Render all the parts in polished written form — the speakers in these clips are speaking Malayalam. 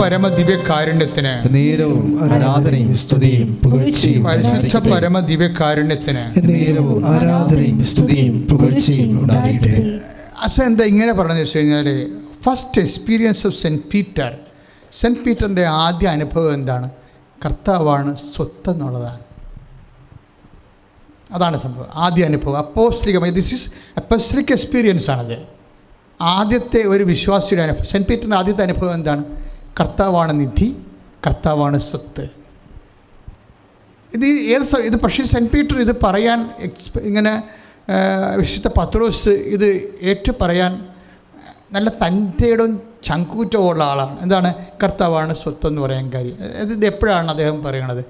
പരമദിവ്യകാരുണ്യത്തിന് നേരവും ആരാധനയും സ്തുതിയും പുകഴ്ചയും പരിശുദ്ധ പരമദിവ്യകാരുണ്യത്തിന് നേരവും ആരാധനയും സ്തുതിയും പുകഴ്ചയും ഉണ്ടാകട്ടെ. എന്താ ഇങ്ങനെ പറഞ്ഞതെന്ന് വെച്ച് കഴിഞ്ഞാൽ, ഫസ്റ്റ് എക്സ്പീരിയൻസ് ഓഫ് സെൻറ്റ് പീറ്ററിൻ്റെ ആദ്യ അനുഭവം എന്താണ്? കർത്താവാണ് സ്വത്ത് എന്നുള്ളതാണ്. അതാണ് സംഭവം, ആദ്യ അനുഭവം. അപ്പോസ്തലികമായി ദിസ് ഈസ് അപ്പോസ്തലിക് എക്സ്പീരിയൻസ് ആണത്. ആദ്യത്തെ ഒരു വിശ്വാസിയുടെ അനുഭവം. സെൻറ്റ് പീറ്ററിൻ്റെ ആദ്യത്തെ അനുഭവം എന്താണ്? കർത്താവാണ് നിധി, കർത്താവാണ് സ്വത്ത്. ഇത് പക്ഷേ സെൻറ്റ് പീറ്റർ ഇത് പറയാൻ ഇങ്ങനെ വിശുദ്ധ പത്രോസ് ഇത് ഏറ്റു പറയാൻ നല്ല തൻ്റെയിടവും ചങ്കൂറ്റമുള്ള ആളാണ്. എന്താണ്? കർത്താവാണ് സ്വത്തെന്ന് പറയാൻ കാര്യം. ഇത് എപ്പോഴാണ് അദ്ദേഹം പറയണത്?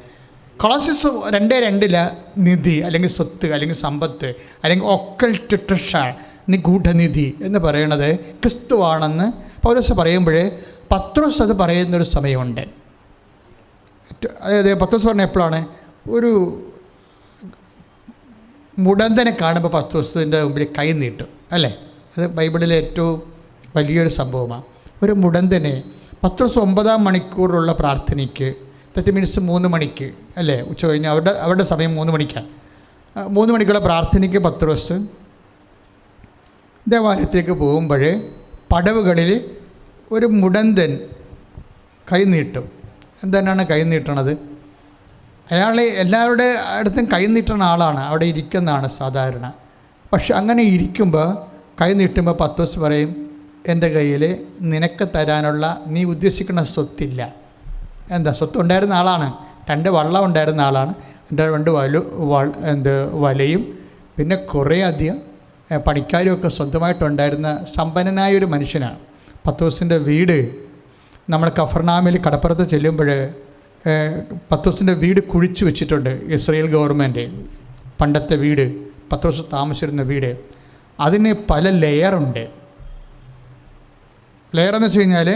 കൊളോസ്യസ് 2:2 നിധി അല്ലെങ്കിൽ സ്വത്ത് അല്ലെങ്കിൽ സമ്പത്ത് അല്ലെങ്കിൽ ഒക്കൾട്ട് ട്രഷർ, നിഗൂഢനിധി എന്ന് പറയണത് ക്രിസ്തുവാണെന്ന് പൗലോസ് പറയുമ്പോൾ പത്രോസ് അത് പറയുന്നൊരു സമയമുണ്ട്. അതായത് പത്രോസ് പറഞ്ഞ എപ്പോഴാണ്? ഒരു മുടന്തനെ കാണുമ്പോൾ പത്രോസിൻ്റെ മുമ്പിൽ കൈ നീട്ടും, അല്ലേ? അത് ബൈബിളിലെ ഏറ്റവും വലിയൊരു സംഭവമാണ്. ഒരു മുടന്തനെ പത്രോസ് 9-ാം മണിക്കൂറുള്ള പ്രാർത്ഥനയ്ക്ക്, ദാറ്റ് മീൻസ് 3 മണിക്ക്, അല്ലേ? ഉച്ച കഴിഞ്ഞ് അവരുടെ സമയം 3 മണിക്കാണ്. 3 മണിക്കുള്ള പ്രാർത്ഥനയ്ക്ക് പത്രോസ് ദേവാലയത്തിലേക്ക് പോകുമ്പോൾ പടവുകളിൽ ഒരു മുടന്തൻ കൈ നീട്ടും. എന്താണ് കൈ നീട്ടണത്? അയാൾ എല്ലാവരുടെ അടുത്തും കൈ നീട്ടുന്ന ആളാണ്, അവിടെ ഇരിക്കുന്നതാണ് സാധാരണ. പക്ഷെ അങ്ങനെ ഇരിക്കുമ്പോൾ കൈ നീട്ടുമ്പോൾ പത്രോസ് പറയും, എൻ്റെ കയ്യിൽ നിനക്ക് തരാനുള്ള നീ ഉദ്ദേശിക്കുന്ന സ്വത്തില്ല. എന്താ? സ്വത്ത് ഉണ്ടായിരുന്ന ആളാണ്, 2 വള്ളം ഉണ്ടായിരുന്ന ആളാണ്, 2 വലയും പിന്നെ കുറേ അധികം പണിക്കാരും ഒക്കെ സ്വന്തമായിട്ടുണ്ടായിരുന്ന സമ്പന്നനായൊരു മനുഷ്യനാണ്. പത്രോസിൻ്റെ വീട് നമ്മൾ കഫർനാമിൽ കടപ്പുറത്ത് ചെല്ലുമ്പോൾ പത്രോസിൻ്റെ വീട് കുഴിച്ചു വെച്ചിട്ടുണ്ട്. ഇസ്രയേൽ ഗവൺമെൻറ് പണ്ടത്തെ വീട്, പത്രോസ് താമസിച്ചിരുന്ന വീട്, അതിന് പല ലെയറുണ്ട്. ലെയറെന്ന് വെച്ച് കഴിഞ്ഞാൽ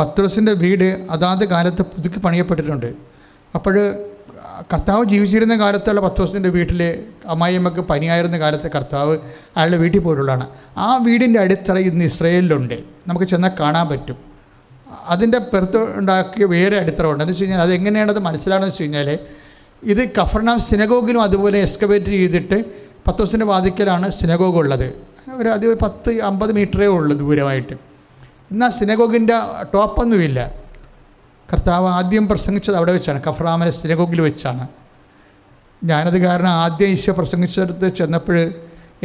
പത്രോസിൻ്റെ വീട് അതാത് കാലത്ത് പുതുക്കി പണിയപ്പെട്ടിട്ടുണ്ട്. അപ്പോൾ കർത്താവ് ജീവിച്ചിരുന്ന കാലത്തുള്ള പത്രോസിൻ്റെ വീട്ടിൽ അമ്മായിയമ്മക്ക് പനിയായിരുന്ന കാലത്ത് കർത്താവ് അയാളുടെ വീട്ടിൽ പോയിട്ടുള്ളതാണ്. ആ വീടിൻ്റെ അടിത്തറ ഇന്ന് ഇസ്രയേലിലുണ്ട്, നമുക്ക് ചെന്നാൽ കാണാൻ പറ്റും. അതിൻ്റെ പുറത്ത് ഉണ്ടാക്കിയ വേറെ അടിത്തറ ഉണ്ട്. എന്ന് വെച്ച് കഴിഞ്ഞാൽ അതെങ്ങനെയാണത് മനസ്സിലാണെന്ന് വെച്ച് കഴിഞ്ഞാൽ, ഇത് കഫർനാം സിനഗോഗിനും അതുപോലെ എക്സ്കവേറ്റ് ചെയ്തിട്ട് പത്രോസിൻ്റെ വാതിക്കലാണ് സിനഗോഗ് ഉള്ളത്. അത് 10-50 മീറ്ററേ ഉള്ളൂ ദൂരമായിട്ട്. എന്നാൽ സിനഗോഗിൻ്റെ ടോപ്പൊന്നുമില്ല. കർത്താവ് ആദ്യം പ്രസംഗിച്ചത് അവിടെ വെച്ചാണ്, കഫർനാമിലെ സിനഗോഗിൽ വെച്ചാണ്. ഞാനത് കാരണം ആദ്യം ഈശോ പ്രസംഗിച്ചെടുത്ത് ചെന്നപ്പോൾ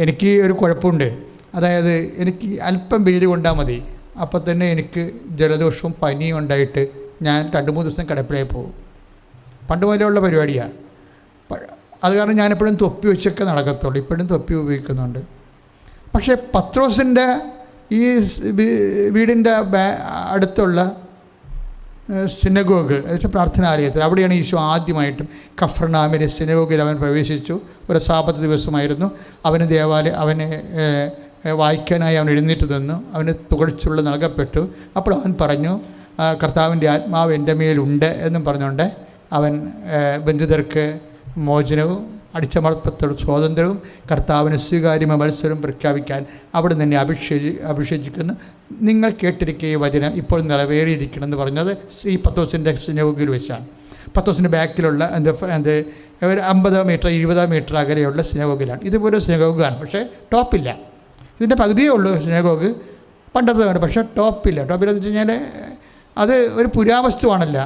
എനിക്ക് ഒരു കുഴപ്പമുണ്ട്. അതായത് എനിക്ക് അല്പം വെയിൽ കൊണ്ടാൽ മതി, അപ്പോൾ തന്നെ എനിക്ക് ജലദോഷവും പനിയും ഉണ്ടായിട്ട് ഞാൻ 2-3 ദിവസം കിടപ്പിലായി പോകും. പണ്ട് മുതലുള്ള പരിപാടിയാണ്. അത് കാരണം ഞാനെപ്പോഴും തൊപ്പി വെച്ചൊക്കെ നടക്കത്തുള്ളൂ. ഇപ്പോഴും തൊപ്പി ഉപയോഗിക്കുന്നുണ്ട്. പക്ഷേ പത്രോസിൻ്റെ ഈ വീടിൻ്റെ അടുത്തുള്ള സിനഗോഗ്, എന്നുവെച്ചാൽ പ്രാർത്ഥനാലയത്തിൽ, അവിടെയാണ് ഈശോ ആദ്യമായിട്ടും കഫർനാമിലെ സിനഗോഗിൽ അവൻ പ്രവേശിച്ചു. ഒരു സാബത്ത് ദിവസമായിരുന്നു. അവന് വായിക്കാനായി അവൻ എഴുന്നേറ്റ് തന്നു. അവന് തുകഴ്ചുള്ള നൽകപ്പെട്ടു. അപ്പോൾ അവൻ പറഞ്ഞു, കർത്താവിൻ്റെ ആത്മാവ് എൻ്റെ മേലുണ്ട് എന്നും പറഞ്ഞുകൊണ്ട് അവൻ ബന്ധിതർക്ക് മോചനവും അടിച്ചമർത്തത്തോട് സ്വാതന്ത്ര്യവും കർത്താവിന് സ്വീകാര്യമ മത്സരവും പ്രഖ്യാപിക്കാൻ അവിടെ തന്നെ അഭിഷേചിക്കുന്നു. നിങ്ങൾ കേട്ടിരിക്കുക ഈ വചനം ഇപ്പോൾ നിറവേറിയിരിക്കണമെന്ന് പറഞ്ഞത് ഈ പത്രോസിൻ്റെ സിനഗോഗിൽ വെച്ചാണ്. പത്രോസിൻ്റെ ബാക്കിലുള്ള ഒരു 50 മീറ്റർ 20 മീറ്റർ അകലെയുള്ള സിനഗോഗിലാണ്. ഇതുപോലെ സിനഗോഗാണ്, പക്ഷേ ടോപ്പില്ല. ഇതിൻ്റെ പകുതിയേ ഉള്ളൂ സിനഗോഗ്, പണ്ടത്തേതാണ്. പക്ഷേ ടോപ്പില്ലെന്ന് വെച്ച് കഴിഞ്ഞാൽ അത് ഒരു പുരാവസ്തുവാണല്ല,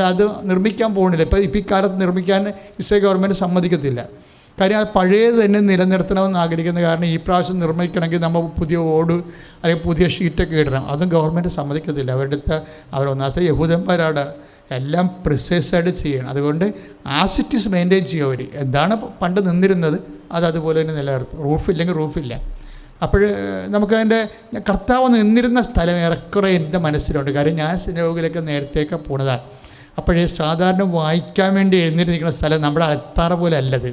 അത് നിർമ്മിക്കാൻ പോകുന്നില്ല. ഇപ്പോൾ ഇക്കാലത്ത് നിർമ്മിക്കാൻ ഇസ്രായേൽ ഗവൺമെൻറ് സമ്മതിക്കത്തില്ല. കാര്യം അത് പഴയത് തന്നെ നിലനിർത്തണമെന്ന് ആഗ്രഹിക്കുന്ന കാരണം ഈ പ്രാവശ്യം നിർമ്മിക്കണമെങ്കിൽ നമ്മൾ പുതിയ ഓട് അല്ലെങ്കിൽ പുതിയ ഷീറ്റൊക്കെ ഇടണം. അതും ഗവൺമെൻറ് സമ്മതിക്കത്തില്ല. അവരൊന്നാമത്തെ യഹൂദന്മാരാണ്, എല്ലാം പ്രിസൈസായിട്ട് ചെയ്യണം. അതുകൊണ്ട് ആസിറ്റീസ് മെയിൻറ്റെയിൻ ചെയ്യും അവർ. എന്താണ് പണ്ട് നിന്നിരുന്നത് അതുപോലെ തന്നെ നിലനിർത്തും. റൂഫില്ലെങ്കിൽ റൂഫില്ല. അപ്പോൾ നമുക്കതിൻ്റെ കർത്താവ് നിന്നിരുന്ന സ്ഥലം ഏറെക്കുറെ എൻ്റെ മനസ്സിലുണ്ട്. കാര്യം ഞാൻ സിനഗോഗിലൊക്കെ നേരത്തേക്ക് പോണതാണ്. അപ്പോഴേ സാധാരണ വായിക്കാൻ വേണ്ടി എഴുന്നേറ്റിരിക്കുന്ന സ്ഥലം നമ്മുടെ അൾത്താറ പോലെ അല്ലത്.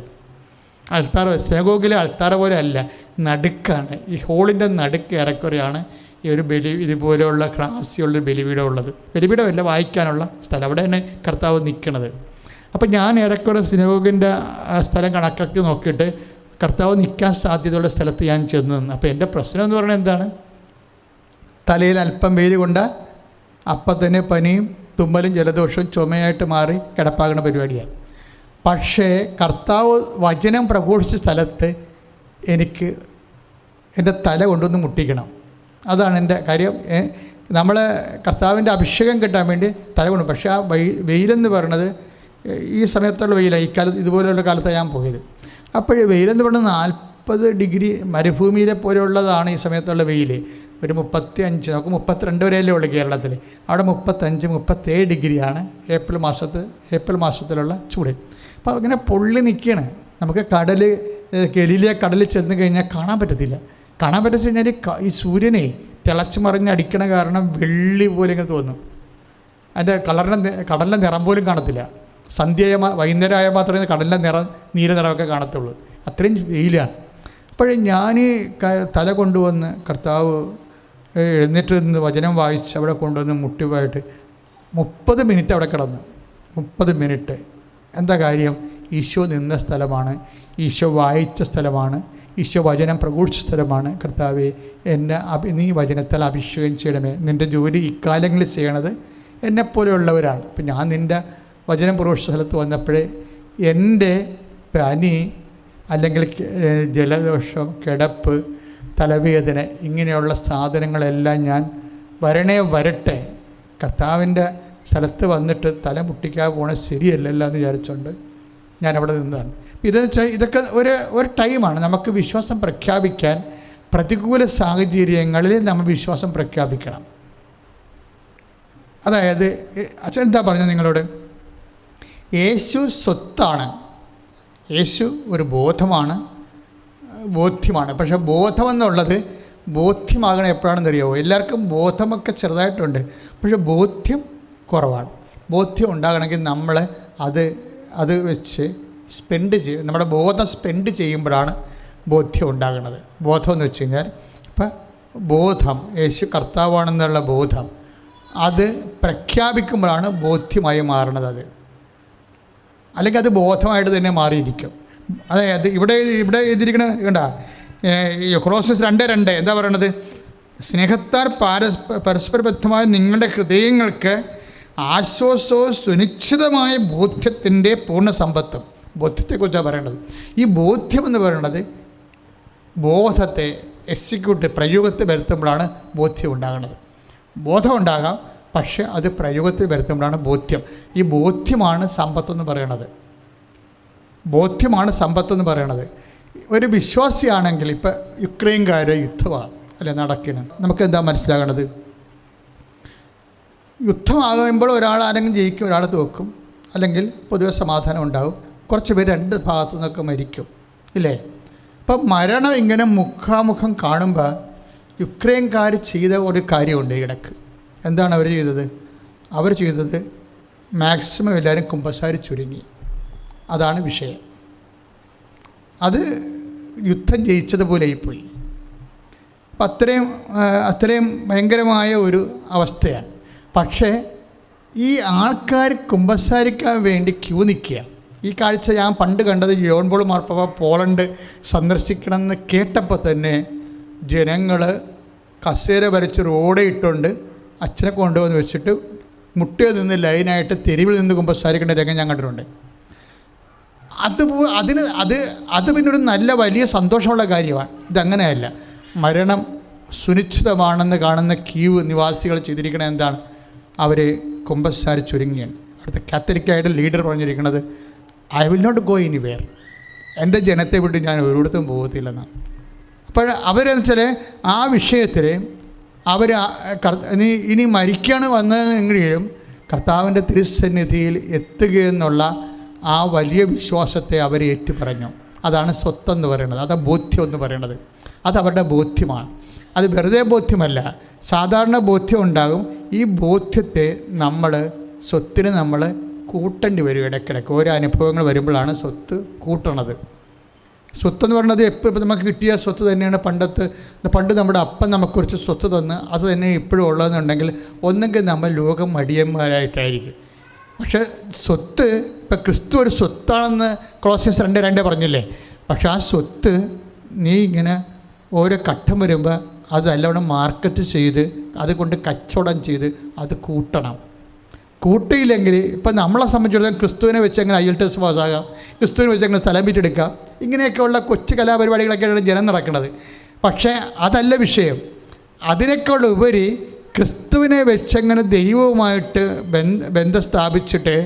സിനഗോഗിലെ അൾത്താറ പോലെ അല്ല, നടുക്കാണ്. ഈ ഹോളിൻ്റെ നടുക്ക് ഏറെക്കുറെയാണ് ഈ ഒരു ഇതുപോലെയുള്ള ക്രാസിയുള്ള ബലിപീഠം ഉള്ളത്. ബലിപീഠമല്ല, വായിക്കാനുള്ള സ്ഥലം. അവിടെയാണ് കർത്താവ് നിൽക്കുന്നത്. അപ്പോൾ ഞാൻ ഏറെക്കുറെ സിനഗോഗിൻ്റെ സ്ഥലം കണക്കാക്കി നോക്കിയിട്ട് കർത്താവ് നിൽക്കാൻ സാധ്യതയുള്ള സ്ഥലത്ത് ഞാൻ ചെന്ന് നിന്ന്. അപ്പോൾ എൻ്റെ പ്രശ്നം എന്ന് പറയുന്നത് എന്താണ്? തലയിൽ അല്പം വെയിൽ കൊണ്ടാൽ അപ്പം തന്നെ പനിയും തുമ്മലും ജലദോഷവും ചുമയായിട്ട് മാറി കിടപ്പാകുന്ന പരിപാടിയാണ്. പക്ഷേ കർത്താവ് വചനം പ്രഘോഷിച്ച സ്ഥലത്ത് എനിക്ക് എൻ്റെ തല കൊണ്ടൊന്ന് മുട്ടിക്കണം. അതാണ് എൻ്റെ കാര്യം. നമ്മൾ കർത്താവിൻ്റെ അഭിഷേകം കിട്ടാൻ വേണ്ടി തല കൊണ്ട്, പക്ഷേ ആ വെയിലെന്ന് പറയണത് ഈ സമയത്തുള്ള വെയിലാണ്. ഈ കാലത്ത് ഇതുപോലെയുള്ള കാലത്താണ് ഞാൻ പോയത്. അപ്പോൾ വെയിലെന്ന് പറയുന്നത് 40 ഡിഗ്രി മരുഭൂമിയിലെ പോലെയുള്ളതാണ് ഈ സമയത്തുള്ള വെയിൽ. ഒരു 35, നമുക്ക് 32 വരെയല്ലേ ഉള്ളൂ കേരളത്തിൽ. അവിടെ 35, 37 ഡിഗ്രിയാണ് ഏപ്രിൽ മാസത്തിലുള്ള ചൂട്. അപ്പോൾ ഇങ്ങനെ പൊള്ളി നിൽക്കുകയാണ്. നമുക്ക് ഗലീലിയ കടലിൽ ചെന്ന് കഴിഞ്ഞാൽ കാണാൻ പറ്റത്തില്ല. കാണാൻ പറ്റുന്ന കഴിഞ്ഞാൽ ഈ സൂര്യനെ തിളച്ച് മറിഞ്ഞ് അടിക്കണ കാരണം വെള്ളി പോലെ ഇങ്ങനെ തോന്നും. അതിൻ്റെ കടലിൻ്റെ നിറം പോലും കാണത്തില്ല. വൈകുന്നേരമായ മാത്രമേ കടലിൻ്റെ നീല നിറമൊക്കെ കാണത്തുള്ളൂ. അത്രയും വെയിലാണ്. അപ്പോഴേ ഞാൻ തല കൊണ്ടുവന്ന് കർത്താവ് എഴുന്നേറ്റ് നിന്ന് വചനം വായിച്ച് അവിടെ കൊണ്ടുവന്ന് മുട്ടിവായിട്ട് 30 മിനിറ്റ് അവിടെ കിടന്നു. 30 മിനിറ്റ്. എന്താ കാര്യം? ഈശോ നിന്ന സ്ഥലമാണ്, ഈശോ വായിച്ച സ്ഥലമാണ്, ഈശോ വചനം പ്രഘോഷിച്ച സ്ഥലമാണ്. കർത്താവേ, എന്നെ നീ വചനത്താൽ അഭിഷേകം ചെയ്യണമേ. നിൻ്റെ ജോലി ഇക്കാലങ്ങളിൽ ചെയ്യണത് എന്നെപ്പോലെയുള്ളവരാണ്. അപ്പം ഞാൻ നിൻ്റെ വചനം പ്രഘോഷിച്ച സ്ഥലത്ത് വന്നപ്പോഴേ എൻ്റെ പനി അല്ലെങ്കിൽ ജലദോഷം, കിടപ്പ്, തലവേദന ഇങ്ങനെയുള്ള സാധനങ്ങളെല്ലാം ഞാൻ വരട്ടെ, കർത്താവിൻ്റെ സ്ഥലത്ത് വന്നിട്ട് തല മുട്ടിക്കാതെ പോകണത് ശരിയല്ലല്ലോ എന്ന് വിചാരിച്ചുകൊണ്ട് ഞാനവിടെ നിന്നതാണ്. ഇതെന്ന് വെച്ചാൽ ഇതൊക്കെ ഒരു ടൈമാണ്. നമുക്ക് വിശ്വാസം പ്രഖ്യാപിക്കാൻ പ്രതികൂല സാഹചര്യങ്ങളിൽ നമ്മൾ വിശ്വാസം പ്രഖ്യാപിക്കണം. അതായത് അച്ഛൻ എന്താ പറഞ്ഞത് നിങ്ങളോട്? യേശു സ്വത്താണ്, യേശു ഒരു ബോധ്യമാണ്. പക്ഷേ ബോധമെന്നുള്ളത് ബോധ്യമാകണം എപ്പോഴാണെന്ന് അറിയാമോ? എല്ലാവർക്കും ബോധമൊക്കെ ചെറുതായിട്ടുണ്ട്, പക്ഷേ ബോധ്യം കുറവാണ്. ബോധ്യം ഉണ്ടാകണമെങ്കിൽ നമ്മൾ അത് വെച്ച് നമ്മുടെ ബോധം സ്പെൻഡ് ചെയ്യുമ്പോഴാണ് ബോധ്യം ഉണ്ടാകുന്നത്. ബോധം എന്ന് വെച്ച് കഴിഞ്ഞാൽ ഇപ്പം ബോധം, യേശു കർത്താവാണെന്നുള്ള ബോധം അത് പ്രഖ്യാപിക്കുമ്പോഴാണ് ബോധ്യമായി മാറുന്നത്. അല്ലെങ്കിൽ അത് ബോധമായിട്ട് തന്നെ മാറിയിരിക്കും. അതായത് ഇവിടെ എഴുതിയിരിക്കണ കണ്ട, കൊളോസ്യസ് 2:2 എന്താ പറയണത്? സ്നേഹത്താൽ പരസ്പര ബദ്ധമായ നിങ്ങളുടെ ഹൃദയങ്ങൾക്ക് ആശ്വാസവും സുനിശ്ചിതമായ ബോധ്യത്തിൻ്റെ പൂർണ്ണ സമ്പത്തും. ബോധ്യത്തെക്കുറിച്ചാണ് പറയേണ്ടത്. ഈ ബോധ്യം എന്ന് പറയുന്നത് ബോധത്തെ പ്രയോഗത്തിൽ വരുത്തുമ്പോഴാണ് ബോധ്യം ഉണ്ടാകുന്നത്. ബോധം ഉണ്ടാകാം, പക്ഷേ അത് പ്രയോഗത്തിൽ വരുത്തുമ്പോഴാണ് ബോധ്യം. ഈ ബോധ്യമാണ് സമ്പത്തെന്ന് പറയണത്. ബോധ്യമാണ് സമ്പത്തെന്ന് പറയണത്. ഒരു വിശ്വാസിയാണെങ്കിൽ ഇപ്പം യുക്രൈൻകാരെ യുദ്ധമാണ് അല്ലെ നടക്കണം. നമുക്കെന്താ മനസ്സിലാകണത്? യുദ്ധമാകുമ്പോൾ ആരെങ്കിലും ജയിക്കും, ഒരാൾ തോക്കും, അല്ലെങ്കിൽ പൊതുവെ സമാധാനം ഉണ്ടാകും. കുറച്ച് പേര് 2 ഭാഗത്തു നിന്നൊക്കെ മരിക്കും, ഇല്ലേ? അപ്പം മരണം ഇങ്ങനെ മുഖാമുഖം കാണുമ്പോൾ യുക്രൈൻകാർ ചെയ്ത ഒരു കാര്യമുണ്ട് ഇടയ്ക്ക്. എന്താണ് അവർ ചെയ്തത്? അവർ ചെയ്തത് മാക്സിമം എല്ലാവരും കുമ്പസാരി ചുരുങ്ങി. അതാണ് വിഷയം. അത് യുദ്ധം ജയിച്ചതുപോലെയായിപ്പോയി. അപ്പം അത്രയും ഭയങ്കരമായ ഒരു അവസ്ഥയാണ്. പക്ഷേ ഈ ആൾക്കാർ കുമ്പസാരിക്കാൻ വേണ്ടി ക്യൂ നിൽക്കുക. ഈ കാഴ്ച ഞാൻ പണ്ട് കണ്ടത് ജോൺ പോൾ മാർപ്പാപ്പ പോളണ്ട് സന്ദർശിക്കണമെന്ന് കേട്ടപ്പോൾ തന്നെ ജനങ്ങൾ കസേര വരച്ച് റോഡ് ഇട്ടുകൊണ്ട് അച്ഛനെ കൊണ്ടുവന്ന് വെച്ചിട്ട് മുട്ടിയിൽ നിന്ന് ലൈനായിട്ട് തെരുവിൽ നിന്ന് കുമ്പസാരിക്കേണ്ട രംഗം ഞാൻ കണ്ടിട്ടുണ്ട്. അത് പിന്നെ ഒരു നല്ല വലിയ സന്തോഷമുള്ള കാര്യമാണ്. ഇതങ്ങനെയല്ല. മരണം സുനിശ്ചിതമാണെന്ന് കാണുന്ന കീവ് നിവാസികൾ ചെയ്തിരിക്കണ എന്താണ്? അവർ കുമ്പസാരി ചുരുങ്ങിയാണ്. അടുത്ത കാത്തലിക്കായിട്ട് ലീഡർ പറഞ്ഞിരിക്കുന്നത്, I will not go anywhere. എൻ്റെ ജനത്തെ വിട്ട് ഞാൻ ഒരിടത്തും പോകത്തില്ലെന്നാണ്. അപ്പോൾ അവരെന്ന് വെച്ചാൽ ആ വിഷയത്തിൽ ഇനി മരിക്കാണ് വന്നതെങ്കിലും കർത്താവിൻ്റെ തിരുസന്നിധിയിൽ എത്തുകയെന്നുള്ള ആ വലിയ വിശ്വാസത്തെ അവർ ഏറ്റുപറഞ്ഞു. അതാണ് സ്വത്തെന്ന് പറയുന്നത്, അതാണ് ബോധ്യം എന്ന് പറയുന്നത്. അതവരുടെ ബോധ്യമാണ്. അത് വെറുതെ ബോധ്യമല്ല, സാധാരണ ബോധ്യം ഉണ്ടാകും. ഈ ബോധ്യത്തെ സ്വത്തിന് നമ്മൾ കൂട്ടേണ്ടി വരും. ഇടയ്ക്കിടയ്ക്ക് ഓരോ അനുഭവങ്ങൾ വരുമ്പോഴാണ് സ്വത്ത് കൂട്ടണത്. സ്വത്തെന്ന് പറയുന്നത് ഇപ്പം നമുക്ക് കിട്ടിയ സ്വത്ത് തന്നെയാണ്. പണ്ട് നമ്മുടെ അപ്പൻ നമുക്ക് കുറച്ച് സ്വത്ത് തന്ന് അത് തന്നെ ഇപ്പോഴും ഉള്ളതെന്നുണ്ടെങ്കിൽ ഒന്നെങ്കിൽ നമ്മൾ ലോകം മടിയന്മാരായിട്ടായിരിക്കും. പക്ഷേ സ്വത്ത് ഇപ്പം ക്രിസ്തു ഒരു സ്വത്താണെന്ന് കൊളോസ്യസ് 2:2 പറഞ്ഞില്ലേ? പക്ഷെ ആ സ്വത്ത് നീ ഇങ്ങനെ ഓരോ ഘട്ടം വരുമ്പോൾ അത് നല്ലവണ്ണം മാർക്കറ്റ് ചെയ്ത് അതുകൊണ്ട് കച്ചവടം ചെയ്ത് അത് കൂട്ടണം. കൂട്ടിയില്ലെങ്കിൽ ഇപ്പം നമ്മളെ സംബന്ധിച്ചിടത്തോളം ക്രിസ്തുവിനെ വെച്ച് എങ്ങനെ IELTS പാസ്സാകാം, ക്രിസ്തുവിനെ വെച്ച് എങ്ങനെ സ്ഥലം വിറ്റെടുക്കാം, ഇങ്ങനെയൊക്കെയുള്ള കൊച്ചു കലാപരിപാടികളൊക്കെയാണ് ജനം നടക്കുന്നത്. പക്ഷേ അതല്ല വിഷയം. അതിനേക്കാൾ ഉപരി ക്രിസ്തുവിനെ വെച്ചെങ്ങനെ ദൈവവുമായിട്ട് ബന്ധം സ്ഥാപിച്ചിട്ട്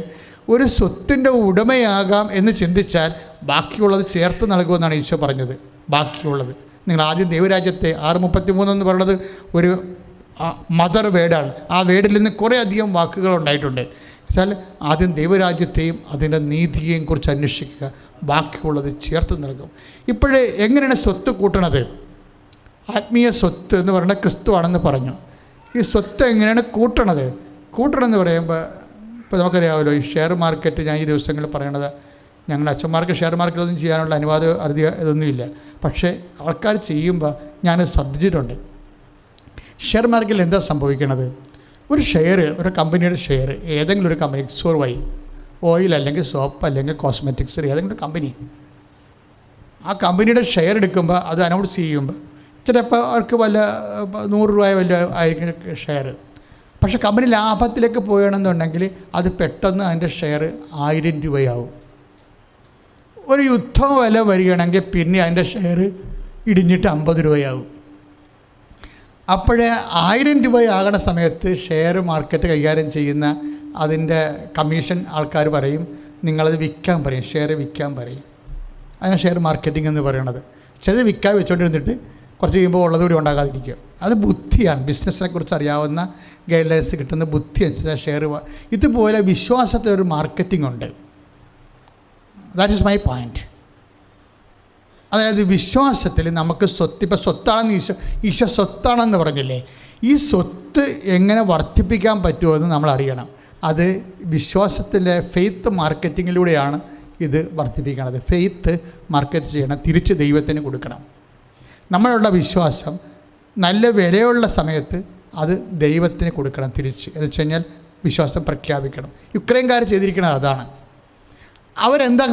ഒരു സ്വത്തിൻ്റെ ഉടമയാകാം എന്ന് ചിന്തിച്ചാൽ ബാക്കിയുള്ളത് ചേർത്ത് നൽകുമെന്നാണ് ഈശോ പറഞ്ഞത്. ബാക്കിയുള്ളത് നിങ്ങൾ ആദ്യം ദൈവരാജ്യത്തെ 6:33 എന്ന് പറയുന്നത് ഒരു മദർ വേർഡാണ്. ആ വേർഡിൽ നിന്ന് കുറേ അധികം വാക്കുകൾ ഉണ്ടായിട്ടുണ്ട്. വെച്ചാൽ ആദ്യം ദൈവരാജ്യത്തെയും അതിൻ്റെ നീതിയെയും കുറിച്ച് അന്വേഷിക്കുക, ബാക്കിയുള്ളത് ചേർത്ത് നൽകും. ഇപ്പോഴേ എങ്ങനെയാണ് സ്വത്ത് കൂട്ടണത്? ആത്മീയ സ്വത്ത് എന്ന് പറയുന്നത് ക്രിസ്തുവാണെന്ന് പറഞ്ഞു. ഈ സ്വത്ത് എങ്ങനെയാണ് കൂട്ടണത്? കൂട്ടണമെന്ന് പറയുമ്പോൾ ഇപ്പോൾ നമുക്കറിയാമല്ലോ, ഈ ഷെയർ മാർക്കറ്റ് ഞാൻ ഈ ദിവസങ്ങളിൽ പറയണത്, ഞങ്ങളുടെ അച്ഛന്മാർക്ക് ഷെയർ മാർക്കറ്റൊന്നും ചെയ്യാനുള്ള അനുവാദം ഇതൊന്നുമില്ല. പക്ഷേ ആൾക്കാർ ചെയ്യുമ്പോൾ ഞാനത് ശ്രദ്ധിച്ചിട്ടുണ്ട്. ഷെയർ മാർക്കറ്റിൽ എന്താ സംഭവിക്കണത്? ഒരു ഷെയർ, ഒരു കമ്പനിയുടെ ഷെയർ, ഏതെങ്കിലും ഒരു കമ്പനി, XOY ഓയിൽ അല്ലെങ്കിൽ സോപ്പ് അല്ലെങ്കിൽ കോസ്മെറ്റിക്സ്, ഏതെങ്കിലും ഒരു കമ്പനി, ആ കമ്പനിയുടെ ഷെയർ എടുക്കുമ്പോൾ അത് അനൗൺസ് ചെയ്യുമ്പോൾ ചിലപ്പോൾ അവർക്ക് വല്ല 100 രൂപ വല്ല ആയിരിക്കും ഷെയർ. പക്ഷേ കമ്പനി ലാഭത്തിലേക്ക് പോവുകയാണെന്നുണ്ടെങ്കിൽ അത് പെട്ടെന്ന് അതിൻ്റെ ഷെയർ 1000 രൂപയാവും. ഒരു യുദ്ധം വില വരികയാണെങ്കിൽ പിന്നെ അതിൻ്റെ ഷെയർ ഇടിഞ്ഞിട്ട് 50 രൂപയാവും. അപ്പോഴേ 1000 രൂപയാകണ സമയത്ത് ഷെയർ മാർക്കറ്റ് കൈകാര്യം ചെയ്യുന്ന അതിൻ്റെ കമ്മീഷൻ ആൾക്കാർ പറയും, നിങ്ങളത് വിൽക്കാൻ പറയും, ഷെയർ വിൽക്കാൻ പറയും. അതിനെ ഷെയർ മാർക്കറ്റിംഗ് എന്ന് പറയണത്. ചിലർ വിൽക്കാൻ വെച്ചുകൊണ്ടിരുന്നിട്ട് കുറച്ച് കഴിയുമ്പോൾ ഉള്ളതുകൂടി ഉണ്ടാകാതിരിക്കുക. അത് ബുദ്ധിയാണ്. ബിസിനസ്സിനെ കുറിച്ച് അറിയാവുന്ന ഗൈഡ് ലൈൻസ് കിട്ടുന്ന ബുദ്ധി അനുസരിച്ച് ഷെയർ. ഇതുപോലെ വിശ്വാസത്തിലൊരു മാർക്കറ്റിംഗ് ഉണ്ട്. That is my point. അതായത് വിശ്വാസത്തിൽ നമുക്ക് സ്വത്ത്, ഇപ്പോൾ സ്വത്താണെന്ന് ഈശോ സ്വത്താണെന്ന് പറഞ്ഞില്ലേ, ഈ സ്വത്ത് എങ്ങനെ വർദ്ധിപ്പിക്കാൻ പറ്റുമെന്ന് നമ്മൾ അറിയണം. അത് വിശ്വാസത്തിൻ്റെ ഫെയ്ത്ത് മാർക്കറ്റിങ്ങിലൂടെയാണ് ഇത് വർദ്ധിപ്പിക്കണത്. ഫെയ്ത്ത് മാർക്കറ്റ് ചെയ്യണം, തിരിച്ച് ദൈവത്തിന് കൊടുക്കണം. നമ്മളുള്ള വിശ്വാസം നല്ല വിലയുള്ള സമയത്ത് അത് ദൈവത്തിന് കൊടുക്കണം തിരിച്ച്. എന്ന് വെച്ച് കഴിഞ്ഞാൽ വിശ്വാസം പ്രഖ്യാപിക്കണം. യുക്രൈൻകാർ ചെയ്തിരിക്കുന്നത് അതാണ്. അവരെന്താ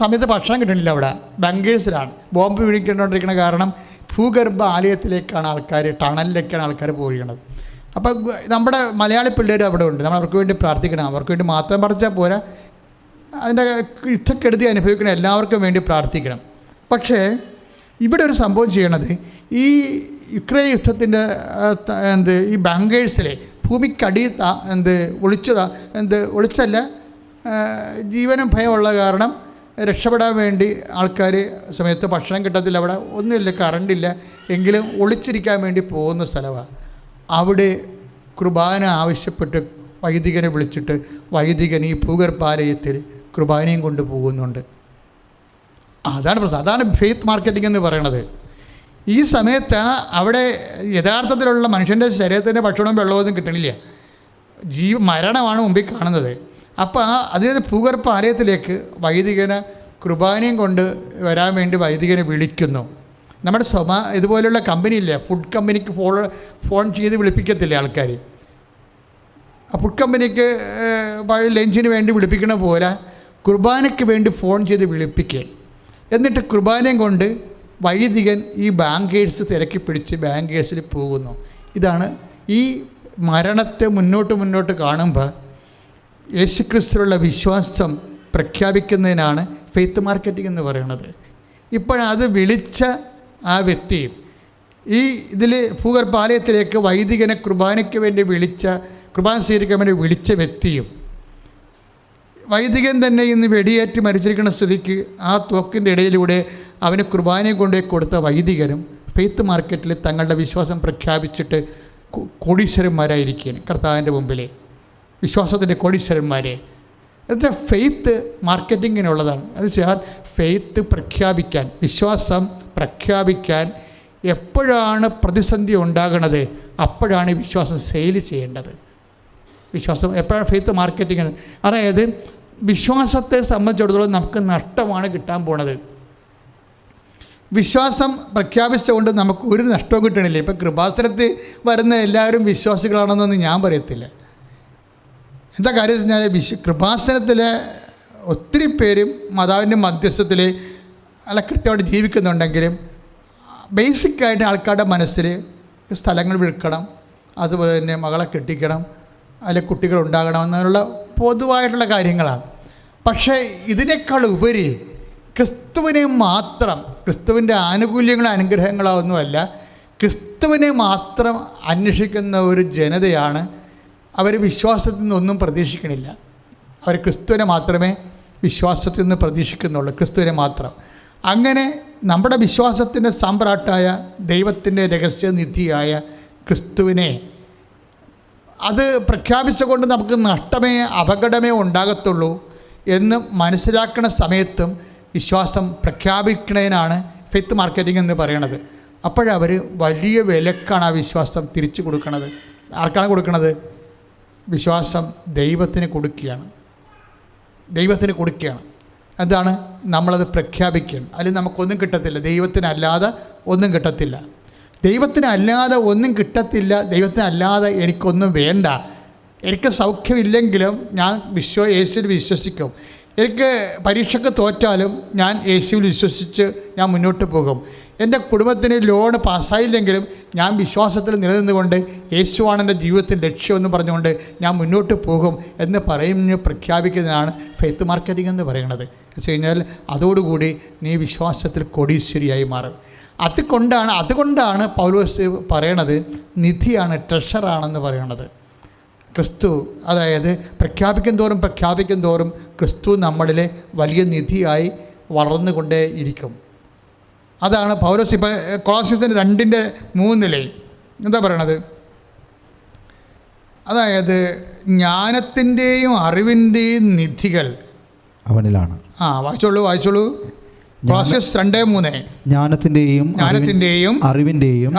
സമയത്ത് ഭക്ഷണം കിട്ടണില്ല, അവിടെ ബങ്കേഴ്സിലാണ് ബോംബ് വിളിക്കൊണ്ടിരിക്കുന്ന കാരണം ഭൂഗർഭ ആലയത്തിലേക്കാണ് ആൾക്കാർ, ടണലിലേക്കാണ് ആൾക്കാർ പോയിരിക്കുന്നത്. അപ്പം നമ്മുടെ മലയാളി പിള്ളേർ അവിടെ ഉണ്ട്. നമ്മൾ അവർക്ക് വേണ്ടി പ്രാർത്ഥിക്കണം. അവർക്ക് വേണ്ടി മാത്രം പഠിച്ചാൽ പോരാ, അതിൻ്റെ യുദ്ധക്കെടുതി അനുഭവിക്കണം എല്ലാവർക്കും വേണ്ടി പ്രാർത്ഥിക്കണം. പക്ഷേ ഇവിടെ ഒരു സംഭവം ചെയ്യണത്, ഈ യുക്രൈൻ യുദ്ധത്തിൻ്റെ ഈ ബാങ്കേഴ്സിലെ ഭൂമിക്കടി ഒളിച്ചല്ല, ജീവനും ഭയമുള്ള കാരണം രക്ഷപ്പെടാൻ വേണ്ടി ആൾക്കാർ സമയത്ത് ഭക്ഷണം കിട്ടത്തില്ല, അവിടെ ഒന്നുമില്ല, കറണ്ടില്ല, എങ്കിലും ഒളിച്ചിരിക്കാൻ വേണ്ടി പോകുന്ന സ്ഥലമാണ്. അവിടെ കുർബാന ആവശ്യപ്പെട്ട് വൈദികനെ വിളിച്ചിട്ട് വൈദികൻ ഈ ഭൂഗർഭാലയത്തിൽ കുർബാനയും കൊണ്ട് പോകുന്നുണ്ട്. അതാണ് പ്രശ്നം. അതാണ് ഫെയ്ത്ത് മാർക്കറ്റിംഗ് എന്ന് പറയണത്. ഈ സമയത്ത് അവിടെ യഥാർത്ഥത്തിലുള്ള മനുഷ്യൻ്റെ ശരീരത്തിൻ്റെ ഭക്ഷണവും വെള്ളമൊന്നും കിട്ടണില്ല, മരണമാണ് മുമ്പിൽ കാണുന്നത്. അപ്പോൾ അതിന് ഭൂഗർഭ ആലയത്തിലേക്ക് വൈദികന് കുർബാനയും കൊണ്ട് വരാൻ വേണ്ടി വൈദികനെ വിളിക്കുന്നു. നമ്മുടെ ഇതുപോലെയുള്ള കമ്പനിയില്ലേ, ഫുഡ് കമ്പനിക്ക് ഫോൺ ചെയ്ത് വിളിപ്പിക്കത്തില്ലേ ആൾക്കാർ. ആ ഫുഡ് കമ്പനിക്ക് ലഞ്ചിന് വേണ്ടി വിളിപ്പിക്കണ പോലെ കുർബാനയ്ക്ക് വേണ്ടി ഫോൺ ചെയ്ത് വിളിപ്പിക്കുക. എന്നിട്ട് കുർബാനയും കൊണ്ട് വൈദികൻ ഈ ബാങ്കേഴ്സ് തിരക്കി പിടിച്ച് ബാങ്കേഴ്സിൽ പോകുന്നു. ഇതാണ് ഈ മരണത്തെ മുന്നോട്ട് കാണുമ്പോൾ യേശുക്രിസ്തുവിലുള്ള വിശ്വാസം പ്രഖ്യാപിക്കുന്നതിനാണ് ഫെയ്ത്ത് മാർക്കറ്റിംഗ് എന്ന് പറയുന്നത്. ഇപ്പോഴത് വിളിച്ച ആ വ്യക്തിയും ഈ ഇതിൽ ഭൂഗർഭാലയത്തിലേക്ക് വൈദികനെ കുർബാനയ്ക്ക് വേണ്ടി കുർബാന സ്വീകരിക്കാൻ വേണ്ടി വിളിച്ച വ്യക്തിയും വൈദികൻ തന്നെ ഇന്ന് വെടിയേറ്റ് മരിച്ചിരിക്കുന്ന സ്ഥിതിക്ക് ആ തോക്കിൻ്റെ ഇടയിലൂടെ അവന് കുർബാനയും കൊണ്ടുപോയി കൊടുത്ത വൈദികനും ഫെയ്ത്ത് മാർക്കറ്റിൽ തങ്ങളുടെ വിശ്വാസം പ്രഖ്യാപിച്ചിട്ട് കോടീശ്വരന്മാരായിരിക്കുകയാണ് കർത്താവിൻ്റെ മുമ്പിൽ. വിശ്വാസത്തിൻ്റെ കോടീശ്വരന്മാരെ. അത് ഫെയ്ത്ത് മാർക്കറ്റിങ്ങിനുള്ളതാണ്. അത് വെച്ചാൽ ഫെയ്ത്ത് പ്രഖ്യാപിക്കാൻ, വിശ്വാസം പ്രഖ്യാപിക്കാൻ എപ്പോഴാണ് പ്രതിസന്ധി ഉണ്ടാകുന്നത്, അപ്പോഴാണ് വിശ്വാസം സെയിൽ ചെയ്യേണ്ടത്. വിശ്വാസം എപ്പോഴാണ് ഫെയ്ത്ത് മാർക്കറ്റിംഗ്. അതായത് വിശ്വാസത്തെ സംബന്ധിച്ചിടത്തോളം നമുക്ക് നഷ്ടമാണ് കിട്ടാൻ പോണത്. വിശ്വാസം പ്രഖ്യാപിച്ചുകൊണ്ട് നമുക്ക് ഒരു നഷ്ടവും കിട്ടണില്ല. ഇപ്പം കൃപാസനത്തിൽ വരുന്ന എല്ലാവരും വിശ്വാസികളാണെന്നൊന്നും ഞാൻ പറയത്തില്ല. എന്താ കാര്യം വെച്ച് കഴിഞ്ഞാൽ കൃപാസനത്തിലെ ഒത്തിരി പേരും മാതാവിൻ്റെ മധ്യസ്ഥത്തിൽ അല്ല കൃത്യമായിട്ട് ജീവിക്കുന്നുണ്ടെങ്കിലും ബേസിക്കായിട്ട് ആൾക്കാരുടെ മനസ്സിൽ സ്ഥലങ്ങൾ വിൽക്കണം, അതുപോലെ തന്നെ മകളെ കെട്ടിക്കണം, അല്ലെങ്കിൽ കുട്ടികൾ ഉണ്ടാകണമെന്നുള്ള പൊതുവായിട്ടുള്ള കാര്യങ്ങളാണ്. പക്ഷേ ഇതിനേക്കാൾ ഉപരി ക്രിസ്തുവിനെ മാത്രം, ക്രിസ്തുവിൻ്റെ ആനുകൂല്യങ്ങളോ അനുഗ്രഹങ്ങളോ ഒന്നുമല്ല, ക്രിസ്തുവിനെ മാത്രം അന്വേഷിക്കുന്ന ഒരു ജനതയാണ്. അവർ വിശ്വാസത്തിൽ നിന്നൊന്നും പ്രതീക്ഷിക്കണില്ല. അവർ ക്രിസ്തുവിനെ മാത്രമേ വിശ്വാസത്തിൽ നിന്ന് പ്രതീക്ഷിക്കുന്നുള്ളൂ, ക്രിസ്തുവിനെ മാത്രം. അങ്ങനെ നമ്മുടെ വിശ്വാസത്തിൻ്റെ സാമ്രാട്ടായ ദൈവത്തിൻ്റെ രഹസ്യനിധിയായ ക്രിസ്തുവിനെ അത് പ്രഖ്യാപിച്ചുകൊണ്ട് നമുക്ക് നഷ്ടമേ അപകടമേ ഉണ്ടാകത്തുള്ളൂ എന്ന് മനസ്സിലാക്കുന്ന സമയത്തും വിശ്വാസം പ്രഖ്യാപിക്കുന്നതിനാണ് ഫെയ്ത്ത് മാർക്കറ്റിംഗ് എന്ന് പറയണത്. അപ്പോഴവർ വലിയ വിലക്കാണ് ആ വിശ്വാസം തിരിച്ചു കൊടുക്കുന്നത്. ആർക്കാണ് കൊടുക്കുന്നത്? വിശ്വാസം ദൈവത്തിന് കൊടുക്കുകയാണ്. ദൈവത്തിന് കൊടുക്കുകയാണ്. എന്താണ്? നമ്മളത് പ്രഖ്യാപിക്കുകയാണ്. അതിൽ നമുക്കൊന്നും കിട്ടത്തില്ല. ദൈവത്തിനല്ലാതെ ഒന്നും കിട്ടത്തില്ല. ദൈവത്തിനല്ലാതെ ഒന്നും കിട്ടത്തില്ല. ദൈവത്തിനല്ലാതെ എനിക്കൊന്നും വേണ്ട. എനിക്ക് സൗഖ്യമില്ലെങ്കിലും ഞാൻ യേശുവിൽ വിശ്വസിക്കും. എനിക്ക് പരീക്ഷയ്ക്ക് തോറ്റാലും ഞാൻ യേശുവിൽ വിശ്വസിച്ച് ഞാൻ മുന്നോട്ട് പോകും. എൻ്റെ കുടുംബത്തിന് ലോൺ പാസ്സായില്ലെങ്കിലും ഞാൻ വിശ്വാസത്തിൽ നിലനിന്നുകൊണ്ട് യേശുവാണ് എൻ്റെ ജീവിതത്തിൻ്റെ ലക്ഷ്യമെന്ന് പറഞ്ഞുകൊണ്ട് ഞാൻ മുന്നോട്ട് പോകും എന്ന് പ്രഖ്യാപിക്കുന്നതാണ് ഫെയ്ത്ത് മാർക്കറ്റിംഗ് എന്ന് പറയുന്നത്. വെച്ച് കഴിഞ്ഞാൽ അതോടുകൂടി നീ വിശ്വാസത്തിൽ കോടീശ്വരിയായി മാറും. അതുകൊണ്ടാണ് പൗലോസ് പറയണത് നിധിയാണ്, ട്രഷറാണെന്ന് പറയണത്. ക്രിസ്തു, അതായത് പ്രഖ്യാപിക്കും തോറും ക്രിസ്തു നമ്മളിലെ വലിയ നിധിയായി വളർന്നുകൊണ്ടേ ഇരിക്കും. അതാണ് പൗലോസ് ഇപ്പോൾ കൊളോസ്യൻസിൻ്റെ 2:3 എന്താ പറയണത്? അതായത് ജ്ഞാനത്തിൻ്റെയും അറിവിൻ്റെയും നിധികൾ അവനിലാണ്. വായിച്ചോളൂ. കൊളോസ്യൻസ് 2:3 ജ്ഞാനത്തിൻ്റെയും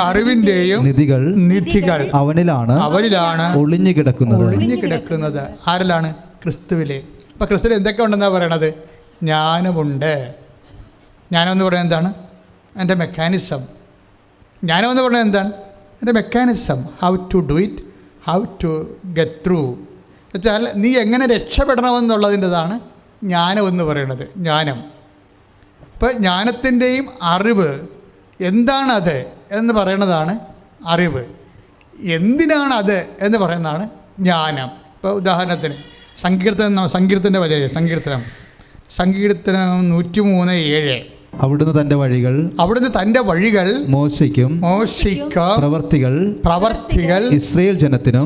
അറിവിൻ്റെയും നിധികൾ അവനിലാണ് ഒളിഞ്ഞു കിടക്കുന്നത്. ആരിലാണ്? ക്രിസ്തുവിലെ. അപ്പോൾ ക്രിസ്തുവിൽ എന്തൊക്കെ ഉണ്ടെന്നാ പറയണത്? ജ്ഞാനമുണ്ട്. ജ്ഞാനം എന്ന് പറയുന്നത് എന്താണ്? എൻ്റെ മെക്കാനിസം. ജ്ഞാനം എന്ന് പറയുന്നത് എന്താണ്? എൻ്റെ mechanism. How to do it, how to get through. വെച്ചാൽ നീ എങ്ങനെ രക്ഷപ്പെടണമെന്നുള്ളതിൻ്റെതാണ് ജ്ഞാനം എന്ന് പറയുന്നത്. ജ്ഞാനം. ഇപ്പോൾ ജ്ഞാനത്തിൻ്റെയും അറിവ് എന്താണത് എന്ന് പറയുന്നതാണ് അറിവ്. എന്തിനാണത് എന്ന് പറയുന്നതാണ് ജ്ഞാനം. ഇപ്പോൾ ഉദാഹരണത്തിന് സങ്കീർത്തനം 103:7 അവിടുന്ന് തന്റെ വഴികൾ മോശയ്ക്കും പ്രവർത്തികൾ ഇസ്രായേൽ ജനത്തിനും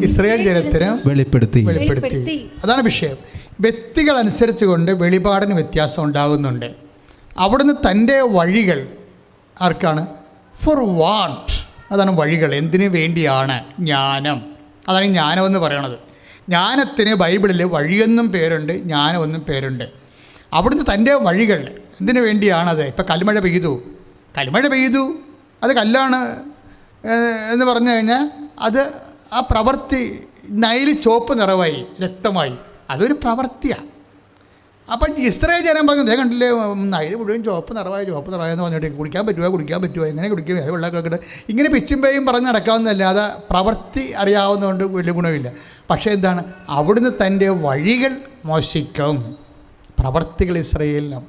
വെളിപ്പെടുത്തി. അതാണ് വിഷയം. വ്യക്തികൾ അനുസരിച്ച് കൊണ്ട് വെളിപാടിന് വ്യത്യാസം ഉണ്ടാകുന്നുണ്ട്. അവിടുന്ന് തൻ്റെ വഴികൾ ആർക്കാണ്? For what? അതാണ് വഴികൾ. എന്തിനു വേണ്ടിയാണ്? ജ്ഞാനം. അതാണ് ജ്ഞാനമെന്ന് പറയണത്. ജ്ഞാനത്തിന് ബൈബിളിൽ വഴിയെന്നും പേരുണ്ട്, ജ്ഞാനമെന്നും പേരുണ്ട്. അവിടുന്ന് തൻ്റെ വഴികൾ എന്തിനു വേണ്ടിയാണത്? ഇപ്പം കൽമഴ പെയ്തു, അത് കല്ലാണ് എന്ന് പറഞ്ഞു കഴിഞ്ഞാൽ അത് ആ പ്രവൃത്തി നൈല് ചുവപ്പ് നിറവായി, രക്തമായി, അതൊരു പ്രവൃത്തിയാണ്. അപ്പം ഇസ്രായേൽ ജനം പറഞ്ഞു, കണ്ടില്ലേ നൈല് മുഴുവൻ ചുവപ്പ് നിറവായെന്ന് പറഞ്ഞിട്ട് കുടിക്കാൻ പറ്റുമോ എങ്ങനെ കുടിക്കും, അത് വെള്ളമൊക്കെ ഇങ്ങനെ പിച്ചുമ്പേയും പറഞ്ഞ് നടക്കാവുന്നതല്ലാതെ പ്രവൃത്തി അറിയാവുന്നതുകൊണ്ട് വലിയ ഗുണമില്ല. പക്ഷേ എന്താണ്? അവിടുന്ന് തൻ്റെ വഴികൾ മോശിക്കും, പ്രവൃത്തികൾ ഇസ്രായേലിനും.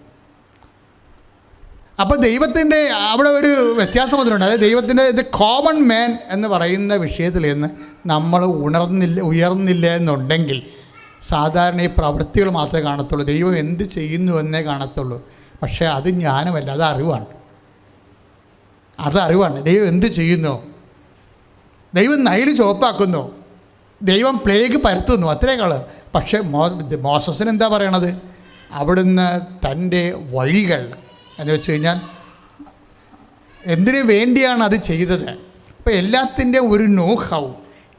അപ്പോൾ ദൈവത്തിൻ്റെ അവിടെ ഒരു വ്യത്യാസം വന്നിട്ടുണ്ട്. അതായത് ദൈവത്തിൻ്റെ കോമൺ മാൻ എന്ന് പറയുന്ന വിഷയത്തിൽ നിന്ന് നമ്മൾ ഉയർന്നില്ല എന്നുണ്ടെങ്കിൽ സാധാരണ ഈ പ്രവൃത്തികൾ മാത്രമേ കാണത്തുള്ളൂ. ദൈവം എന്ത് ചെയ്യുന്നു എന്നേ കാണത്തുള്ളൂ. പക്ഷേ അത് ജ്ഞാനമല്ല, അത് അറിവാണ്. ദൈവം എന്ത് ചെയ്യുന്നു? ദൈവം നൈല് ചുവപ്പാക്കുന്നു, ദൈവം പ്ലേഗ് പരത്തുന്നു, അത്രേക്കാള്. പക്ഷേ മോസസിന് എന്താ പറയണത്? അവിടുന്ന് തൻ്റെ വഴികൾ എന്ന് വെച്ച് കഴിഞ്ഞാൽ എന്തിനു വേണ്ടിയാണ് അത് ചെയ്തത്? ഇപ്പോൾ എല്ലാത്തിൻ്റെ ഒരു നോ-ഹൗ,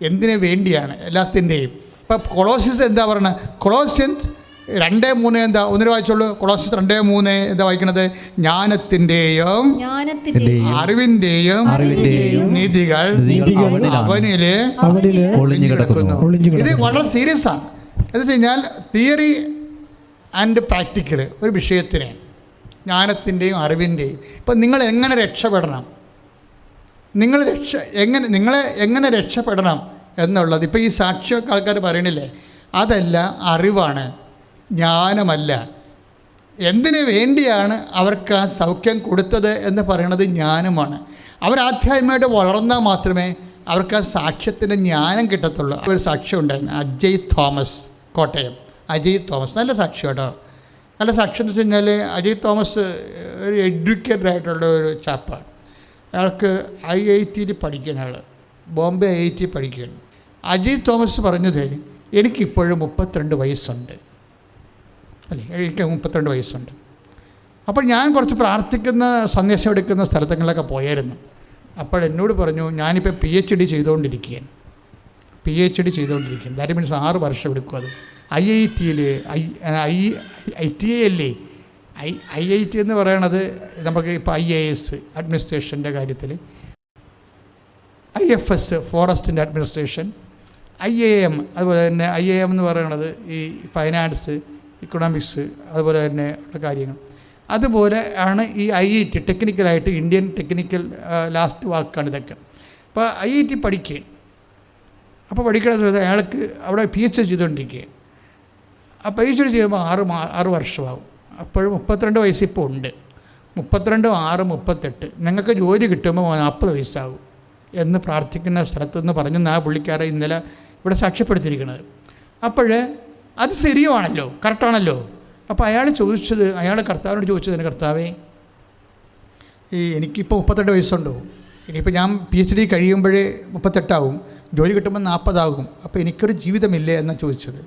എന്തിനു വേണ്ടിയാണ് എല്ലാത്തിൻ്റെയും. ഇപ്പോൾ കൊളോസ്യൻസ് എന്താ പറയുന്നത്? കൊളോസ്യൻസ് 2:3 എന്താ? ഒന്നിന് വായിച്ചോളൂ. കൊളോസ്യൻസ് 2:3 എന്താ വായിക്കണത്? ജ്ഞാനത്തിൻ്റെയും അറിവിൻ്റെയും നിധികൾ അവനില് ഒളിഞ്ഞു കിടക്കുന്നു. ഇത് വളരെ സീരിയസ് ആണ്. എന്ന് വെച്ച് കഴിഞ്ഞാൽ തിയറി ആൻഡ് പ്രാക്ടിക്കൽ ഒരു വിഷയത്തിന്, ജ്ഞാനത്തിൻ്റെയും അറിവിൻ്റെയും. ഇപ്പം നിങ്ങൾ എങ്ങനെ രക്ഷപ്പെടണം, നിങ്ങളെ എങ്ങനെ രക്ഷപ്പെടണം എന്നുള്ളത് ഇപ്പോൾ ഈ സാക്ഷിയൊക്കെ ആൾക്കാർ പറയണില്ലേ, അതെല്ലാം അറിവാണ്, ജ്ഞാനമല്ല. എന്തിനു വേണ്ടിയാണ് അവർക്ക് ആ സൗഖ്യം കൊടുത്തത് എന്ന് പറയുന്നത് ജ്ഞാനമാണ്. അവരാധ്യാത്മികമായിട്ട് വളർന്നാൽ മാത്രമേ അവർക്ക് ആ സാക്ഷ്യത്തിൻ്റെ ജ്ഞാനം കിട്ടത്തുള്ളൂ. ഒരു സാക്ഷ്യം ഉണ്ടായിരുന്നു, അജയ് തോമസ്, കോട്ടയം. അജയ് തോമസ് നല്ല സാക്ഷ്യം കേട്ടോ. നല്ല സാക്ഷ്യം എന്ന് വെച്ച് കഴിഞ്ഞാൽ അജയ് തോമസ് ഒരു എഡ്യൂക്കേറ്റഡ് ആയിട്ടുള്ള ഒരു ചാപ്പാണ്. അയാൾക്ക് IIT പഠിക്കുന്ന ആൾ, ബോംബെ IIT പഠിക്കുകയാണ്. അജയ് തോമസ് പറഞ്ഞത്, എനിക്കിപ്പോഴും 32 വയസ്സുണ്ട് അല്ലേ, എനിക്ക് 32 വയസ്സുണ്ട്. അപ്പോൾ ഞാൻ കുറച്ച് പ്രാർത്ഥിക്കുന്ന സന്ദേശം എടുക്കുന്ന സ്ഥലങ്ങളിലൊക്കെ പോയായിരുന്നു. അപ്പോൾ എന്നോട് പറഞ്ഞു, ഞാനിപ്പോൾ PhD ചെയ്തുകൊണ്ടിരിക്കുകയാണ്. ദാറ്റ് മീൻസ് 6 വർഷം എടുക്കും. അത് IIT-യിൽ ITA അല്ലേ, IIT എന്ന് പറയണത് നമുക്ക് ഇപ്പോൾ IAS അഡ്മിനിസ്ട്രേഷൻ്റെ കാര്യത്തിൽ, IFS ഫോറസ്റ്റിൻ്റെ അഡ്മിനിസ്ട്രേഷൻ, IAM അതുപോലെ തന്നെ IAM എന്ന് പറയുന്നത് ഈ ഫൈനാൻസ്, ഇക്കണോമിക്സ് അതുപോലെ തന്നെ ഉള്ള കാര്യങ്ങൾ. അതുപോലെ ആണ് ഈ IIT ടെക്നിക്കലായിട്ട്, ഇന്ത്യൻ ടെക്നിക്കൽ ലാസ്റ്റ് വാക്കാണ് ഇതൊക്കെ. അപ്പോൾ IIT പഠിക്കുക. അപ്പോൾ പഠിക്കണ അയാൾക്ക് അവിടെ PhD ചെയ്തുകൊണ്ടിരിക്കുക. ആ PhD ചെയ്യുമ്പോൾ 6 വർഷമാകും. അപ്പോഴും 32 വയസ്സ് ഇപ്പോൾ ഉണ്ട്. 32, 6, 38. ഞങ്ങൾക്ക് ജോലി കിട്ടുമ്പോൾ 40 വയസ്സാകും എന്ന് പ്രാർത്ഥിക്കുന്ന സ്ഥലത്തുനിന്ന് പറഞ്ഞു ആ പുള്ളിക്കാരെ ഇന്നലെ ഇവിടെ സാക്ഷ്യപ്പെടുത്തിയിരിക്കുന്നത്. അപ്പോൾ അത് ശരിയാണല്ലോ, കറക്റ്റാണല്ലോ. അപ്പോൾ അയാൾ കർത്താവിനോട് ചോദിച്ചതിന്, കർത്താവേ, എനിക്കിപ്പോൾ 38 വയസ്സുണ്ടോ, ഇനിയിപ്പോൾ ഞാൻ PhD കഴിയുമ്പോഴേ 38 ആകും, ജോലി കിട്ടുമ്പോൾ 40 ആകും, അപ്പോൾ എനിക്കൊരു ജീവിതമില്ലേ എന്നാണ് ചോദിച്ചത്.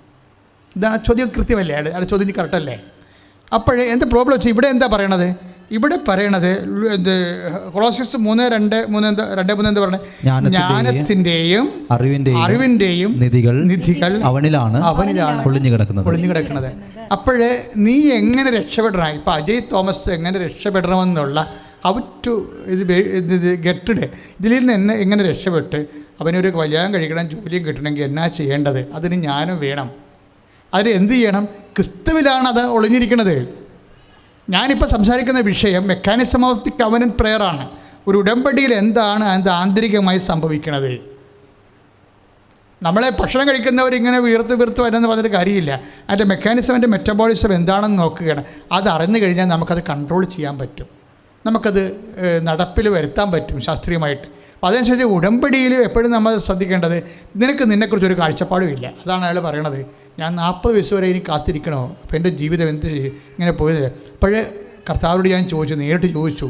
ഇതാണ് ചോദ്യം, കൃത്യമല്ലേ? അയാളുടെ ചോദ്യം കറക്റ്റല്ലേ? അപ്പോഴേ എന്താ പ്രോബ്ലം വെച്ചാൽ ഇവിടെ എന്താ പറയണത്? ഇവിടെ പറയണത് കൊളോസ്യസ് 3:2 എന്താ പറയുന്നത്? ജ്ഞാനത്തിൻ്റെയും അറിവിൻ്റെയും നിധികൾ അവനിലാണ് ഒളിഞ്ഞു കിടക്കുന്നത്. അപ്പോഴേ നീ എങ്ങനെ രക്ഷപ്പെടണം? ഇപ്പം അജയ് തോമസ് എങ്ങനെ രക്ഷപ്പെടണമെന്നുള്ള ഗെറ്റഡ് ഇതിൽ നിന്ന് എങ്ങനെ രക്ഷപ്പെട്ട് അവനൊരു കല്യാണം കഴിക്കണം, ജോലിയും കിട്ടണമെങ്കിൽ എന്നാ ചെയ്യേണ്ടത്? അതിന് ജ്ഞാനം വേണം. അതിന് എന്ത് ചെയ്യണം? ക്രിസ്തുവിലാണ് അത് ഒളിഞ്ഞിരിക്കുന്നത്. ഞാനിപ്പോൾ സംസാരിക്കുന്ന വിഷയം mechanism of the covenant prayer ആണ്. ഒരു ഉടമ്പടിയിൽ എന്താണ് അത് ആന്തരികമായി സംഭവിക്കുന്നത്? നമ്മളെ ഭക്ഷണം കഴിക്കുന്നവരിങ്ങനെ വീർത്ത് വരുമെന്ന് പറഞ്ഞിട്ട് കാര്യമില്ല. അതിൻ്റെ മെക്കാനിസം, അതിൻ്റെ മെറ്റബോളിസം എന്താണെന്ന് നോക്കുകയാണ്. അത് അറിഞ്ഞു കഴിഞ്ഞാൽ നമുക്കത് കൺട്രോൾ ചെയ്യാൻ പറ്റും, നമുക്കത് നടപ്പിൽ വരുത്താൻ പറ്റും ശാസ്ത്രീയമായിട്ട്. അപ്പോൾ അതനുസരിച്ച് ഉടമ്പടിയിൽ എപ്പോഴും നമ്മൾ ശ്രദ്ധിക്കേണ്ടത്, നിന്നെക്കുറിച്ചൊരു കാഴ്ചപ്പാടുമില്ല. അതാണ് അയാൾ പറയണത്. ഞാൻ 40 വയസ്സ് വരെ ഇനി കാത്തിരിക്കണോ? അപ്പോൾ എൻ്റെ ജീവിതം എന്ത് ചെയ്യും? ഇങ്ങനെ പോയത്. അപ്പോഴേ കർത്താവിനോട് ഞാൻ നേരിട്ട് ചോദിച്ചു.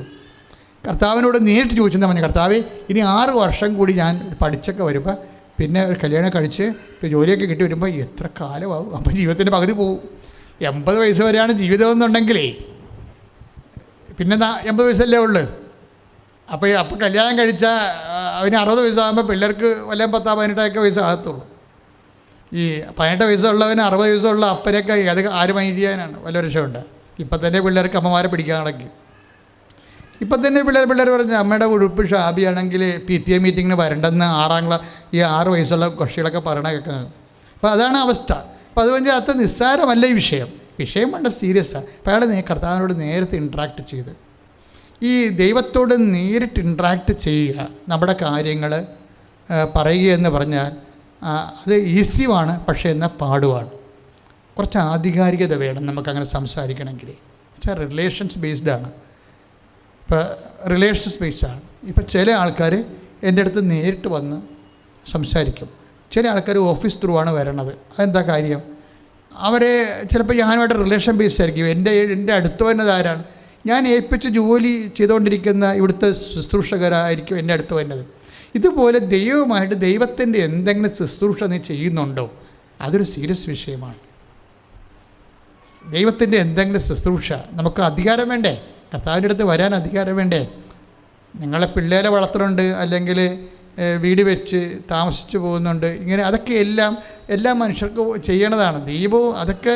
കർത്താവിനോട് നേരിട്ട് ചോദിച്ചെന്താ പറഞ്ഞു, കർത്താവേ, ഇനി 6 വർഷം കൂടി ഞാൻ പഠിച്ചൊക്കെ വരുമ്പോൾ, പിന്നെ ഒരു കല്യാണം കഴിച്ച് ഇപ്പോൾ ജോലിയൊക്കെ കിട്ടി വരുമ്പോൾ എത്ര കാലമാകും? അപ്പോൾ ജീവിതത്തിൻ്റെ പകുതി പോകും. 80 വയസ്സ് വരെയാണ് ജീവിതം എന്നുണ്ടെങ്കിലേ പിന്നെ 80 വയസ്സല്ലേ ഉള്ളു. അപ്പോൾ കല്യാണം കഴിച്ചാൽ അവന് 60 വയസ്സാകുമ്പോൾ പിള്ളേർക്ക് വല്ല 10-18 വയസ്സാകത്തുള്ളൂ. ഈ 18 വയസ്സുള്ളവന് 60 വയസ്സുള്ള അപ്പനൊക്കെ അത് ആര് മൈൻഡ് ചെയ്യാനാണ്? വല്ല രക്ഷമുണ്ട്? ഇപ്പം തന്നെ പിള്ളേർക്ക് അമ്മമാരെ പിടിക്കാൻ നടക്കും. ഇപ്പം തന്നെ പിള്ളേർ പറഞ്ഞ് അമ്മയുടെ ഉടുപ്പ് ഷാബിയാണെങ്കിൽ PTA മീറ്റിങ്ങിന് വരണ്ടെന്ന് 6 വയസ്സുള്ള കക്ഷികളൊക്കെ പറയണ കേൾക്കുന്നത്. അപ്പോൾ അതാണ് അവസ്ഥ. അപ്പോൾ അതുകൊണ്ട് അത്ര നിസ്സാരമല്ല ഈ വിഷയം വളരെ സീരിയസാണ്. അപ്പോൾ അയാൾ കർത്താവിനോട് നേരത്തെ ഇൻട്രാക്ട് ചെയ്ത്, ഈ ദൈവത്തോട് നേരിട്ട് ഇൻട്രാക്ട് ചെയ്യുക, നമ്മുടെ കാര്യങ്ങൾ പറയുക എന്ന് പറഞ്ഞാൽ അത് ഈസിയുമാണ്, പക്ഷേ എന്നാൽ പാടുവാണ്. കുറച്ച് ആധികാരികത വേണം നമുക്കങ്ങനെ സംസാരിക്കണമെങ്കിൽ. പക്ഷേ റിലേഷൻസ് ബേസ്ഡാണ്. ഇപ്പോൾ റിലേഷൻസ് ബേസ്ഡാണ്. ഇപ്പോൾ ചില ആൾക്കാർ എൻ്റെ അടുത്ത് നേരിട്ട് വന്ന് സംസാരിക്കും. ചില ആൾക്കാർ ഓഫീസ് ത്രൂ ആണ് വരണത്. അതെന്താ കാര്യം? അവരെ ചിലപ്പോൾ ഞാനുമായിട്ട് റിലേഷൻ ബേസ് ആയിരിക്കും. എൻ്റെ അടുത്ത് വരുന്നത് ആരാണ്? ഞാൻ ഏൽപ്പിച്ച് ജോലി ചെയ്തുകൊണ്ടിരിക്കുന്ന ഇവിടുത്തെ ശുശ്രൂഷകരായിരിക്കും എൻ്റെ അടുത്ത് വരുന്നത്. ഇതുപോലെ ദൈവമായിട്ട് ദൈവത്തിൻ്റെ എന്തെങ്കിലും ശുശ്രൂഷ നീ ചെയ്യുന്നുണ്ടോ? അതൊരു സീരിയസ് വിഷയമാണ്. ദൈവത്തിൻ്റെ എന്തെങ്കിലും ശുശ്രൂഷ, നമുക്ക് അധികാരം വേണ്ടേ? കർത്താവിൻ്റെ അടുത്ത് വരാൻ അധികാരം വേണ്ടേ? നിങ്ങളെ പിള്ളേരെ വളർത്തുന്നുണ്ട്, അല്ലെങ്കിൽ വീട് വെച്ച് താമസിച്ച് പോകുന്നുണ്ട്, ഇങ്ങനെ അതൊക്കെ എല്ലാ മനുഷ്യർക്കും ചെയ്യണതാണ്. ദൈവവും അതൊക്കെ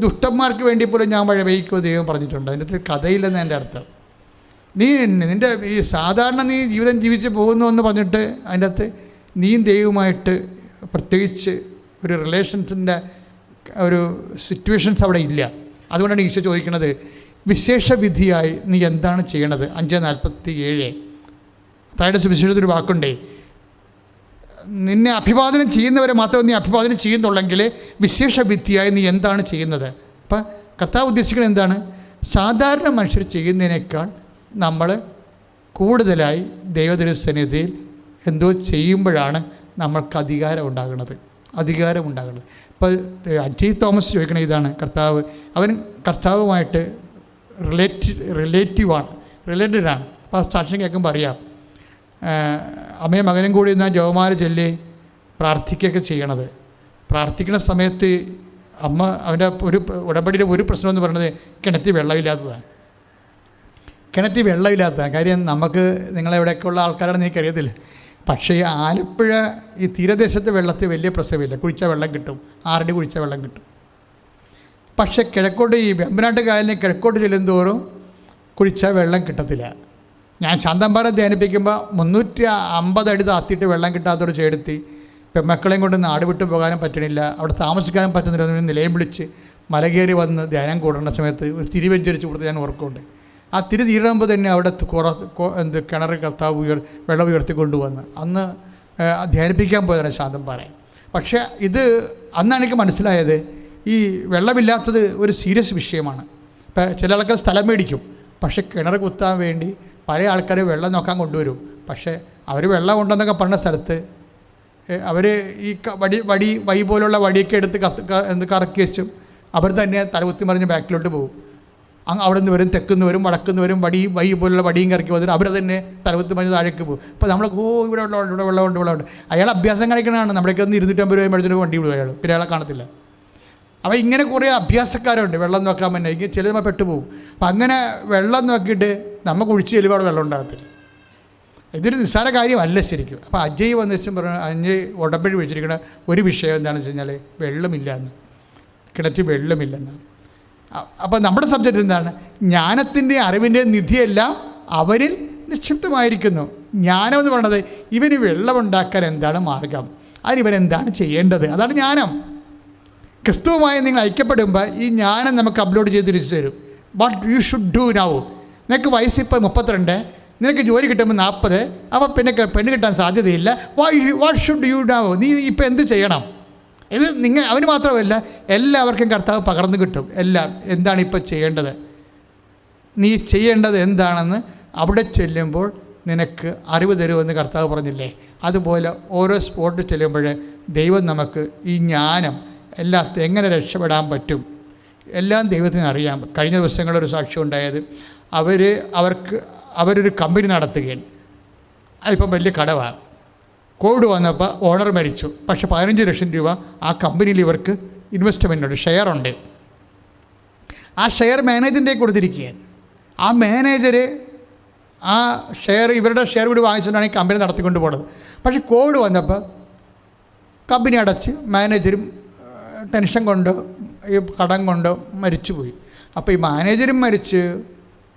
ദുഷ്ടന്മാർക്ക് വേണ്ടി പോലും ഞാൻ മഴ പെയ്ക്കുമോ ദൈവം പറഞ്ഞിട്ടുണ്ട്. അതിൻ്റെ അടുത്ത് കഥയില്ലെന്ന് എൻ്റെ അർത്ഥം. നിൻ്റെ ഈ സാധാരണ നീ ജീവിതം ജീവിച്ച് പോകുന്നു എന്ന് പറഞ്ഞിട്ട് അതിൻ്റെ അകത്ത് നീയും ദൈവവുമായിട്ട് പ്രത്യേകിച്ച് ഒരു റിലേഷൻസിൻ്റെ ഒരു സിറ്റുവേഷൻസ് അവിടെ ഇല്ല. അതുകൊണ്ടാണ് ഈശോ ചോദിക്കുന്നത്, വിശേഷവിധിയായി നീ എന്താണ് ചെയ്യണത്? 5:47 താഴെ സുവിശേഷത്തിലൊരു വാക്കുണ്ടേ, നിന്നെ അഭിവാദനം ചെയ്യുന്നവരെ മാത്രമേ നീ അഭിവാദനം ചെയ്യുന്നുള്ളെങ്കിൽ വിശേഷവിധിയായി നീ എന്താണ് ചെയ്യുന്നത്? അപ്പം കർത്താവ് ഉദ്ദേശിക്കുന്നത് എന്താണ്? സാധാരണ മനുഷ്യർ ചെയ്യുന്നതിനേക്കാൾ നമ്മൾ കൂടുതലായി ദൈവദൈവസന്നിധിയിൽ എന്തോ ചെയ്യുമ്പോഴാണ് നമ്മൾക്ക് അധികാരം ഉണ്ടാകുന്നത്. ഇപ്പോൾ അജയ് തോമസ് ചോദിക്കണ ഇതാണ്, അവൻ കർത്താവുമായിട്ട് റിലേറ്റഡാണ്. അപ്പോൾ സാക്ഷ്യം കേൾക്കുമ്പോൾ അറിയാം. അമ്മയും മകനും കൂടി എന്നാൽ ജവമാല ചൊല്ലി പ്രാർത്ഥിക്കുകയൊക്കെ ചെയ്യണത്. പ്രാർത്ഥിക്കുന്ന സമയത്ത് അവൻ്റെ ഒരു ഉടമ്പടിയുടെ ഒരു പ്രശ്നം എന്ന് പറയുന്നത് കിണറ്റിൽ വെള്ളമില്ലാത്തതാണ്. കാര്യം നമുക്ക് നിങ്ങളെവിടെയൊക്കെയുള്ള ആൾക്കാരാണെന്ന് എനിക്കറിയത്തില്ല. പക്ഷേ ഈ ആലപ്പുഴ ഈ തീരദേശത്തെ വെള്ളത്തിൽ വലിയ പ്രശ്നമില്ല. കുഴിച്ച വെള്ളം കിട്ടും, 6 അടി കുഴിച്ച വെള്ളം കിട്ടും. പക്ഷേ കിഴക്കോട്ട് ഈ വെമ്പനാട്ട് കായലിന് കിഴക്കോട്ട് ചെല്ലുന്തോറും കുഴിച്ച വെള്ളം കിട്ടത്തില്ല. ഞാൻ ശാന്തമ്പാറ ധ്യാനിപ്പിക്കുമ്പോൾ 350 അടി താത്തിയിട്ട് വെള്ളം കിട്ടാത്തൊരു ചേടുത്തി പെൺമക്കളെയും കൊണ്ട് നാട് വിട്ടു പോകാനും പറ്റണില്ല, അവിടെ താമസിക്കാനും പറ്റുന്നില്ല. നിലയം വിളിച്ച് മലകയറി വന്ന് ധ്യാനം കൂടേണ്ട സമയത്ത് ഒരു തിരിവെഞ്ചരിച്ച് കൊടുത്ത് ഞാൻ ഓർക്കുന്നുണ്ട്. ആ തിരി തീരുമ്പോൾ തന്നെ അവിടെ കിണർ കർത്താവ് വെള്ളം ഉയർത്തിക്കൊണ്ടുവന്ന് അന്ന് ധ്യാനിപ്പിക്കാൻ പോയതാണ് ശാന്തമ്പാറ. പക്ഷേ അന്നാണ് എനിക്ക് മനസ്സിലായത്, ഈ വെള്ളമില്ലാത്തത് ഒരു സീരിയസ് വിഷയമാണ്. ഇപ്പം ചില ആൾക്കാർ സ്ഥലം മേടിക്കും, പക്ഷേ കിണർ കുത്താൻ വേണ്ടി പല ആൾക്കാർ വെള്ളം നോക്കാൻ കൊണ്ടുവരും. പക്ഷേ അവർ വെള്ളം ഉണ്ടെന്നൊക്കെ പറഞ്ഞ സ്ഥലത്ത് അവർ ഈ വൈ പോലുള്ള വടിയൊക്കെ എടുത്ത് കറക്കി വെച്ചും അവർ തന്നെ തലകുത്തി മറിഞ്ഞ് ബാക്കിലോട്ട് പോകും. അവിടെ നിന്ന് വരും, തെക്കുന്ന് വരും, വടക്കുന്ന് വരും, വൈ പോലുള്ള വടിയും കറക്കി വന്നിട്ട് അവർ തന്നെ തലകുത്തി മറിഞ്ഞ് താഴേക്ക് പോകും. അപ്പോൾ നമ്മൾ ഇവിടെ വെള്ളമുണ്ട്. അയാൾ അഭ്യാസം കാണിക്കണതാണ്. നമ്മുടെയൊക്കെ ഒന്ന് 250 രൂപ മേടിച്ചിട്ട് വണ്ടി വിടും അയാൾ, പിന്നെ അയാളെ കാണത്തില്ല. അപ്പോൾ ഇങ്ങനെ കുറേ അഭ്യാസക്കാരുണ്ട് വെള്ളം നോക്കാൻ തന്നെ. ഇങ്ങനെ ചില നമ്മൾ പെട്ടുപോകും. അപ്പം അങ്ങനെ വെള്ളം നോക്കിയിട്ട് നമ്മൾ കുഴിച്ച് ചെല്ലുമ്പോൾ അവിടെ വെള്ളം ഉണ്ടാകത്തില്ല. ഇതൊരു നിസ്സാര കാര്യമല്ല ശരിക്കും. അപ്പോൾ അജയ് വന്ന് വെച്ചും പറഞ്ഞു, അജയ് ഉടമ്പടി വെച്ചിരിക്കുന്ന ഒരു വിഷയം എന്താണെന്ന് വെച്ച് കഴിഞ്ഞാൽ വെള്ളമില്ല എന്ന്, കിണറ്റിൽ വെള്ളമില്ലെന്ന്. അപ്പോൾ നമ്മുടെ സബ്ജക്റ്റ് എന്താണ്? ജ്ഞാനത്തിൻ്റെ അറിവിൻ്റെ നിധിയെല്ലാം അവരിൽ നിക്ഷിപ്തമായിരിക്കുന്നു. ജ്ഞാനം എന്ന് പറയുന്നത് ഇവന് വെള്ളമുണ്ടാക്കാൻ എന്താണ് മാർഗം, അതിനിവരെന്താണ് ചെയ്യേണ്ടത്, അതാണ് ജ്ഞാനം. ക്രിസ്തുവുമായി നിങ്ങൾ ഐക്യപ്പെടുമ്പോൾ ഈ ജ്ഞാനം നമുക്ക് അപ്ലോഡ് ചെയ്ത് തിരിച്ചു തരും. What you should do now. നിനക്ക് വയസ്സിപ്പോൾ 32, നിനക്ക് ജോലി കിട്ടുമ്പോൾ 40, അപ്പോൾ പിന്നെ പെണ്ണ് കിട്ടാൻ സാധ്യതയില്ല. What should you now. നീ ഇപ്പോൾ എന്ത് ചെയ്യണം? ഇത് അവന് മാത്രമല്ല, എല്ലാവർക്കും കർത്താവ് പകർന്നു കിട്ടും. എന്താണ് ഇപ്പോൾ ചെയ്യേണ്ടത്, നീ ചെയ്യേണ്ടത് എന്താണെന്ന് അവിടെ ചെല്ലുമ്പോൾ നിനക്ക് അറിവ് തരുമെന്ന് കർത്താവ് പറഞ്ഞില്ലേ. അതുപോലെ ഓരോ സ്പോട്ടിൽ ചെല്ലുമ്പോൾ ദൈവം നമുക്ക് ഈ ജ്ഞാനം എങ്ങനെ രക്ഷപ്പെടാൻ പറ്റും എല്ലാം ദൈവത്തിന് അറിയാം. കഴിഞ്ഞ ദിവസങ്ങളൊരു സാക്ഷ്യം ഉണ്ടായത്, അവരൊരു കമ്പനി നടത്തുകയാണ്. അതിപ്പം വലിയ കടവാണ്. കോവിഡ് വന്നപ്പോൾ ഓണർ മരിച്ചു. പക്ഷേ 15 ലക്ഷം രൂപ ആ കമ്പനിയിൽ ഇവർക്ക് ഇൻവെസ്റ്റ്മെൻറ്റുണ്ട്, ഷെയറുണ്ട്. ആ ഷെയർ മാനേജറിൻ്റെ കൊടുത്തിരിക്കുകയാണ്. ആ മാനേജർ ആ ഇവരുടെ ഷെയർ കൂടി വാങ്ങിച്ചുകൊണ്ടാണ് ഈ കമ്പനി നടത്തിക്കൊണ്ട് പോകുന്നത്. പക്ഷേ കോവിഡ് വന്നപ്പോൾ കമ്പനി അടച്ച് മാനേജരും ടെൻഷൻ കൊണ്ട് ഈ കടം കൊണ്ട് മരിച്ചുപോയി. അപ്പോൾ ഈ മാനേജരും മരിച്ച്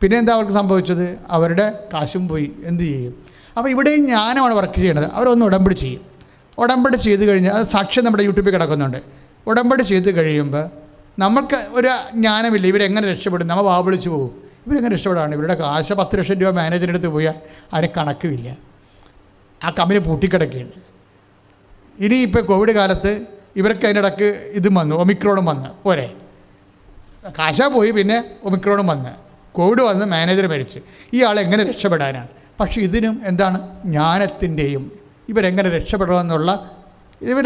പിന്നെ എന്താ അവർക്ക് സംഭവിച്ചത്? അവരുടെ കാശും പോയി. എന്ത് ചെയ്യും? അപ്പോൾ ഇവിടെയും ജ്ഞാനമാണ് വർക്ക് ചെയ്യേണ്ടത്. അവരൊന്ന് ഉടമ്പടി ചെയ്യും. ഉടമ്പടി ചെയ്ത് കഴിഞ്ഞാൽ അത് സാക്ഷ്യം നമ്മുടെ യൂട്യൂബിൽ കിടക്കുന്നുണ്ട്. ഉടമ്പടി ചെയ്ത് കഴിയുമ്പോൾ നമുക്ക് ഒരു ജ്ഞാനമില്ല, ഇവരെങ്ങനെ രക്ഷപ്പെടും. നമ്മൾ വാവിളിച്ച് പോകും. ഇവരെങ്ങനെ രക്ഷപ്പെടാണ്? ഇവരുടെ കാശ് 10 ലക്ഷം രൂപ മാനേജറിൻ്റെ അടുത്ത് പോയാൽ അതിന് കണക്കുമില്ല. ആ കമ്പനി പൂട്ടിക്കിടക്കുകയാണ്. ഇനി ഇപ്പോൾ കോവിഡ് കാലത്ത് ഇവർക്ക് അതിനിടക്ക് വന്നു, ഒമിക്രോണും വന്ന് പോരെ, കാശ പോയി, പിന്നെ ഒമിക്രോണും വന്ന്, കോവിഡ് വന്ന്, മാനേജർ മരിച്ച്. ഇയാളെങ്ങനെ രക്ഷപ്പെടാനാണ്? പക്ഷേ ഇതിനും എന്താണ്? ജ്ഞാനത്തിൻ്റെയും ഇവരെങ്ങനെ രക്ഷപ്പെടണമെന്നുള്ള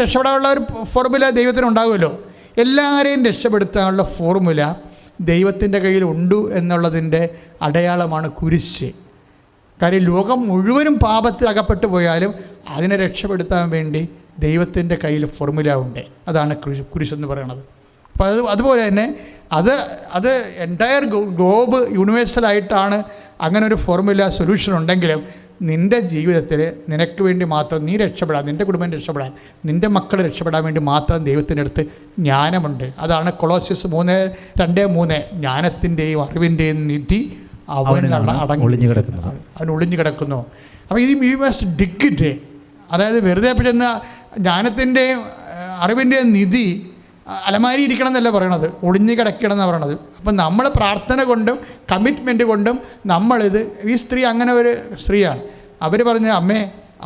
രക്ഷപ്പെടാനുള്ള ഒരു ഫോർമുല ദൈവത്തിനുണ്ടാകുമല്ലോ. എല്ലാവരെയും രക്ഷപ്പെടുത്താനുള്ള ഫോർമുല ദൈവത്തിൻ്റെ കയ്യിൽ ഉണ്ട് എന്നുള്ളതിൻ്റെ അടയാളമാണ് കുരിശ്. കാര്യം ലോകം മുഴുവനും പാപത്തിൽ അകപ്പെട്ടു പോയാലും അതിനെ രക്ഷപ്പെടുത്താൻ വേണ്ടി ദൈവത്തിൻ്റെ കയ്യിൽ ഫോർമുല ഉണ്ട്. അതാണ് കുരിശെന്ന് പറയുന്നത്. അപ്പോൾ അതുപോലെ തന്നെ അത് എൻറ്റയർ ഗ്ലോബ് യൂണിവേഴ്സലായിട്ടാണ് അങ്ങനെ ഒരു ഫോർമുല സൊല്യൂഷൻ ഉണ്ടെങ്കിലും നിൻ്റെ ജീവിതത്തിൽ നിനക്ക് വേണ്ടി മാത്രം നീ രക്ഷപ്പെടാൻ, നിൻ്റെ കുടുംബം രക്ഷപ്പെടാൻ, നിൻ്റെ മക്കൾ രക്ഷപ്പെടാൻ വേണ്ടി മാത്രം ദൈവത്തിൻ്റെ അടുത്ത് ജ്ഞാനമുണ്ട്. അതാണ് കൊളോസ്യസ് 3:2-3 ജ്ഞാനത്തിൻ്റെയും അറിവിൻ്റെയും നിധി അവനിലാണ് അവൻ ഒളിഞ്ഞു കിടക്കുന്നു. അപ്പോൾ ഇത് യു മസ്റ്റ് ഡിഗ് ഇറ്റ്. അതായത് വെറുതെ ചെന്ന് ജ്ഞാനത്തിൻ്റെയും അറിവിൻ്റെയും നിധി അലമാരി ഇരിക്കണം എന്നല്ല പറയണത്, ഒളിഞ്ഞു കിടക്കണം എന്നാണ് പറയണത്. അപ്പം നമ്മൾ പ്രാർത്ഥന കൊണ്ടും കമ്മിറ്റ്മെൻറ്റ് കൊണ്ടും നമ്മളിത്, ഈ സ്ത്രീ അങ്ങനെ ഒരു സ്ത്രീയാണ്. അവർ പറഞ്ഞ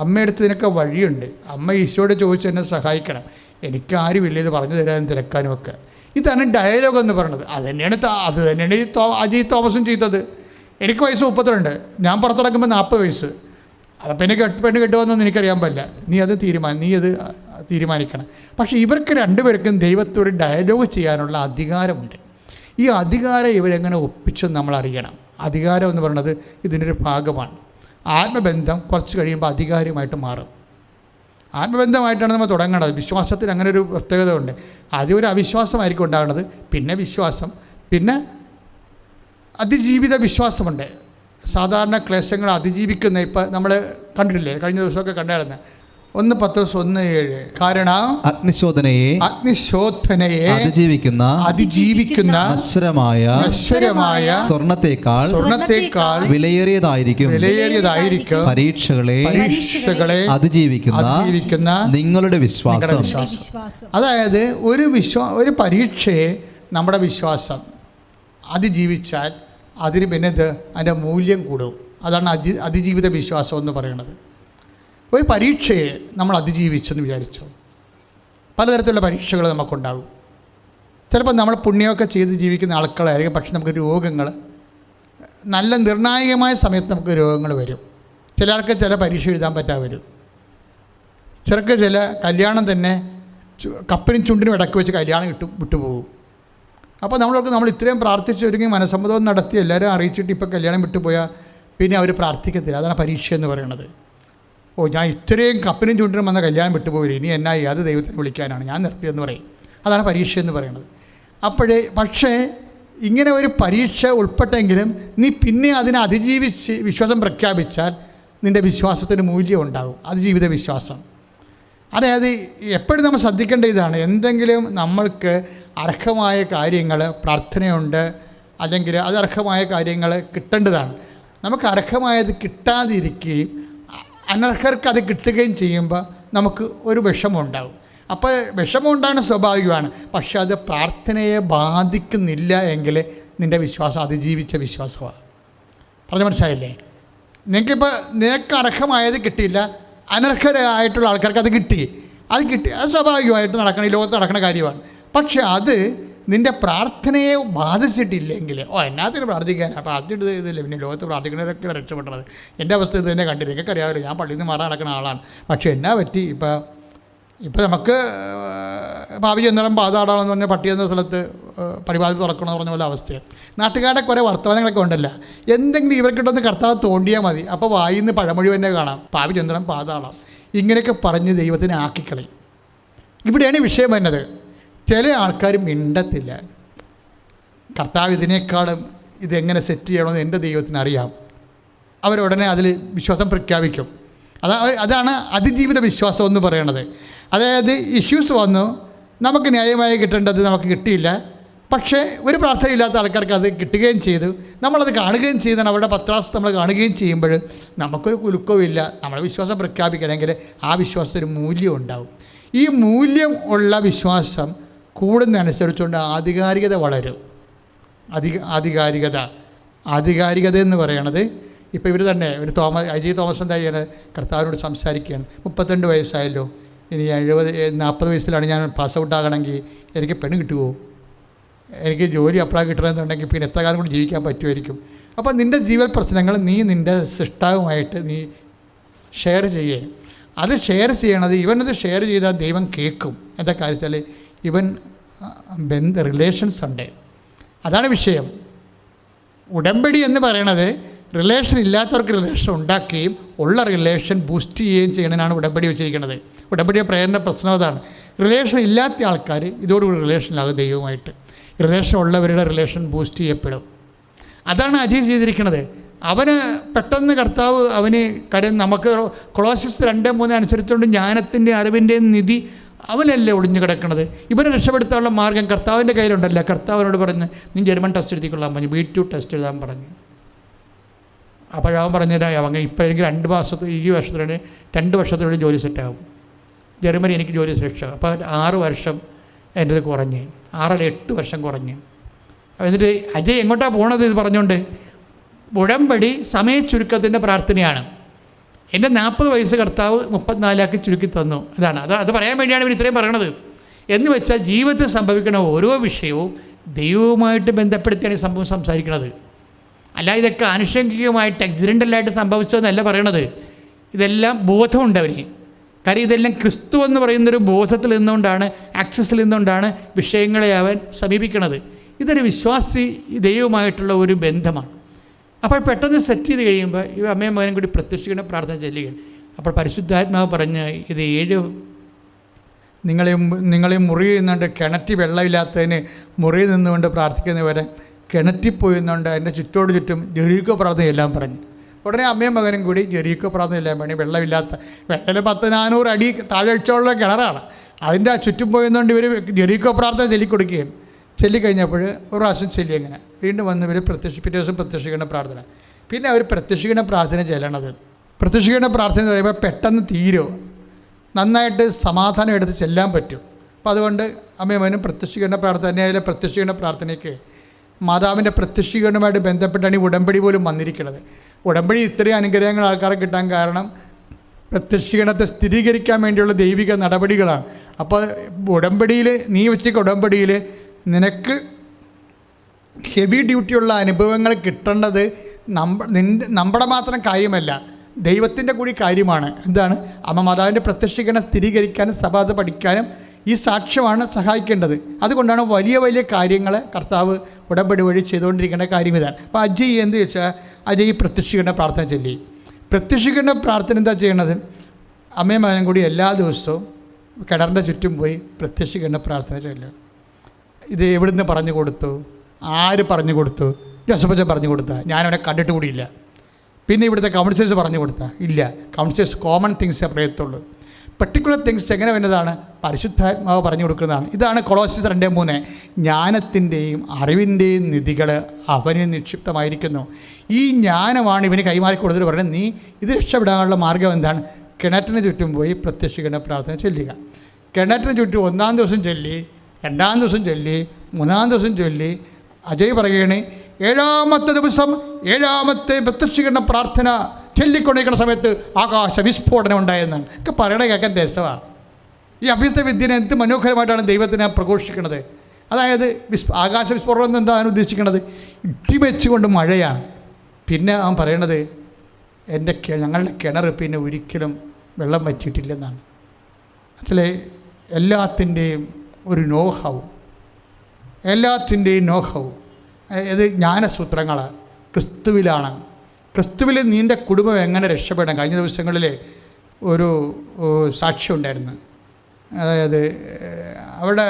അമ്മയെടുത്ത് ഇതിനൊക്കെ വഴിയുണ്ട്, അമ്മ ഈശോയോട് ചോദിച്ച് എന്നെ സഹായിക്കണം, എനിക്ക് ആരുമില്ല ഇത് പറഞ്ഞു തരാനും തിരക്കാനും ഒക്കെ. ഇതാണ് ഡയലോഗ് എന്ന് പറയുന്നത്. അത് തന്നെയാണ് ഈ അജയ് തോമസും ചെയ്തത്. എനിക്ക് വയസ്സ് 32, ഞാൻ പുറത്തിറക്കുമ്പോൾ 40 വയസ്സ്. അപ്പം പെണ്ണ് കെട്ടുമെന്നൊന്നും എനിക്കറിയാൻ പറ്റില്ല, നീ അത് തീരുമാനിക്കണം. പക്ഷേ ഇവർക്ക് രണ്ടുപേർക്കും ദൈവത്തോട് ഡയലോഗ് ചെയ്യാനുള്ള അധികാരമുണ്ട്. ഈ അധികാരം ഇവരെങ്ങനെ ഒപ്പിച്ചെന്ന് നമ്മൾ അറിയണം. അധികാരം എന്ന് പറയുന്നത് ഇതിൻ്റെ ഒരു ഭാഗമാണ്. ആത്മബന്ധം കുറച്ച് കഴിയുമ്പോൾ അധികാരമായിട്ട് മാറും. ആത്മബന്ധമായിട്ടാണ് നമ്മൾ തുടങ്ങേണ്ടത്. വിശ്വാസത്തിൽ അങ്ങനെ ഒരു പ്രത്യേകത ഉണ്ട്. ആദ്യം ഒരു അവിശ്വാസമായിരിക്കും ഉണ്ടാകുന്നത്, പിന്നെ വിശ്വാസം, പിന്നെ അതിജീവിത വിശ്വാസമുണ്ട്. സാധാരണ ക്ലേശങ്ങൾ അതിജീവിക്കുന്ന ഇപ്പം നമ്മൾ കണ്ടിട്ടില്ലേ, കഴിഞ്ഞ ദിവസമൊക്കെ കണ്ടായിരുന്നു 1 Pത്രോസ് 1:7. കാരണം അഗ്നിശോധനയെ അതിജീവിക്കുന്ന നശ്വരമായ സ്വർണ്ണത്തേക്കാൾ വിലയേറിയതായിരിക്കും പരീക്ഷകളെ അതിജീവിക്കുന്ന നിങ്ങളുടെ വിശ്വാസം. അതായത് ഒരു പരീക്ഷയെ നമ്മുടെ വിശ്വാസം അതിജീവിച്ചാൽ അതിന് പിന്നെ അതിൻ്റെ മൂല്യം കൂടും. അതാണ് അതിജീവിത വിശ്വാസം എന്ന് പറയുന്നത്. ഒരു പരീക്ഷയെ നമ്മൾ അതിജീവിച്ചെന്ന് വിചാരിച്ചു, പലതരത്തിലുള്ള പരീക്ഷകൾ നമുക്കുണ്ടാകും. ചിലപ്പോൾ നമ്മൾ പുണ്യമൊക്കെ ചെയ്ത് ജീവിക്കുന്ന ആൾക്കാരായിരിക്കും, പക്ഷെ നമുക്ക് രോഗങ്ങൾ, നല്ല നിർണായകമായ സമയത്ത് നമുക്ക് രോഗങ്ങൾ വരും. ചിലർക്ക് ചില പരീക്ഷ എഴുതാൻ പറ്റാതെ വരും. ചിലർക്ക് ചില കല്യാണം തന്നെ കപ്പിനും ചുണ്ടിനും ഇടയ്ക്ക് വെച്ച് കല്യാണം വിട്ടുപോകും. അപ്പോൾ നമ്മൾ ഇത്രയും പ്രാർത്ഥിച്ച് ഒരുങ്ങി മനസ്സമ്മതം നടത്തി എല്ലാവരും അറിയിച്ചിട്ട് ഇപ്പോൾ കല്യാണം വിട്ടുപോയാൽ പിന്നെ അവർ പ്രാർത്ഥിക്കത്തില്ല. അതാണ് പരീക്ഷ എന്ന് പറയുന്നത്. ഞാൻ ഇത്രയും കപ്പിനും ചുണ്ടിനും വന്ന കല്യാണം വിട്ടുപോയില്ല, ഇനി എന്നായി, അത് ദൈവത്തിന് വിളിക്കാനാണ്, ഞാൻ നിർത്തിയെന്ന് പറയും. അതാണ് പരീക്ഷ എന്ന് പറയുന്നത്. പക്ഷേ ഇങ്ങനെ ഒരു പരീക്ഷ ഉൾപ്പെട്ടെങ്കിലും നീ പിന്നെ അതിനെ അതിജീവിച്ച് വിശ്വാസം പ്രഖ്യാപിച്ചാൽ നിൻ്റെ വിശ്വാസത്തിന് മൂല്യം ഉണ്ടാകും. അതിജീവിത വിശ്വാസം. അതായത് എപ്പോഴും നമ്മൾ ശ്രദ്ധിക്കേണ്ട ഇതാണ്, എന്തെങ്കിലും നമ്മൾക്ക് അർഹമായ കാര്യങ്ങൾ, പ്രാർത്ഥനയുണ്ട്, അല്ലെങ്കിൽ അത് അർഹമായ കാര്യങ്ങൾ കിട്ടേണ്ടതാണ്. നമുക്ക് അർഹമായത് കിട്ടാതിരിക്കുകയും അനർഹർക്ക് അത് കിട്ടുകയും ചെയ്യുമ്പോൾ നമുക്ക് ഒരു വിഷമമുണ്ടാകും. അപ്പോൾ വിഷമമുണ്ടാകുന്ന സ്വാഭാവികമാണ്. പക്ഷെ അത് പ്രാർത്ഥനയെ ബാധിക്കുന്നില്ല എങ്കിൽ നിൻ്റെ വിശ്വാസം അതിജീവിച്ച വിശ്വാസമാണ്. പറഞ്ഞ മനസ്സിലായില്ലേ? നിനക്ക് അർഹമായത് കിട്ടിയില്ല, അനർഹരായിട്ടുള്ള ആൾക്കാർക്ക് അത് കിട്ടി. അത് സ്വാഭാവികമായിട്ട് നടക്കണം, ഈ ലോകത്ത് നടക്കുന്ന കാര്യമാണ്. പക്ഷെ അത് നിൻ്റെ പ്രാർത്ഥനയെ ബാധിച്ചിട്ടില്ലെങ്കിൽ എന്നാത്തിന് പ്രാർത്ഥിക്കാൻ, പ്രാർത്ഥിച്ചിട്ട് ഇതില്ല, പിന്നെ ലോകത്ത് പ്രാർത്ഥിക്കുന്നവരൊക്കെ രക്ഷപ്പെട്ടത്. എൻ്റെ അവസ്ഥ ഇത് തന്നെ കണ്ടില്ല, എനിക്കറിയാമല്ലോ, ഞാൻ പള്ളിയിൽ നിന്ന് മാറാൻ നടക്കുന്ന ആളാണ്. പക്ഷേ എന്നാ പറ്റി, ഇപ്പം നമുക്ക് ഭാവി ചെന്നാലും പാതാടാണെന്ന് പറഞ്ഞാൽ പട്ടി എന്ന സ്ഥലത്ത് പരിപാടി തുറക്കണമെന്ന് പറഞ്ഞ പോലെ അവസ്ഥയാണ്. നാട്ടുകാരുടെ കുറേ വർത്തമാനങ്ങളൊക്കെ ഉണ്ടല്ലോ, എന്തെങ്കിലും ഇവർക്കിട്ടൊന്ന് കർത്താവ് തോണ്ടിയാൽ മതി, അപ്പോൾ വായിന്ന് പഴമൊഴി തന്നെ കാണാം, ഭാവി ചെന്നാലും പാതാളം, ഇങ്ങനെയൊക്കെ പറഞ്ഞ് ദൈവത്തിനെ ആക്കിക്കളയും. ഇവിടെയാണ് വിഷയം വരുന്നത്. ചില ആൾക്കാർ മിണ്ടത്തില്ല. കർത്താവ് ഇതിനേക്കാളും ഇതെങ്ങനെ സെറ്റ് ചെയ്യണമെന്ന് എൻ്റെ ദൈവത്തിന് അറിയാം. അവരുടനെ അതിൽ വിശ്വാസം പ്രഖ്യാപിക്കും. അതാണ് അതിജീവിത വിശ്വാസം എന്ന് പറയുന്നത്. അതായത് ഇഷ്യൂസ് വന്നു, നമുക്ക് ന്യായമായി കിട്ടേണ്ടത് നമുക്ക് കിട്ടിയില്ല, പക്ഷേ ഒരു പ്രാർത്ഥനയില്ലാത്ത ആൾക്കാർക്ക് അത് കിട്ടുകയും ചെയ്തു. നമ്മളത് കാണുകയും ചെയ്താണ്, അവരുടെ പത്രാസ് നമ്മൾ കാണുകയും ചെയ്യുമ്പോൾ നമുക്കൊരു കുലുക്കവുമില്ല. നമ്മളെ വിശ്വാസം പ്രഖ്യാപിക്കണമെങ്കിൽ ആ വിശ്വാസത്തിന് മൂല്യം ഉണ്ടാവും. ഈ മൂല്യം ഉള്ള വിശ്വാസം കൂടുന്നതനുസരിച്ചുകൊണ്ട് ആധികാരികത വളരും. ആധികാരികത എന്ന് പറയണത് ഇപ്പോൾ ഇവർ തന്നെ ഒരു അജയ് തോമസ് എന്താ ചെയ്യുന്നത്, കർത്താവിനോട് സംസാരിക്കുകയാണ്. 32 വയസ്സായല്ലോ, ഇനി 40 വയസ്സിലാണ് ഞാൻ പാസ് ഔട്ട് ആകണമെങ്കിൽ എനിക്ക് പെണ്ണ് കിട്ടുമോ, എനിക്ക് ജോലി അപ്ലൈ കിട്ടണമെന്നുണ്ടെങ്കിൽ പിന്നെ എത്ര കാലം കൂടി ജീവിക്കാൻ പറ്റുമായിരിക്കും. അപ്പോൾ നിൻ്റെ ജീവൽ പ്രശ്നങ്ങൾ നീ നിൻ്റെ സൃഷ്ടാവുമായിട്ട് നീ ഷെയർ ചെയ്യേ. അത് ഷെയർ ചെയ്യണത്, ഇവനത് ഷെയർ ചെയ്താൽ ദൈവം കേൾക്കും. എന്താ കാര്യത്തിൽ ഇവൻ റിലേഷൻസ് ഉണ്ട്. അതാണ് വിഷയം. ഉടമ്പടി എന്ന് പറയണത് റിലേഷൻ ഇല്ലാത്തവർക്ക് റിലേഷൻ ഉണ്ടാക്കുകയും ഉള്ള റിലേഷൻ ബൂസ്റ്റ് ചെയ്യുകയും ചെയ്യണതിനാണ് ഉടമ്പടി വെച്ചിരിക്കുന്നത്. ഉടമ്പടിയുടെ പ്രേരണ പ്രശ്നം അതാണ്. റിലേഷൻ ഇല്ലാത്ത ആൾക്കാർ ഇതോടുകൂടി റിലേഷനിലാകും ദൈവവുമായിട്ട്. റിലേഷൻ ഉള്ളവരുടെ റിലേഷൻ ബൂസ്റ്റ് ചെയ്യപ്പെടും. അതാണ് അജയ് ചെയ്തിരിക്കുന്നത്. അവന് പെട്ടെന്ന് കർത്താവ് നമുക്ക് കൊളോസ്യസ് 2:3 അനുസരിച്ചുകൊണ്ട് ജ്ഞാനത്തിൻ്റെ അറിവിൻ്റെയും നിധി അവനല്ലേ ഒളിഞ്ഞു കിടക്കുന്നത്. ഇവരെ രക്ഷപ്പെടുത്താനുള്ള മാർഗ്ഗം കർത്താവിൻ്റെ കയ്യിലുണ്ടല്ല. കർത്താവിനോട് പറഞ്ഞ് നീ ജർമ്മൻ ടെസ്റ്റ് എഴുതിക്കൊള്ളാൻ പറഞ്ഞു, B2 ടെസ്റ്റ് എഴുതാൻ പറഞ്ഞു. അപ്പോഴവൻ പറഞ്ഞുതരാം, അവൻ ഇപ്പോൾ എനിക്ക് 2 വർഷത്തിലാണ് 2 വർഷത്തിനുള്ളിൽ ജോലി സെറ്റാകും. ജർമ്മനി എനിക്ക് ജോലി സെറ്റാകും. അപ്പോൾ 6 വർഷം എൻ്റെ ഇത് കുറഞ്ഞ്, 6 അല്ല 8 വർഷം കുറഞ്ഞ്. എന്നിട്ട് അജയ് എങ്ങോട്ടാണ് പോകണത് ഇത് പറഞ്ഞുകൊണ്ട്? ഉടമ്പടി സമയ ചുരുക്കത്തിൻ്റെ പ്രാർത്ഥനയാണ്. എൻ്റെ 40 വയസ്സ് കർത്താവ് 34 ചുരുക്കി തന്നു. അത് പറയാൻ വേണ്ടിയാണ് ഇവർ ഇത്രയും പറയണത്. എന്ന് വെച്ചാൽ ജീവിതത്തിൽ സംഭവിക്കുന്ന ഓരോ വിഷയവും ദൈവവുമായിട്ട് ബന്ധപ്പെടുത്തിയാണ് ഈ സംഭവം സംസാരിക്കുന്നത്. അല്ല ഇതൊക്കെ ആനുഷംഗികമായിട്ട് ആക്സിഡൻ്റലായിട്ട് സംഭവിച്ചതെന്നല്ല പറയണത്. ഇതെല്ലാം ബോധമുണ്ട് അവന്. കാര്യം ഇതെല്ലാം ക്രിസ്തു എന്ന് പറയുന്നൊരു ബോധത്തിൽ നിന്നുകൊണ്ടാണ്, ആക്സസിൽ നിന്നുകൊണ്ടാണ് വിഷയങ്ങളെ അവൻ സമീപിക്കുന്നത്. ഇതൊരു വിശ്വാസി ദൈവവുമായിട്ടുള്ള ഒരു ബന്ധമാണ്. അപ്പോൾ പെട്ടെന്ന് സെറ്റ് ചെയ്ത് കഴിയുമ്പോൾ ഈ അമ്മയും മകനും കൂടി പ്രത്യക്ഷിക്കുന്ന പ്രാർത്ഥന ചെല്ലുകയാണ്. അപ്പോൾ പരിശുദ്ധാത്മാവ് പറഞ്ഞ് ഇത് 7 നിങ്ങളെ മുറിയിൽ നിന്നുകൊണ്ട് കിണറ്റി വെള്ളമില്ലാത്തതിന് മുറിയിൽ നിന്നുകൊണ്ട് പ്രാർത്ഥിക്കുന്നവരെ കിണറ്റിൽ പോയി നിന്നുകൊണ്ട് അതിൻ്റെ ചുറ്റോട് ചുറ്റും ജെറീക്കോ പ്രാർത്ഥനയെല്ലാം പറഞ്ഞു. ഉടനെ അമ്മയും മകനും കൂടി ജെറീക്കോ പ്രാർത്ഥനയെല്ലാം പറഞ്ഞു. വെള്ളമില്ലാത്ത 400 അടി താഴെയുള്ള കിണറാണ്, അതിൻ്റെ ചുറ്റും പോയി നിന്നുകൊണ്ട് ഇവർ ജെറീക്കോ പ്രാർത്ഥന ചൊല്ലിക്കൊടുക്കുകയാണ്. ചൊല്ലിക്കഴിഞ്ഞപ്പോൾ ഒരു പ്രാവശ്യം ചൊല്ലി, അങ്ങനെ വീണ്ടും വന്ന് ഇവർ പിറ്റേ ദിവസം പ്രത്യക്ഷിക്കുന്ന പ്രാർത്ഥന. പിന്നെ അവർ പ്രത്യക്ഷിക്കുന്ന പ്രാർത്ഥന ചെല്ലണത്, പ്രത്യക്ഷിക്കുന്ന പ്രാർത്ഥന എന്ന് പറയുമ്പോൾ പെട്ടെന്ന് തീരും, നന്നായിട്ട് സമാധാനം എടുത്ത് ചെല്ലാൻ പറ്റും. അപ്പോൾ അതുകൊണ്ട് അമ്മയും മകനും പ്രത്യക്ഷിക്കുന്ന പ്രാർത്ഥന തന്നെയായാലും പ്രത്യക്ഷിക്കുന്ന പ്രാർത്ഥനയ്ക്ക് മാതാവിൻ്റെ പ്രത്യക്ഷീകരണവുമായിട്ട് ബന്ധപ്പെട്ടാണ് ഈ ഉടമ്പടി പോലും വന്നിരിക്കുന്നത്. ഉടമ്പടി ഇത്രയും അനുഗ്രഹങ്ങൾ ആൾക്കാരെ കിട്ടാൻ കാരണം പ്രത്യക്ഷീകരണത്തെ സ്ഥിരീകരിക്കാൻ വേണ്ടിയുള്ള ദൈവിക നടപടികളാണ്. അപ്പോൾ ഉടമ്പടിയിൽ നീ വെച്ചിരിക്കുന്ന ഉടമ്പടിയിൽ നിനക്ക് ഹെവി ഡ്യൂട്ടിയുള്ള അനുഭവങ്ങൾ കിട്ടേണ്ടത് നമ്മുടെ മാത്രം കാര്യമല്ല, ദൈവത്തിൻ്റെ കൂടി കാര്യമാണ്. എന്താണ്? അമ്മ മാതാവിൻ്റെ പ്രത്യക്ഷീകരണം സ്ഥിരീകരിക്കാനും സഭ അത് പഠിക്കാനും ഈ സാക്ഷ്യമാണ് സഹായിക്കേണ്ടത്. അതുകൊണ്ടാണ് വലിയ വലിയ കാര്യങ്ങൾ കർത്താവ് ഉടമ്പടി വഴി ചെയ്തുകൊണ്ടിരിക്കേണ്ട കാര്യം ഇതാണ്. അപ്പോൾ അജയ് എന്ത് ചോദിച്ചാൽ അജയ് പ്രത്യക്ഷീകരണ പ്രാർത്ഥന ചൊല്ലി. പ്രത്യക്ഷീകരണ പ്രാർത്ഥന എന്താ ചെയ്യണത്? അമ്മയും മകനും കൂടി എല്ലാ ദിവസവും കിണറിൻ്റെ ചുറ്റും പോയി പ്രത്യക്ഷീകരണ പ്രാർത്ഥന ചൊല്ലും. ഇത് എവിടുന്ന് പറഞ്ഞു കൊടുത്തു? ആര് പറഞ്ഞു കൊടുത്തു? ജോസഫച്ചൻ പറഞ്ഞു കൊടുത്താൽ? ഞാനവനെ കണ്ടിട്ട് കൂടിയില്ല. പിന്നെ ഇവിടുത്തെ കൗൺസിലേഴ്സ് പറഞ്ഞു കൊടുത്താൽ? ഇല്ല. കൗൺസിലേഴ്സ് കോമൺ തിങ്സേ പറയത്തുള്ളൂ. പർട്ടിക്കുലർ തിങ്സ് എങ്ങനെ വരുന്നതാണ്? പരിശുദ്ധാത്മാവ് പറഞ്ഞു കൊടുക്കുന്നതാണ്. ഇതാണ് കൊളോസ്യസ് 2:3. ജ്ഞാനത്തിൻ്റെയും അറിവിൻ്റെയും നിധികൾ അവന് നിക്ഷിപ്തമായിരിക്കുന്നു. ഈ ജ്ഞാനമാണ് ഇവന് കൈമാറി കൊടുത്തിട്ട് പറയുന്നത്, നീ ഇത് രക്ഷപ്പെടാനുള്ള മാർഗ്ഗം എന്താണ്? കിണറ്റിന് ചുറ്റും പോയി പ്രത്യക്ഷീകരണ പ്രാർത്ഥന ചൊല്ലുക. കിണറ്റിന് ചുറ്റും 1-ാം ദിവസം ചൊല്ലി, 2-ാം ദിവസം ചൊല്ലി, 3-ാം ദിവസം ചൊല്ലി. അജയ് പറയുകയാണ്, 7-ാമത്തെ ദിവസം 7-ാമത്തെ പ്രത്യക്ഷീകരണ പ്രാർത്ഥന ചൊല്ലിക്കൊണ്ടിരിക്കുന്ന സമയത്ത് ആകാശ വിസ്ഫോടനം ഉണ്ടായെന്നാണ് ഒക്കെ പറയണ കേൾക്കാൻ രസമാണ്. ഈ അഭ്യസ്ത വിദ്യനെ എന്ത് മനോഹരമായിട്ടാണ് ദൈവത്തിനെ പ്രഘോഷിക്കുന്നത്. അതായത് ആകാശ വിസ്ഫോടനം എന്ന് എന്താണ് ഉദ്ദേശിക്കുന്നത്? ഇടിവെച്ചുകൊണ്ട് മഴയാണ്. പിന്നെ അവൻ പറയണത്, ഞങ്ങളുടെ കിണർ പിന്നെ ഒരിക്കലും വെള്ളം വറ്റിയിട്ടില്ലെന്നാണ്. അതിലെ എല്ലാത്തിൻ്റെയും ഒരു നോഹൗ, എല്ലാത്തിൻ്റെയും നോഹൗ ഇത് ജ്ഞാനസൂത്രങ്ങൾ ക്രിസ്തുവിലാണ്. ക്രിസ്തുവിൽ നിൻ്റെ കുടുംബം എങ്ങനെ രക്ഷപ്പെടാം? കഴിഞ്ഞ ദിവസങ്ങളിൽ ഒരു സാക്ഷ്യം ഉണ്ടായിരുന്നു. അതായത് അവിടെ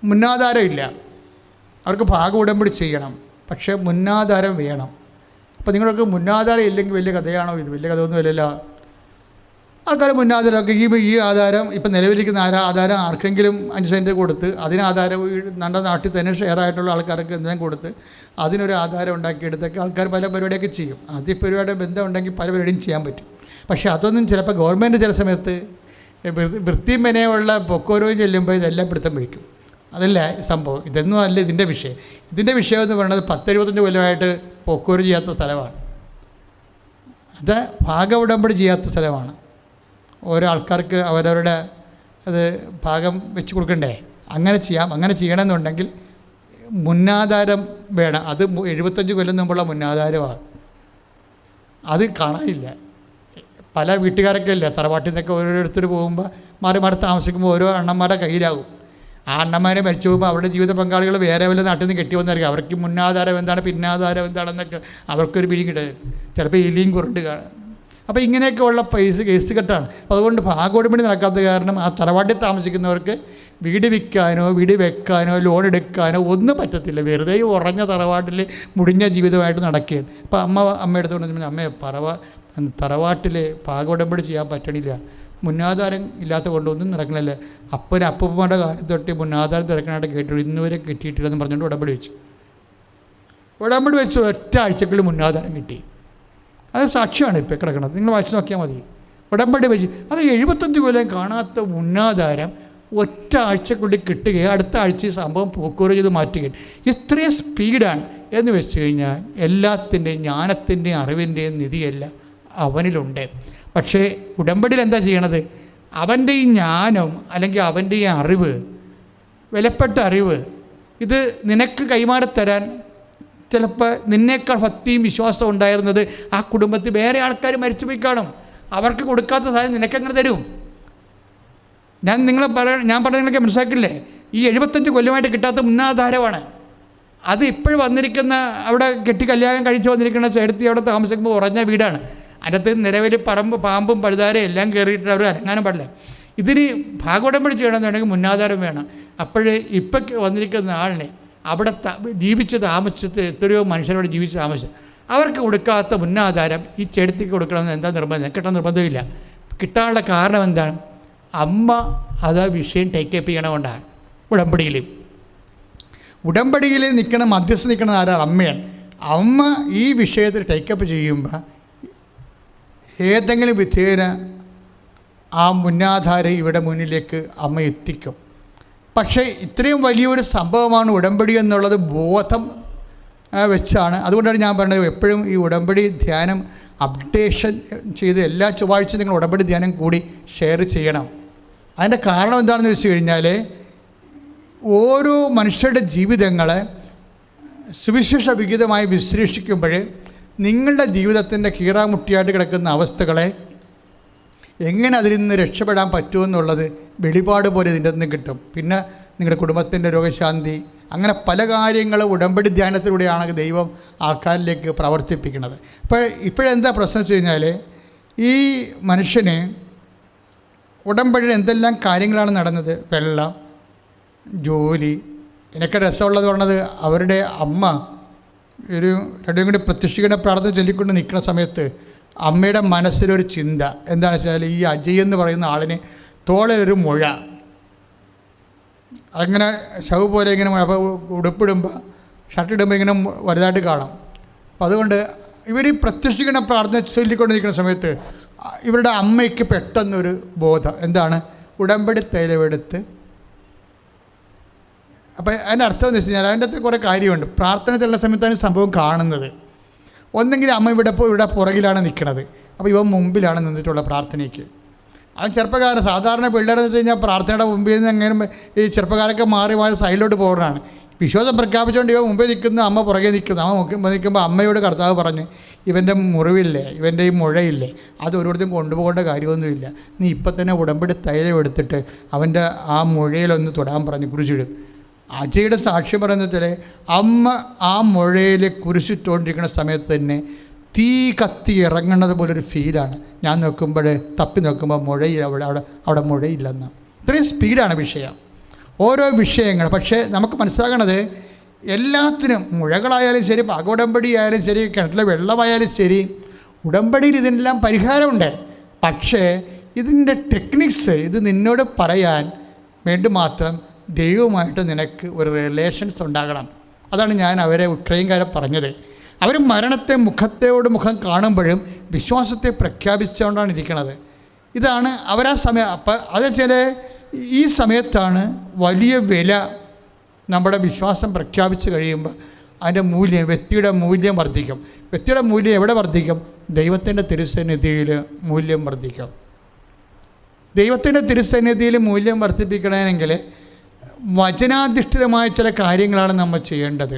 മുന്നാധാരം ഇല്ല, അവർക്ക് ഭാഗ ഉടമ്പടി ചെയ്യണം, പക്ഷേ മുന്നാധാരം വേണം. അപ്പോൾ നിങ്ങൾക്ക് മുന്നാധാരം ഇല്ലെങ്കിൽ വലിയ കഥയാണോ ഇത്? വലിയ കഥയൊന്നും ഇല്ലല്ലോ. ആൾക്കാർ മുന്നാധാരമൊക്കെ ഈ ആധാരം ഇപ്പം നിലവിലിരിക്കുന്ന ആധാരം ആർക്കെങ്കിലും 5 സെൻറ്റ് കൊടുത്ത് അതിനാധാരം നമ്മുടെ നാട്ടിൽ തന്നെ ഷെയറായിട്ടുള്ള ആൾക്കാർക്ക് എന്തെങ്കിലും കൊടുത്ത് അതിനൊരു ആധാരം ഉണ്ടാക്കിയെടുത്തൊക്കെ ആൾക്കാർ പല പരിപാടിയൊക്കെ ചെയ്യും. ആദ്യ പരിപാടി ബന്ധം ഉണ്ടെങ്കിൽ പല പരിപാടിയും ചെയ്യാൻ പറ്റും. പക്ഷേ അതൊന്നും ചിലപ്പോൾ ഗവൺമെൻറ് ചില സമയത്ത് വൃത്തിമെനയുള്ള പൊക്കോരവും ചെല്ലുമ്പോൾ ഇതെല്ലാം പിടുത്തം പിടിക്കും. അതല്ല സംഭവം. ഇതൊന്നും അല്ല ഇതിൻ്റെ വിഷയം. ഇതിൻ്റെ വിഷയം എന്ന് പറയുന്നത് 10-25 കൊല്ലമായിട്ട് പൊക്കോര് ചെയ്യാത്ത സ്ഥലമാണ്. അത് ഭാഗ ഉടമ്പടി ചെയ്യാത്ത സ്ഥലമാണ്. ഓരോ ആൾക്കാർക്ക് അവരവരുടെ അത് ഭാഗം വെച്ച് കൊടുക്കണ്ടേ? അങ്ങനെ ചെയ്യാം. അങ്ങനെ ചെയ്യണമെന്നുണ്ടെങ്കിൽ മുന്നാധാരം വേണം. അത് 75 കൊല്ലം മുമ്പുള്ള മുന്നാധാരമാണ്. അത് കാണാനില്ല. പല വീട്ടുകാരൊക്കെ ഇല്ല, തറവാട്ടിൽ നിന്നൊക്കെ ഓരോരുത്തർ പോകുമ്പോൾ മാറി മാറി താമസിക്കുമ്പോൾ ഓരോ അണ്ണന്മാരുടെ കയ്യിലാകും. ആ അണ്ണന്മാരെ മരിച്ചു പോകുമ്പോൾ അവരുടെ ജീവിത പങ്കാളികൾ വേറെ വല്ല നാട്ടിൽ നിന്ന് കെട്ടി വന്നായിരിക്കും. അവർക്ക് മുന്നാധാരം എന്താണ് പിന്നാധാരം എന്താണെന്നൊക്കെ അവർക്കൊരു പിടിയും കിട്ടും. ചിലപ്പോൾ ഇലിയും കുറണ്ട് കാണാം. അപ്പോൾ ഇങ്ങനെയൊക്കെ ഉള്ള കേസ് കെട്ടാണ്. അതുകൊണ്ട് ഭാഗോടമ്പടി നടക്കാത്ത കാരണം ആ തറവാട്ടിൽ താമസിക്കുന്നവർക്ക് വീട് വിൽക്കാനോ വീട് വെക്കാനോ ലോൺ എടുക്കാനോ ഒന്നും പറ്റത്തില്ല. വെറുതെ ഉറഞ്ഞ തറവാട്ടിൽ മുടിഞ്ഞ ജീവിതമായിട്ട് നടക്കുകയാണ്. അപ്പോൾ അമ്മ എടുത്തുകൊണ്ട് തറവാട്ടിൽ ഭാഗോടമ്പടി ചെയ്യാൻ പറ്റണില്ല, മുന്നാധാരം ഇല്ലാത്ത കൊണ്ടൊന്നും നടക്കണില്ല. അപ്പൂപ്പന്മാരുടെ കാലം തൊട്ട് മുന്നാധാരം തിരക്കനായിട്ട് കേട്ടു, ഇന്നുവരെ കിട്ടിയിട്ടില്ലെന്ന് പറഞ്ഞുകൊണ്ട് ഉടമ്പടി വെച്ചു. ഉടമ്പടി വെച്ച് ഒറ്റ ആഴ്ചക്കുള്ളിൽ മുന്നാധാരം കിട്ടി. അത് സാക്ഷ്യമാണ് ഇപ്പോൾ കിടക്കുന്നത്. നിങ്ങൾ വായിച്ച് നോക്കിയാൽ മതി. ഉടമ്പടി വെച്ച് അത് 75 കൊല്ലം കാണാത്ത മുന്നാധാരം ഒറ്റ ആഴ്ചക്കുള്ളിൽ കിട്ടുകയും അടുത്ത ആഴ്ച സംഭവം പോക്കുവരവ് ചെയ്ത് മാറ്റുകയും. ഇത്രയും സ്പീഡാണ് എന്ന് വെച്ച് കഴിഞ്ഞാൽ എല്ലാത്തിൻ്റെയും ജ്ഞാനത്തിൻ്റെയും അറിവിൻ്റെയും നിധിയെല്ലാം അവനിലുണ്ട്. പക്ഷേ ഉടമ്പടിയിൽ എന്താ ചെയ്യണത്? അവൻ്റെ ഈ ജ്ഞാനം അല്ലെങ്കിൽ അവൻ്റെ ഈ അറിവ്, വിലപ്പെട്ട അറിവ്, ഇത് നിനക്ക് കൈമാറിത്തരാൻ ചിലപ്പോൾ നിന്നേക്കാൾ ഭക്തിയും വിശ്വാസവും ഉണ്ടായിരുന്നത് ആ കുടുംബത്തിൽ വേറെ ആൾക്കാർ മരിച്ചുപോയി കാണും. അവർക്ക് കൊടുക്കാത്ത സാധനം നിനക്കെങ്ങനെ തരും? ഞാൻ പറഞ്ഞ നിങ്ങളൊക്കെ മനസ്സിലാക്കില്ലേ? ഈ 75 കൊല്ലമായിട്ട് കിട്ടാത്ത മുന്നാധാരമാണ് അത്. ഇപ്പോഴും വന്നിരിക്കുന്ന അവിടെ കെട്ടി കല്യാണം കഴിച്ച് വന്നിരിക്കുന്ന ചേട്ടത്തി അവിടെ താമസിക്കുമ്പോൾ ഉറഞ്ഞ വീടാണ്. അതിനകത്ത് നിലവിൽ പാമ്പും പഴുതാരയും എല്ലാം കയറിയിട്ട് അവർ അനങ്ങാനും പാടില്ല. ഇതിന് ഭാഗോടമ്പടി ചെയ്യണമെന്നുണ്ടെങ്കിൽ മുന്നാധാരം വേണം. അപ്പോഴേ ഇപ്പം വന്നിരിക്കുന്ന ആളിനെ അവിടെ ജീവിച്ച് താമസിച്ചത് എത്രയോ മനുഷ്യരോട് ജീവിച്ച് താമസിച്ചു, അവർക്ക് കൊടുക്കാത്ത മുന്നാധാരം ഈ ചെടുത്തിക്ക് കൊടുക്കണമെന്ന് എന്താ നിർബന്ധം? കിട്ടാൻ നിർബന്ധമില്ല. കിട്ടാനുള്ള കാരണം എന്താണ്? അമ്മ അത് വിഷയം ടേക്കപ്പ് ചെയ്യണതുകൊണ്ടാണ്. ഉടമ്പടിയിൽ നിൽക്കണം, മധ്യസ്ഥ നിൽക്കണം ആരാണ്? അമ്മയാണ്. അമ്മ ഈ വിഷയത്തിൽ ടേക്കപ്പ് ചെയ്യുമ്പോൾ ഏതെങ്കിലും വിധേന ആ മുന്നാധാരം ഇവിടെ മുന്നിലേക്ക് അമ്മ എത്തിക്കും. പക്ഷേ ഇത്രയും വലിയൊരു സംഭവമാണ് ഉടമ്പടി എന്നുള്ളത് ബോധം വെച്ചാണ്. അതുകൊണ്ടാണ് ഞാൻ പറഞ്ഞത് എപ്പോഴും ഈ ഉടമ്പടി ധ്യാനം അപ്ഡേഷൻ ചെയ്ത് എല്ലാ ചൊവ്വാഴ്ചയും നിങ്ങൾ ഉടമ്പടി ധ്യാനം കൂടി ഷെയർ ചെയ്യണം. അതിൻ്റെ കാരണം എന്താണെന്ന് വെച്ച് കഴിഞ്ഞാൽ ഓരോ മനുഷ്യരുടെ ജീവിതങ്ങളെ സുവിശേഷ വിഹിതമായി വിശ്ലേഷിക്കുമ്പോൾ നിങ്ങളുടെ ജീവിതത്തിൻ്റെ കീറാമുട്ടിയായിട്ട് കിടക്കുന്ന അവസ്ഥകളെ എങ്ങനെ അതിൽ നിന്ന് രക്ഷപ്പെടാൻ പറ്റുമെന്നുള്ളത് വെളിപാട് പോലെ ഇതിൻ്റെ നിന്ന് കിട്ടും. പിന്നെ നിങ്ങളുടെ കുടുംബത്തിൻ്റെ രോഗശാന്തി, അങ്ങനെ പല കാര്യങ്ങളും ഉടമ്പടി ധ്യാനത്തിലൂടെയാണ് ദൈവം ആൾക്കാരിലേക്ക് പ്രവർത്തിപ്പിക്കുന്നത്. ഇപ്പോഴെന്താ പ്രശ്നം വെച്ച് കഴിഞ്ഞാൽ ഈ മനുഷ്യന് ഉടമ്പടിയിൽ എന്തെല്ലാം കാര്യങ്ങളാണ് നടന്നത്? വെള്ളം, ജോലി. എനിക്ക് രസമുള്ളത് പറഞ്ഞത് അവരുടെ അമ്മ ഒരു രണ്ടും കൂടി പ്രത്യക്ഷീകരണ പ്രാർത്ഥന ചൊല്ലിക്കൊണ്ട് നിൽക്കുന്ന സമയത്ത് അമ്മയുടെ മനസ്സിലൊരു ചിന്ത എന്താണെന്ന് വെച്ചാൽ ഈ അജയ് എന്ന് പറയുന്ന ആളിന് തോളിലൊരു മുഴ, അങ്ങനെ ശവ് പോലെ ഇങ്ങനെ അപ്പോൾ ഉടുപ്പിടുമ്പോൾ ഷർട്ടിടുമ്പോൾ ഇങ്ങനെ വലുതായിട്ട് കാണാം. അപ്പോൾ അതുകൊണ്ട് ഇവർ പ്രത്യക്ഷീകരണ പ്രാർത്ഥന ചൊല്ലിക്കൊണ്ടിരിക്കുന്ന സമയത്ത് ഇവരുടെ അമ്മയ്ക്ക് പെട്ടെന്നൊരു ബോധം എന്താണ്? ഉടമ്പടി തൈലമെടുത്ത്. അപ്പോൾ അതിൻ്റെ അർത്ഥം എന്ന് വെച്ച് കഴിഞ്ഞാൽ അതിൻ്റെ അകത്ത് കുറേ കാര്യമുണ്ട്. പ്രാർത്ഥന ചെല്ലുന്ന സമയത്താണ് സംഭവം കാണുന്നത്. ഒന്നെങ്കിൽ അമ്മ ഇവിടെ പുറകിലാണ് നിൽക്കുന്നത്, അപ്പോൾ ഇവൻ മുമ്പിലാണ് നിന്നിട്ടുള്ള പ്രാർത്ഥനയ്ക്ക്. അത് ചെറുപ്പക്കാരൻ സാധാരണ പിള്ളേരെന്ന് വെച്ച് കഴിഞ്ഞാൽ പ്രാർത്ഥനയുടെ മുമ്പിൽ നിന്ന് അങ്ങനെ ഈ ചെറുപ്പക്കാരൊക്കെ മാറി സൈഡിലോട്ട് പോകുന്നതാണ്. വിശ്വാസം പ്രഖ്യാപിച്ചുകൊണ്ട് ഇവ മുമ്പേ നിൽക്കുന്ന, അമ്മ പുറകെ നിൽക്കുന്നു. അമ്മ നിൽക്കുമ്പോൾ അമ്മയോട് കർത്താവ് പറഞ്ഞ് ഇവൻ്റെ മുറിവില്ലേ, ഇവൻ്റെ ഈ മുഴയില്ലേ, അത് ഓരോരുത്തരും കൊണ്ടുപോകേണ്ട കാര്യമൊന്നുമില്ല, നീ ഇപ്പം തന്നെ ഉടമ്പടി തൈലം എടുത്തിട്ട് അവൻ്റെ ആ മുഴയിലൊന്ന് തൊടാൻ പറഞ്ഞ് കുരിശിടും. അജയുടെ സാക്ഷ്യം പറയുന്നതിൽ അമ്മ ആ മുഴയിൽ കുരിശിട്ടുകൊണ്ടിരിക്കുന്ന സമയത്ത് തന്നെ തീ കത്തി ഇറങ്ങുന്നത് പോലൊരു ഫീലാണ്. ഞാൻ നോക്കുമ്പോൾ തപ്പി നോക്കുമ്പോൾ അവിടെ മുഴയില്ലെന്ന്. ഇത്രയും സ്പീഡാണ് വിഷയം, ഓരോ വിഷയങ്ങൾ. പക്ഷേ നമുക്ക് മനസ്സിലാക്കണത് എല്ലാത്തിനും മുഴകളായാലും ശരി, പാകോടമ്പടി ആയാലും ശരി, കിണറ്റിലെ വെള്ളമായാലും ശരി, ഉടമ്പടിയിൽ ഇതിനെല്ലാം പരിഹാരമുണ്ട്. പക്ഷേ ഇതിൻ്റെ ടെക്നിക്സ് ഇത് നിന്നോട് പറയാൻ വേണ്ടി മാത്രം ദൈവമായിട്ട് നിനക്ക് ഒരു റിലേഷൻസ് ഉണ്ടാകണം. അതാണ് ഞാൻ അവരെ ഉക്രൈൻകാരെ പറഞ്ഞത്. അവർ മരണത്തെ മുഖത്തോട് മുഖം കാണുമ്പോഴും വിശ്വാസത്തെ പ്രഖ്യാപിച്ചുകൊണ്ടാണ് ഇരിക്കുന്നത്. ഇതാണ് അവരാ സമയം. അപ്പം അത് ചില ഈ സമയത്താണ് വലിയ വില നമ്മുടെ വിശ്വാസം പ്രഖ്യാപിച്ച് കഴിയുമ്പോൾ അതിൻ്റെ മൂല്യം, വ്യക്തിയുടെ മൂല്യം വർദ്ധിക്കും. വ്യക്തിയുടെ മൂല്യം എവിടെ വർദ്ധിക്കും? ദൈവത്തിൻ്റെ തിരുസന്നിധിയിൽ മൂല്യം വർദ്ധിക്കും. ദൈവത്തിൻ്റെ തിരുസന്നിധിയിൽ മൂല്യം വർദ്ധിപ്പിക്കണമെങ്കിൽ വചനാധിഷ്ഠിതമായ ചില കാര്യങ്ങളാണ് നമ്മൾ ചെയ്യേണ്ടത്.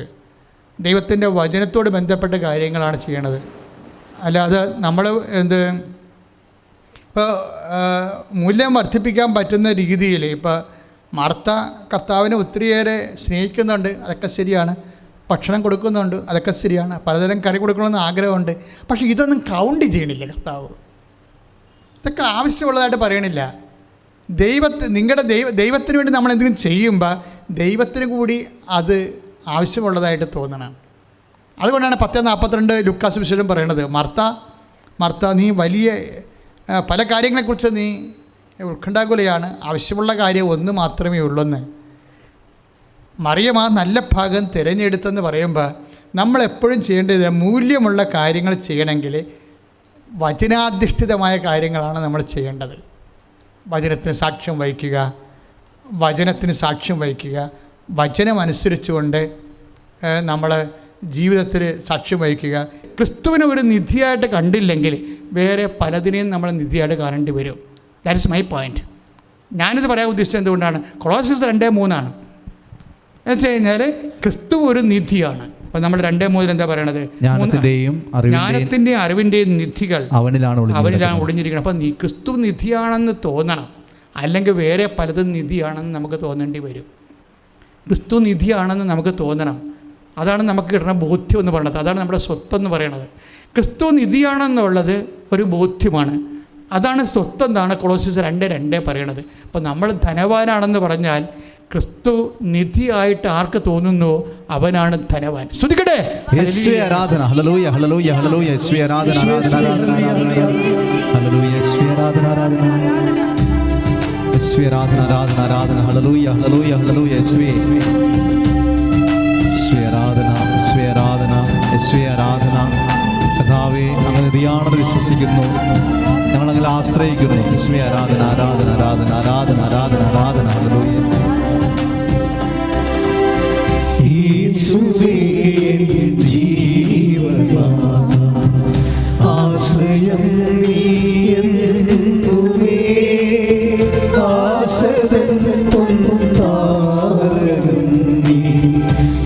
ദൈവത്തിൻ്റെ വചനത്തോട് ബന്ധപ്പെട്ട കാര്യങ്ങളാണ് ചെയ്യണത്. അല്ലാതെ നമ്മൾ ഇപ്പോൾ മൂല്യം വർദ്ധിപ്പിക്കാൻ പറ്റുന്ന രീതിയിൽ ഇപ്പോൾ മാർത്ത കർത്താവിനെ ഒത്തിരിയേറെ സ്നേഹിക്കുന്നുണ്ട്, അതൊക്കെ ശരിയാണ്. ഭക്ഷണം കൊടുക്കുന്നുണ്ട്, അതൊക്കെ ശരിയാണ്. പലതരം കറി കൊടുക്കണമെന്ന് ആഗ്രഹമുണ്ട്. പക്ഷേ ഇതൊന്നും കൗണ്ട് ചെയ്യണില്ല കർത്താവ്. ഇതൊക്കെ ആവശ്യമുള്ളതായിട്ട് പറയണില്ല. ദൈവത്തിന് വേണ്ടി നമ്മൾ എന്തെങ്കിലും ചെയ്യുമ്പോൾ ദൈവത്തിന് കൂടി അത് ആവശ്യമുള്ളതായിട്ട് തോന്നണം. അതുകൊണ്ടാണ് 10:42 ലൂക്കാസ് സുവിശേഷം പറയണത്, മർത്ത നീ വലിയ പല കാര്യങ്ങളെക്കുറിച്ച് നീ ഉത്കണ്ഠാകുലയാണ്, ആവശ്യമുള്ള കാര്യം ഒന്ന് മാത്രമേ ഉള്ളൂന്ന്. മറിയം ആ നല്ല ഭാഗം തിരഞ്ഞെടുത്തെന്ന് പറയുമ്പോൾ നമ്മളെപ്പോഴും ചെയ്യേണ്ടത് മൂല്യമുള്ള കാര്യങ്ങൾ ചെയ്യണമെങ്കിൽ വചനാധിഷ്ഠിതമായ കാര്യങ്ങളാണ് നമ്മൾ ചെയ്യേണ്ടത്. വചനത്തിന് സാക്ഷ്യം വഹിക്കുക, വചനമനുസരിച്ചുകൊണ്ട് നമ്മൾ ജീവിതത്തിൽ സാക്ഷ്യം വഹിക്കുക. ക്രിസ്തുവിനെ ഒരു നിധിയായിട്ട് കണ്ടില്ലെങ്കിൽ വേറെ പലതിനെയും നമ്മൾ നിധിയായിട്ട് കാണേണ്ടി വരും. That is my point. ഞാനിത് പറയാൻ ഉദ്ദേശിച്ചത് എന്തുകൊണ്ടാണ്? കൊളോസ്യസ് 2:3 എന്ന് വെച്ച് കഴിഞ്ഞാൽ ക്രിസ്തു ഒരു നിധിയാണ്. അപ്പം നമ്മൾ 2:3 എന്താ പറയണത്? ജ്ഞാനത്തിൻ്റെയും അറിവിൻ്റെയും നിധികൾ അവനിലാണ് ഒളിഞ്ഞിരിക്കുന്നത്. അപ്പം ക്രിസ്തു നിധിയാണെന്ന് തോന്നണം, അല്ലെങ്കിൽ വേറെ പലതും നിധിയാണെന്ന് നമുക്ക് തോന്നേണ്ടി വരും. ക്രിസ്തു നിധിയാണെന്ന് നമുക്ക് തോന്നണം. അതാണ് നമുക്ക് കിട്ടുന്ന ബോധ്യം എന്ന് പറയുന്നത്. അതാണ് നമ്മുടെ സ്വത്തെന്ന് പറയണത്. ക്രിസ്തു നിധിയാണെന്നുള്ളത് ഒരു ബോധ്യമാണ്. അതാണ് സ്വത്തെന്നാണ് കൊളോസ്യസ് 2:2 പറയണത്. അപ്പോൾ നമ്മൾ ധനവാനാണെന്ന് പറഞ്ഞാൽ ക്രിസ്തു നിധിയായിട്ട് ആർക്ക് തോന്നുന്നു അവനാണ് ധനവാൻ. ശ്രുതിക്കട്ടെ. ആരാധന. Hallelujah hallelujah hallelujah. യേശുവേ ആരാധന ആരാധന ആരാധന ഹല്ലേലൂയ. യേശുവേ ആരാധന ആരാധന യേശുവേ ആരാധന ആരാധന ആരാധന ഹല്ലേലൂയ ഹല്ലേലൂയ ഹല്ലേലൂയ. യേശുവേ യേശുവേ ആരാധന യേശുവേ ആരാധന യേശുവേ ആരാധന. കർത്താവേ അങ്ങ് നിധിയാണെന്ന് വിശ്വസിക്കുന്നു, ഞങ്ങളങ്ങനെ ആശ്രയിക്കുന്നു. യേശുവേ ആരാധന ആരാധന ആരാധന ആരാധന ആരാധന ആരാധന ഹല്ലേലൂയ. യേശുവേ ജീവനാഥ ആശ്രയം നീയെന്നുമേ ആശ്രയം പൊൻതാരകം നീ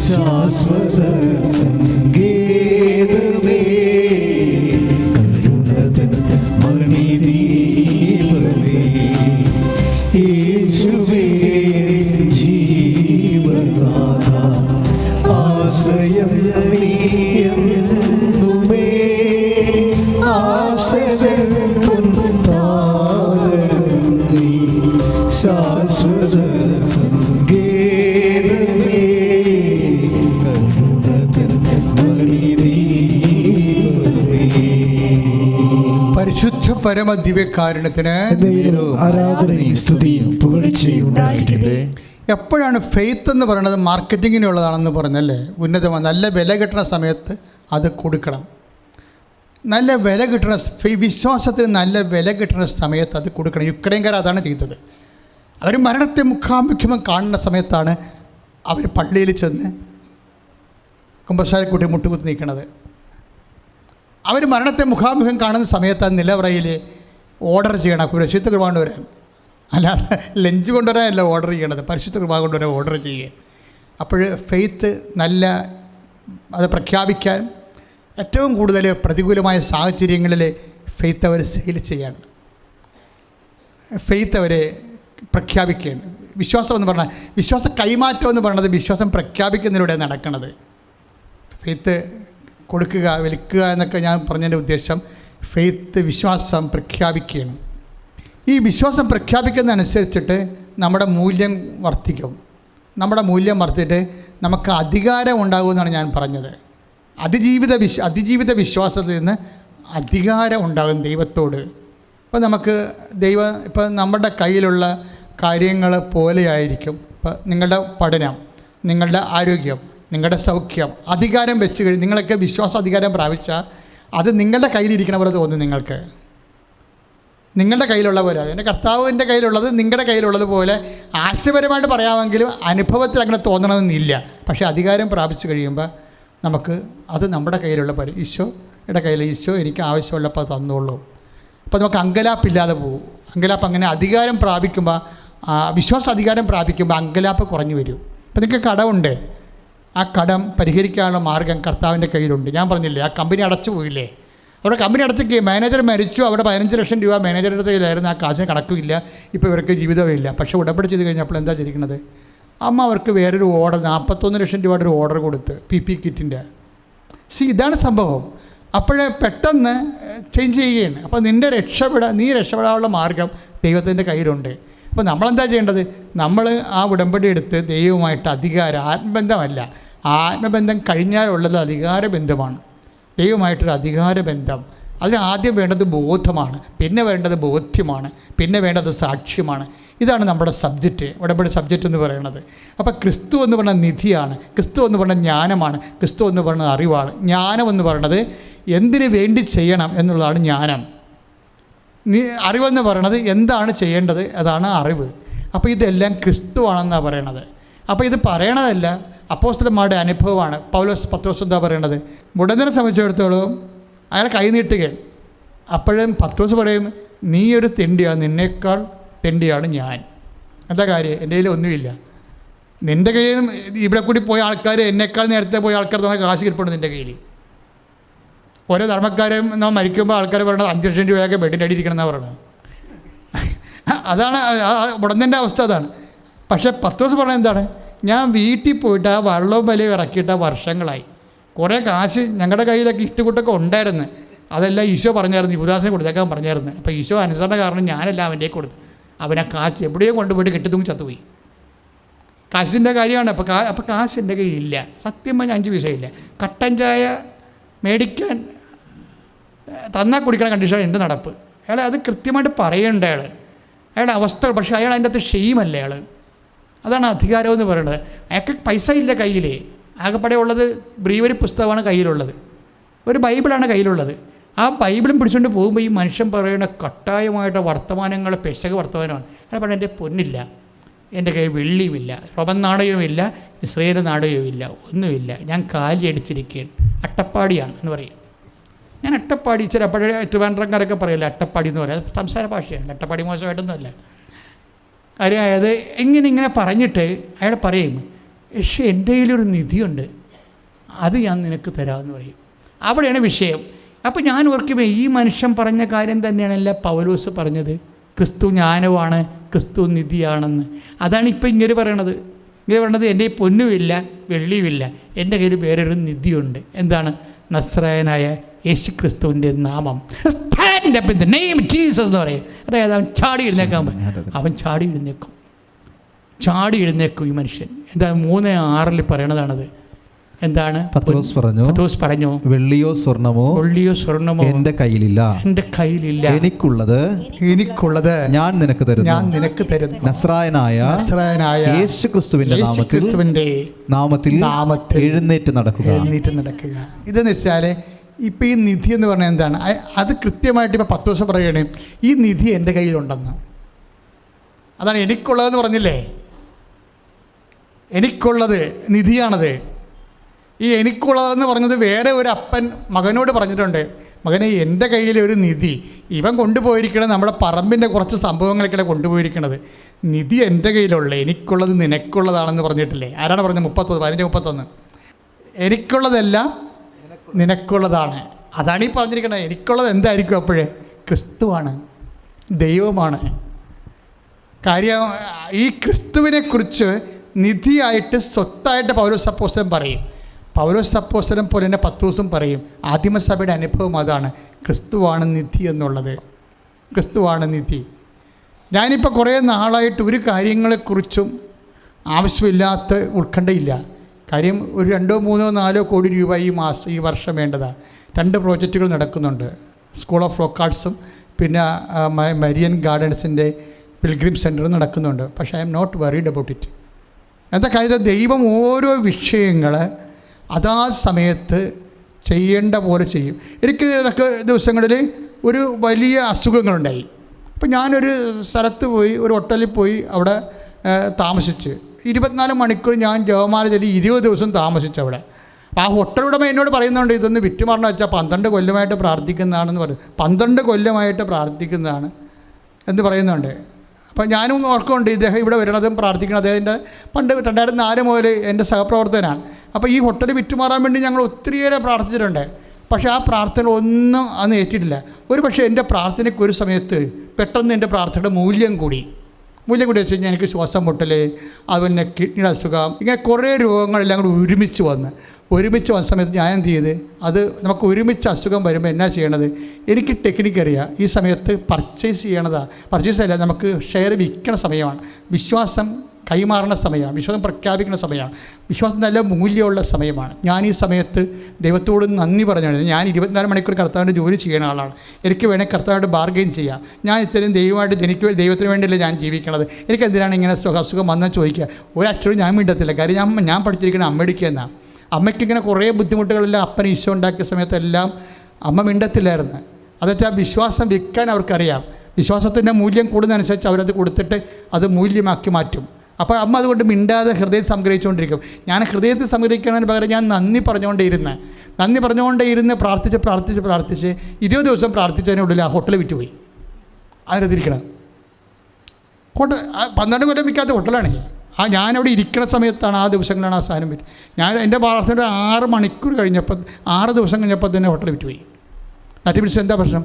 ശാശ്വത സങ്കേതമേ കരുണതൻ മണിദീപമേ യേശുവേ ജീവനാഥ ആശ്രയം നീയെന്നുമേ ആശ്രയം പൊൻതാരകം നീ ശാശ്വത സങ്കേതമേ കരുണതൻ മണിദീപമേ. പരിശുദ്ധ പരമ ദിവ്യകാരുണ്യത്തിന് ആരാധനയും സ്തുതിയും പുകഴ്ചയും ഉണ്ടാകട്ടെ. എപ്പോഴാണ് ഫെയ്ത്ത് എന്ന് പറയുന്നത് മാർക്കറ്റിങ്ങിനുള്ളതാണെന്ന് പറഞ്ഞല്ലേ? ഉന്നതമാണ്. നല്ല വില കിട്ടുന്ന സമയത്ത് അത് കൊടുക്കണം. നല്ല വില കിട്ടുന്ന വിശ്വാസത്തിന് നല്ല വില കിട്ടുന്ന സമയത്ത് അത് കൊടുക്കണം. യുക്രൈൻകാർ അതാണ് ചെയ്തത്. അവർ മരണത്തെ മുഖാമുഖ്യം കാണുന്ന സമയത്താണ് അവർ പള്ളിയിൽ ചെന്ന് കുമ്പസാരക്കുട്ടി മുട്ടുകുത്തി നിൽക്കുന്നത്. അവർ മരണത്തെ മുഖാമുഖം കാണുന്ന സമയത്താണ് നിലവറയിൽ ഓർഡർ ചെയ്യണം പരിശുദ്ധ കുർബാന വരാൻ. അല്ലാതെ ലഞ്ച് കൊണ്ടുവരാനല്ല ഓർഡർ ചെയ്യണത്, പരിശുദ്ധ കുർബാന കൊണ്ടുവരാൻ ഓർഡർ ചെയ്യുക. അപ്പോൾ ഫെയ്ത്ത് നല്ല അത് പ്രഖ്യാപിക്കാൻ ഏറ്റവും കൂടുതൽ പ്രതികൂലമായ സാഹചര്യങ്ങളിൽ ഫെയ്ത്ത് അവർ സെയിൽ ചെയ്യാണ്, ഫെയ്ത്ത് അവരെ പ്രഖ്യാപിക്കുകയാണ്. വിശ്വാസം എന്ന് പറഞ്ഞാൽ വിശ്വാസ കൈമാറ്റം എന്ന് പറയുന്നത് വിശ്വാസം പ്രഖ്യാപിക്കുന്നതിലൂടെ നടക്കുന്നത്. ഫെയ്ത്ത് കൊടുക്കുക വിൽക്കുക എന്നൊക്കെ ഞാൻ പറഞ്ഞതിൻ്റെ ഉദ്ദേശം ഫെയ്ത്ത് വിശ്വാസം പ്രഖ്യാപിക്കുകയാണ്. ഈ വിശ്വാസം പ്രഖ്യാപിക്കുന്നതനുസരിച്ചിട്ട് നമ്മുടെ മൂല്യം വർദ്ധിക്കും. നമ്മുടെ മൂല്യം വർദ്ധിച്ചിട്ട് നമുക്ക് അധികാരം ഉണ്ടാകുമെന്നാണ് ഞാൻ പറഞ്ഞത്. അതിജീവിത വിശ്വാസത്തിൽ നിന്ന് അധികാരം ഉണ്ടാകും ദൈവത്തോട്. ഇപ്പോൾ നമുക്ക് ഇപ്പോൾ നമ്മുടെ കയ്യിലുള്ള കാര്യങ്ങൾ പോലെയായിരിക്കും. ഇപ്പോൾ നിങ്ങളുടെ പഠനം, നിങ്ങളുടെ ആരോഗ്യം, നിങ്ങളുടെ സൗഖ്യം, അധികാരം വെച്ച് കഴിഞ്ഞ് നിങ്ങളൊക്കെ വിശ്വാസ അധികാരം പ്രാപിച്ചാൽ അത് നിങ്ങളുടെ കയ്യിലിരിക്കണ പോലെ തോന്നും. നിങ്ങളുടെ കയ്യിലുള്ള പോലെ, അതിൻ്റെ കർത്താവിൻ്റെ കയ്യിലുള്ളത് നിങ്ങളുടെ കയ്യിലുള്ളത് പോലെ ആശയപരമായിട്ട് പറയാമെങ്കിലും അനുഭവത്തിൽ അങ്ങനെ തോന്നണമെന്നില്ല. പക്ഷേ അധികാരം പ്രാപിച്ചു കഴിയുമ്പോൾ നമുക്ക് അത് നമ്മുടെ കയ്യിലുള്ള പോലെ ഈശോയുടെ കയ്യിൽ ഈശോ എനിക്ക് ആവശ്യമുള്ളപ്പോൾ തന്നോളൂ. അപ്പോൾ നമുക്ക് അങ്കലാപ്പില്ലാതെ പോകും. അങ്കലാപ്പ് അങ്ങനെ അധികാരം പ്രാപിക്കുമ്പോൾ, വിശ്വാസ അധികാരം പ്രാപിക്കുമ്പോൾ അങ്കലാപ്പ് കുറഞ്ഞു വരും. അപ്പോൾ നിങ്ങൾക്ക് കടമുണ്ട്, ആ കടം പരിഹരിക്കാനുള്ള മാർഗം കർത്താവിൻ്റെ കയ്യിലുണ്ട്. ഞാൻ പറഞ്ഞില്ലേ, ആ കമ്പനി അടച്ചു പോയില്ലേ, അവിടെ കമ്പനി അടച്ചൊക്കെ മാനേജർ മരിച്ചു, അവിടെ 15 ലക്ഷം രൂപ മാനേജറുടെ കയ്യിലായിരുന്നു, ആ കാശിന് കണക്കുമില്ല, ഇപ്പോൾ ഇവർക്ക് ജീവിതമില്ല. പക്ഷേ ഉടമ്പടി ചെയ്ത് കഴിഞ്ഞപ്പോൾ എന്താ ചെയ്തിരിക്കുന്നത്? അമ്മ അവർക്ക് വേറൊരു ഓർഡർ 41 ലക്ഷം രൂപയുടെ ഒരു ഓർഡർ കൊടുത്ത് PP കിറ്റിൻ്റെ. ഇതാണ് സംഭവം. അപ്പോഴേ പെട്ടെന്ന് ചേഞ്ച് ചെയ്യുകയാണ്. അപ്പോൾ നീ രക്ഷപ്പെടാനുള്ള മാർഗം ദൈവത്തിൻ്റെ കയ്യിലുണ്ട്. അപ്പോൾ നമ്മളെന്താ ചെയ്യേണ്ടത്? നമ്മൾ ആ ഉടമ്പടി എടുത്ത് ദൈവവുമായിട്ട് ആത്മബന്ധമല്ല, ആത്മബന്ധം കഴിഞ്ഞാലുള്ളത് അധികാരബന്ധമാണ്. ദൈവമായിട്ടൊരു അധികാരബന്ധം. അതിന് ആദ്യം വേണ്ടത് ബോധമാണ്, പിന്നെ വേണ്ടത് ബോധ്യമാണ്, പിന്നെ വേണ്ടത് സാക്ഷ്യമാണ്. ഇതാണ് നമ്മുടെ സബ്ജക്റ്റ്, ഉടമ്പടി സബ്ജക്റ്റ് എന്ന് പറയുന്നത്. അപ്പോൾ ക്രിസ്തു എന്ന് പറഞ്ഞ നിധിയാണ്, ക്രിസ്തു എന്ന് പറഞ്ഞ ജ്ഞാനമാണ്, ക്രിസ്തു എന്ന് പറയുന്നത് അറിവാണ്. ജ്ഞാനം എന്ന് പറയുന്നത് എന്തിനു വേണ്ടി ചെയ്യണം എന്നുള്ളതാണ് ജ്ഞാനം. അറിവെന്ന് പറയണത് എന്താണ് ചെയ്യേണ്ടത്, അതാണ് അറിവ്. അപ്പോൾ ഇതെല്ലാം ക്രിസ്തു ആണെന്നാണ് പറയണത്. അപ്പോൾ ഇത് പറയണതല്ല, അപ്പോസ്തലന്മാരുടെ അനുഭവമാണ്. പത്രോസ് എന്താ പറയണത്? മുടന്തനെ സംബന്ധിച്ചിടത്തോളം അയാൾ കൈ നീട്ടുകയാണ്. അപ്പോഴും പത്രോസ് പറയും, നീ ഒരു തെണ്ടിയാണ്, നിന്നേക്കാൾ തെണ്ടിയാണ് ഞാൻ. എന്താ കാര്യം? എൻ്റെ കയ്യിൽ ഒന്നുമില്ല, നിൻ്റെ കയ്യിൽ നിന്ന് ഇവിടെ കൂടി പോയ ആൾക്കാർ, എന്നേക്കാൾ നേരത്തെ പോയ ആൾക്കാർ തന്നെ കാശ് കിട്ടുന്നുണ്ട് നിൻ്റെ കയ്യിൽ. ഓരോ ധർമ്മക്കാരും നമ്മൾ മരിക്കുമ്പോൾ ആൾക്കാർ പറയണത് 5 ലക്ഷം രൂപയൊക്കെ ബെഡിൻ്റെ അടി ഇരിക്കണം എന്നാണ് പറയുന്നത്. അതാണ് ഉടനെ അവസ്ഥ അതാണ്. പക്ഷേ പത്രോസ് പറഞ്ഞത് എന്താണ്? ഞാൻ വീട്ടിൽ പോയിട്ട് ആ വള്ളവും വലിയ ഇറക്കിയിട്ട് വർഷങ്ങളായി. കുറേ കാശ് ഞങ്ങളുടെ കയ്യിലൊക്കെ ഇട്ടുകൂട്ടൊക്കെ ഉണ്ടായിരുന്നു. അതെല്ലാം ഈശോ പറഞ്ഞായിരുന്നു, യുവദാസിനെ കൊടുത്തേക്കാൻ പറഞ്ഞായിരുന്നു. അപ്പോൾ ഈശോ അനുസരണ കാരണം ഞാനെല്ലാം അവൻ്റെ കൊടുത്തു. അവനെ കാശ് എവിടെയോ കൊണ്ടുപോയിട്ട് കെട്ടിത്തൂങ്ങി ചത്തുപോയി. കാശിൻ്റെ കാര്യമാണ്. അപ്പോൾ കാശ് എൻ്റെ കയ്യിലില്ല. സത്യം പറഞ്ഞാൽ 5 പൈസയില്ല. കട്ടൻ ചായ മേടിക്കാൻ തന്നാൽ കുടിക്കണ കണ്ടീഷനാണ് എൻ്റെ നടപ്പ്. അയാൾ അത് കൃത്യമായിട്ട് പറയേണ്ട അയാളുടെ അവസ്ഥ. പക്ഷേ അയാൾ അതിൻ്റെ അകത്ത് ഷെയിമല്ല അയാൾ. അതാണ് അധികാരം എന്ന് പറയുന്നത്. അയാൾക്ക് പൈസ ഇല്ല കയ്യിൽ. ആകെപ്പാടെ ഉള്ളത് ബ്രീവരി പുസ്തകമാണ് കയ്യിലുള്ളത്, ഒരു ബൈബിളാണ് കയ്യിലുള്ളത്. ആ ബൈബിളും പിടിച്ചുകൊണ്ട് പോകുമ്പോൾ ഈ മനുഷ്യൻ പറയുന്ന കട്ടായമായിട്ട് വർത്തമാനങ്ങൾ പെശക വർത്തമാനമാണ്. അയാൾ പറഞ്ഞാൽ എൻ്റെ പൊന്നില്ല, എൻ്റെ കയ്യിൽ വെള്ളിയുമില്ല, റോമൻ നാണയവുമില്ല, ഇസ്രയേൽ നാണയവുമില്ല, ഒന്നുമില്ല, ഞാൻ കാലി അടിച്ചിരിക്കുകയാണ്, അട്ടപ്പാടിയാണ് എന്ന് പറയും. ഞാൻ അട്ടപ്പാടി, ചില പഴയ ട്രിവാൻഡ്രംകാരൊക്കെ പറയില്ല അട്ടപ്പാടി എന്ന് പറയാം, സംസാര ഭാഷയാണ്. അട്ടപ്പാടി മോശമായിട്ടൊന്നുമല്ല കാര്യം. അതായത് ഇങ്ങനെ പറഞ്ഞിട്ട് അയാൾ പറയും, പക്ഷേ എൻ്റെ കയ്യിലൊരു നിധിയുണ്ട്, അത് ഞാൻ നിനക്ക് തരാമെന്ന് പറയും. അവിടെയാണ് വിഷയം. അപ്പോൾ ഞാൻ ഓർക്കുമ്പോൾ ഈ മനുഷ്യൻ പറഞ്ഞ കാര്യം തന്നെയാണല്ല പൗലോസ് പറഞ്ഞത്, ക്രിസ്തു ജ്ഞാനമാണ്, ക്രിസ്തു നിധിയാണെന്ന്. അതാണ് ഇപ്പോൾ ഇങ്ങനെ പറയണത്. എൻ്റെ ഈ പൊന്നുമില്ല വെള്ളിയുമില്ല, എൻ്റെ കയ്യിൽ വേറൊരു നിധിയുണ്ട്. എന്താണ്? നസ്രായനായ യേശു ക്രിസ്തുവിൻ്റെ നാമം. Stand up in the name of Jesus എന്ന് പറയും. അതായത് അവൻ ചാടി എഴുന്നേക്കും ഈ മനുഷ്യൻ. എന്താണ് 3:6 പറയണതാണത്. എന്താണ്? പത്രോസ് പറഞ്ഞു, വെള്ളിയോ സ്വർണമോ എൻ്റെ കയ്യിലില്ല, എനിക്കുള്ളത് ഞാൻ നിനക്ക് തരുന്നു. നസ്രായനായ യേശുക്രിസ്തുവിന്റെ നാമത്തിൽ എഴുന്നേറ്റ് നടക്കുക. ഇതെന്ന് വെച്ചാൽ ഇപ്പം ഈ നിധി എന്ന് പറഞ്ഞാൽ എന്താണ്? അത് കൃത്യമായിട്ട് ഇപ്പോൾ പത്രോസ് പറയുകയാണ്, ഈ നിധി എൻ്റെ കയ്യിലുണ്ടെന്ന്. അതാണ് എനിക്കുള്ളതെന്ന് പറഞ്ഞില്ലേ, എനിക്കുള്ളത് നിധിയാണത്. ഈ എനിക്കുള്ളതെന്ന് പറഞ്ഞത് വേറെ ഒരു അപ്പൻ മകനോട് പറഞ്ഞിട്ടുണ്ട്, മകനെ എൻ്റെ കയ്യിൽ ഒരു നിധി, ഇവൻ കൊണ്ടുപോയിരിക്കണത് നമ്മുടെ പറമ്പിൻ്റെ കുറച്ച് സംഭവങ്ങളൊക്കെ കൊണ്ടുപോയിരിക്കണത്, നിധി എൻ്റെ കയ്യിലുള്ള, എനിക്കുള്ളത് നിനക്കുള്ളതാണെന്ന് പറഞ്ഞിട്ടില്ലേ? ആരാണ് പറഞ്ഞത്? 15:31. എനിക്കുള്ളതെല്ലാം നിനക്കുള്ളതാണ്. അതാണ് ഈ പറഞ്ഞിരിക്കുന്നത്. എനിക്കുള്ളത് എന്തായിരിക്കും അപ്പോഴേ? ക്രിസ്തുവാണ്, ദൈവമാണ്. കാര്യം ഈ ക്രിസ്തുവിനെക്കുറിച്ച് നിധിയായിട്ട് സ്വത്തായിട്ട് പൗലോസ് അപ്പോസ്തലൻ പറയും. പൗലോസ് അപ്പോസ്തലൻ പോലെ തന്നെ പത്രോസും പറയും. ആദിമസഭയുടെ അനുഭവം അതാണ്, ക്രിസ്തുവാണ് നിധി എന്നുള്ളത്. ക്രിസ്തുവാണ് നിധി. ഞാനിപ്പോൾ കുറേ നാളായിട്ട് ഒരു കാര്യങ്ങളെക്കുറിച്ചും ആവശ്യമില്ലാത്ത ഉത്കണ്ഠയില്ല. കാര്യം ഒരു 2, 3, 4 കോടി രൂപ ഈ വർഷം വേണ്ടതാണ്. 2 പ്രോജക്റ്റുകൾ നടക്കുന്നുണ്ട്. സ്കൂൾ ഓഫ് റോക്ക് ആർട്സും പിന്നെ മരിയൻ ഗാർഡൻസിൻ്റെ പിൽഗ്രിം സെൻറ്ററും നടക്കുന്നുണ്ട്. പക്ഷേ I am not worried about it. എന്താ കാര്യം? ദൈവം ഓരോ വിഷയങ്ങൾ അതാ സമയത്ത് ചെയ്യേണ്ട പോലെ ചെയ്യും. എനിക്ക് ഇടയ്ക്ക് ദിവസങ്ങളിൽ ഒരു വലിയ അസുഖങ്ങളുണ്ടായി. അപ്പോൾ ഞാനൊരു സ്ഥലത്ത് പോയി, ഒരു ഹോട്ടലിൽ പോയി അവിടെ താമസിച്ച് 24 മണിക്കൂർ ഞാൻ ജപമാല ചൊല്ലി 20 ദിവസം താമസിച്ചു അവിടെ. അപ്പോൾ ആ ഹോട്ടൽ ഉടമ എന്നോട് പറയുന്നുണ്ട്, ഇതൊന്ന് വിറ്റുമാറണം വെച്ചാൽ 12 കൊല്ലമായിട്ട് പ്രാർത്ഥിക്കുന്നതാണെന്ന് പറയും. 12 കൊല്ലമായിട്ട് പ്രാർത്ഥിക്കുന്നതാണ് എന്ന് പറയുന്നുണ്ട്. അപ്പോൾ ഞാനും ഓർക്കുന്നുണ്ട് ഇദ്ദേഹം ഇവിടെ വരണതും പ്രാർത്ഥിക്കണം. അദ്ദേഹത്തിൻ്റെ പണ്ട് 2004 മുതൽ എൻ്റെ സഹപ്രവർത്തകനാണ്. അപ്പോൾ ഈ ഹോട്ടൽ വിറ്റുമാറാൻ വേണ്ടി ഞങ്ങൾ ഒത്തിരിയേറെ പ്രാർത്ഥിച്ചിട്ടുണ്ട്. പക്ഷേ ആ പ്രാർത്ഥന ഒന്നും അന്ന് ഏറ്റിട്ടില്ല. ഒരു പക്ഷേ എൻ്റെ പ്രാർത്ഥനയ്ക്ക് ഒരു സമയത്ത് പെട്ടെന്ന് എൻ്റെ പ്രാർത്ഥനയുടെ മൂല്യം കൂടി വെച്ച് കഴിഞ്ഞാൽ എനിക്ക് ശ്വാസം മുട്ടൽ, അതുപോലെ കിഡ്നിയുടെ അസുഖം, ഇങ്ങനെ കുറേ രോഗങ്ങളെല്ലാം കൂടി ഒരുമിച്ച് വന്ന സമയത്ത് ഞാൻ എന്ത് ചെയ്ത്, അത് നമുക്ക് ഒരുമിച്ച് അസുഖം വരുമ്പോൾ എന്നാ ചെയ്യണത്? എനിക്ക് ടെക്നിക്ക് അറിയാം. ഈ സമയത്ത് പർച്ചേസ് അല്ല, നമുക്ക് ഷെയർ വിൽക്കണ സമയമാണ്, വിശ്വാസം കൈമാറുന്ന സമയമാണ്, വിശ്വാസം പ്രഖ്യാപിക്കുന്ന സമയമാണ്, വിശ്വാസം നല്ല മൂല്യമുള്ള സമയമാണ്. ഞാൻ ഈ സമയത്ത് ദൈവത്തോട് നന്ദി പറഞ്ഞാണ്. ഞാൻ 24 മണിക്കൂർ കർത്താവിൻ്റെ ജോലി ചെയ്യുന്ന ആളാണ്. എനിക്ക് വേണമെങ്കിൽ കർത്താവായിട്ട് ബാർഗെയിൻ ചെയ്യാം. ഞാൻ ഇത്രയും ദൈവത്തിന് വേണ്ടിയല്ലേ ഞാൻ ജീവിക്കണത്. എനിക്ക് എന്തിനാണ് ഇങ്ങനെ അസുഖം വന്നാൽ ചോദിക്കുക? ഒരക്ഷരം ഞാൻ മിണ്ടത്തില്ല. കാര്യം ഞാൻ പഠിച്ചിരിക്കുന്ന അമ്മടിക്ക് എന്നാണ്. അമ്മയ്ക്കിങ്ങനെ കുറേ ബുദ്ധിമുട്ടുകളെല്ലാം അപ്പൻ ഈശോ ഉണ്ടാക്കിയ സമയത്തെല്ലാം അമ്മ മിണ്ടത്തില്ലായിരുന്നു. അതെച്ചാൽ വിശ്വാസം വിൽക്കാൻ അവർക്കറിയാം. വിശ്വാസത്തിൻ്റെ മൂല്യം കൂടുന്നതനുസരിച്ച് അവരത് കൊടുത്തിട്ട് അത് മൂല്യമാക്കി മാറ്റും. അപ്പോൾ അമ്മ അതുകൊണ്ട് മിണ്ടാതെ ഹൃദയം സംഗ്രഹിച്ചുകൊണ്ടിരിക്കും. ഞാൻ ഹൃദയത്തിൽ സംഗ്രഹിക്കുന്നതിന് പകരം ഞാൻ നന്ദി പറഞ്ഞുകൊണ്ടേയിരുന്ന് പ്രാർത്ഥിച്ച് 20 ദിവസം പ്രാർത്ഥിച്ചതിനുള്ളിൽ ആ ഹോട്ടൽ വിറ്റുപോയി. അതിനെതിരിക്കണം. 12 കൊല്ലം വിൽക്കാത്ത ഹോട്ടലാണ്. ഞാനവിടെ ഇരിക്കുന്ന സമയത്താണ് ആ ദിവസങ്ങളാണ് ആ സാധനം വിറ്റ്. എൻ്റെ പ്രാർത്ഥന 6 മണിക്കൂർ കഴിഞ്ഞപ്പോൾ 6 ദിവസം കഴിഞ്ഞപ്പോൾ തന്നെ ഹോട്ടൽ വിറ്റുപോയി. പിടിച്ച് എന്താ പ്രശ്നം?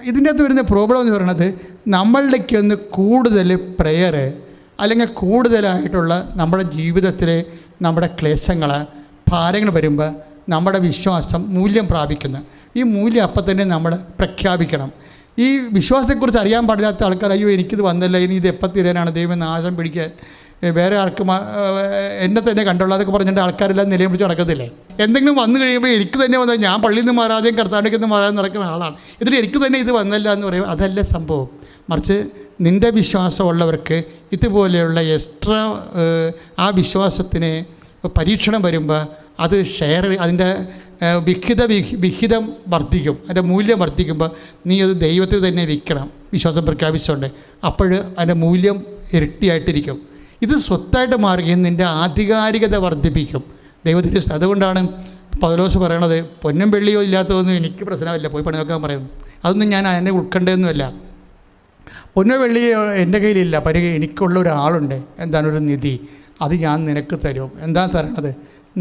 ഇതിൻ്റെ അകത്ത് വരുന്ന പ്രോബ്ലം എന്ന് പറയുന്നത് നമ്മളിലേക്കൊന്ന് കൂടുതൽ പ്രെയർ അല്ലെങ്കിൽ കൂടുതലായിട്ടുള്ള നമ്മുടെ ജീവിതത്തിലെ നമ്മുടെ ക്ലേശങ്ങൾ ഭാരങ്ങൾ വരുമ്പോൾ നമ്മുടെ വിശ്വാസം മൂല്യം പ്രാപിക്കുന്നു. ഈ മൂല്യം അപ്പം തന്നെ നമ്മൾ പ്രഖ്യാപിക്കണം. ഈ വിശ്വാസത്തെക്കുറിച്ച് അറിയാൻ പാടില്ലാത്ത ആൾക്കാർ അയ്യോ എനിക്കിത് വന്നില്ല, ഇനി ഇത് എപ്പം തീരാനാണ്, ദൈവം നാശം പിടിക്കാൻ, വേറെ ആർക്കും എന്നെ തന്നെ കണ്ടുള്ള അതൊക്കെ പറഞ്ഞിട്ട് ആൾക്കാരെല്ലാം നിലയം പിടിച്ച് നടക്കത്തില്ലേ? എന്തെങ്കിലും വന്നു കഴിയുമ്പോൾ എനിക്ക് തന്നെ വന്നാൽ ഞാൻ പള്ളിയിൽ നിന്ന് മാറാതെയും കർത്താവിലേക്ക് നിന്ന് മാറാതെ നടക്കുന്ന ആളാണ്, എന്നിട്ട് എനിക്ക് തന്നെ ഇത് വന്നല്ല എന്ന് പറയും. അതല്ല സംഭവം. മറിച്ച് നിൻ്റെ വിശ്വാസമുള്ളവർക്ക് ഇതുപോലെയുള്ള എക്സ്ട്രാ ആ വിശ്വാസത്തിന് പരീക്ഷണം വരുമ്പോൾ അത് ഷെയർ, അതിൻ്റെ വിഹിതം വർദ്ധിക്കും, അതിൻ്റെ മൂല്യം വർദ്ധിക്കുമ്പോൾ നീ അത് ദൈവത്തിൽ തന്നെ വിൽക്കണം വിശ്വാസം പ്രഖ്യാപിച്ചുകൊണ്ട്. അപ്പോൾ അതിൻ്റെ മൂല്യം ഇരട്ടിയായിട്ടിരിക്കും. ഇത് സ്വത്തായിട്ട് മാറുകയും നിൻ്റെ ആധികാരികത വർദ്ധിപ്പിക്കും ദൈവത്തിൻ്റെ. അതുകൊണ്ടാണ് പൗലോസ് പറയണത് പൊന്നും വെള്ളിയോ ഇല്ലാത്തതൊന്നും എനിക്ക് പ്രശ്നമില്ല, പോയി പണി നോക്കാൻ പറയുന്നു. അതൊന്നും ഞാൻ എന്നെ ഉൾക്കൊണ്ടതൊന്നുമല്ല. പൊന്നോ വെള്ളിയോ എൻ്റെ കയ്യിലില്ല, എനിക്കുള്ള ഒരാളുണ്ട്, എന്താണ് ഒരു നിധി, അത് ഞാൻ നിനക്ക് തരും. എന്താ തരണത്?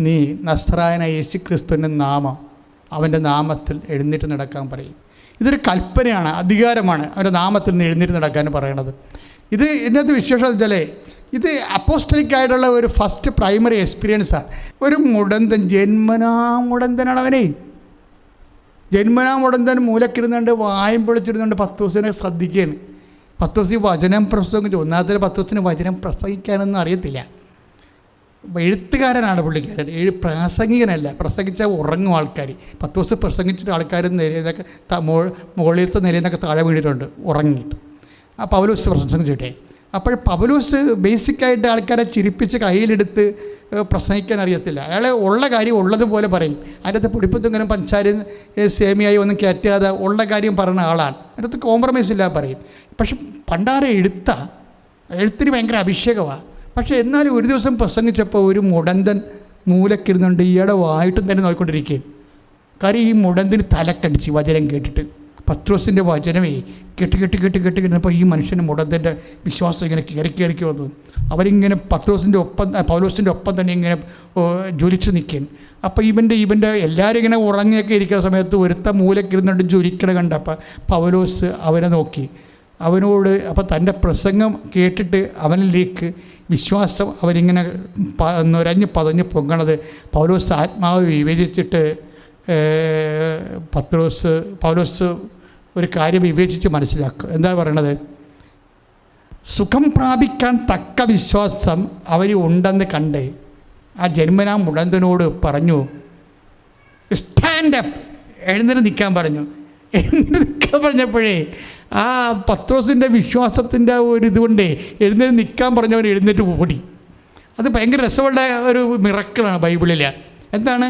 നീ നസ്രായനായ യേശുക്രിസ്തുവിൻ്റെ നാമം, അവൻ്റെ നാമത്തിൽ എഴുന്നേറ്റ് നടക്കാൻ പറയും. ഇതൊരു കൽപ്പനയാണ്, അധികാരമാണ് അവൻ്റെ നാമത്തിൽ നിന്ന് എഴുന്നേറ്റ് നടക്കാൻ പറയണത്. ഇത് ഇതിനകത്ത് വിശേഷം വെച്ചാലേ ഇത് അപ്പോസ്റ്റലിക്കായിട്ടുള്ള ഒരു ഫസ്റ്റ് പ്രൈമറി എക്സ്പീരിയൻസാണ്. ഒരു മുടന്തൻ, ജന്മനാ മുടന്തനാണ് അവനെ. ജന്മനാ മുടന്തൻ മൂലക്കിരുന്നുണ്ട്, വായും പൊളിച്ചിരുന്നുണ്ട്. പത്രോസിനെ ശ്രദ്ധിക്കുകയാണ്. പത്രോസ് ഈ വചനം പ്രസംഗിച്ചു. ഒന്നാമത്തെ പത്രോസിന് വചനം പ്രസംഗിക്കാനൊന്നും അറിയത്തില്ല. എഴുത്തുകാരനാണ് പുള്ളിക്കാരൻ, പ്രാസംഗികനല്ല. പ്രസംഗിച്ചാൽ ഉറങ്ങും ആൾക്കാർ. പത്രോസ് പ്രസംഗിച്ചിട്ട് ആൾക്കാർ നിലയിലൊക്കെ മുകളിലത്തെ നിലയിൽനിന്നൊക്കെ താഴെ വീണിട്ടുണ്ട് ഉറങ്ങിയിട്ട്. ആ പൗലോസ് പ്രസംഗിച്ചിട്ടേ. അപ്പോൾ പൗലോസ് ബേസിക്കായിട്ട് ആൾക്കാരെ ചിരിപ്പിച്ച് കയ്യിലെടുത്ത് പ്രസംഗിക്കാൻ അറിയത്തില്ല. അയാൾ ഉള്ള കാര്യം ഉള്ളതുപോലെ പറയും. അതിനകത്ത് പൊടിപ്പത്തുങ്ങനെ പഞ്ചാര സേമിയായി ഒന്നും കയറ്റാതെ ഉള്ള കാര്യം പറയുന്ന ആളാണ്. അതിനകത്ത് കോംപ്രമൈസ് ഇല്ല പറയും. പക്ഷെ പണ്ടാരെ എഴുത്തിന് ഭയങ്കര അഭിഷേകമാണ്. പക്ഷേ എന്നാലും ഒരു ദിവസം പ്രസംഗിച്ചപ്പോൾ ഒരു മുടന്തൻ മൂലക്കിരുന്നുണ്ട്. ഇയാടെ വായിട്ടും തന്നെ നോക്കിക്കൊണ്ടിരിക്കുകയാണ്. കാര്യം ഈ മുടന്തിന് തലക്കടിച്ച് വചനം കേട്ടിട്ട്. പത്രോസിൻ്റെ വചനമേ കേട്ടിരുന്നപ്പോൾ ഈ മനുഷ്യന് മുടന്തൻ്റെ വിശ്വാസം ഇങ്ങനെ കയറി വന്നു. അവരിങ്ങനെ പൗലോസിൻ്റെ ഒപ്പം തന്നെ ഇങ്ങനെ ജ്വലിച്ച് നിൽക്കുകയാണ്. അപ്പോൾ ഇവൻ്റെ എല്ലാവരും ഇങ്ങനെ ഉറങ്ങിയൊക്കെ ഇരിക്കുന്ന സമയത്ത് ഒരുത്ത മൂലക്കിരുന്നുണ്ട് ജ്വലിക്കണ കണ്ടപ്പോൾ പൗലോസ് അവനെ നോക്കി. അവനോട് അപ്പോൾ തൻ്റെ പ്രസംഗം കേട്ടിട്ട് അവനിലേക്ക് വിശ്വാസം അവരിങ്ങനെ നുരഞ്ഞ് പതഞ്ഞ് പൊങ്ങണത് പൗലോസ് ആത്മാവ് വിവേചിച്ചിട്ട് പൗലോസ് ഒരു കാര്യം വിവേചിച്ച് മനസ്സിലാക്കുക. എന്താ പറയണത്? സുഖം പ്രാപിക്കാൻ തക്ക വിശ്വാസം അവർ ഉണ്ടെന്ന് കണ്ട് ആ ജന്മനാ മുടന്തനോട് പറഞ്ഞു, സ്റ്റാൻഡപ്പ്, എഴുന്നേറ്റ് നിൽക്കാൻ പറഞ്ഞു. എഴുന്നേറ്റ് നിൽക്കാൻ പറഞ്ഞപ്പോഴേ ആ പത്രോസിൻ്റെ വിശ്വാസത്തിൻ്റെ ഒരു ഇതുകൊണ്ടേ എഴുന്നേറ്റ് നിൽക്കാൻ പറഞ്ഞവൻ എഴുന്നേറ്റ് ഓടി. അത് ഭയങ്കര രസമുള്ള ഒരു മിറക്കിളാണ് ബൈബിളിൽ. എന്താണ്?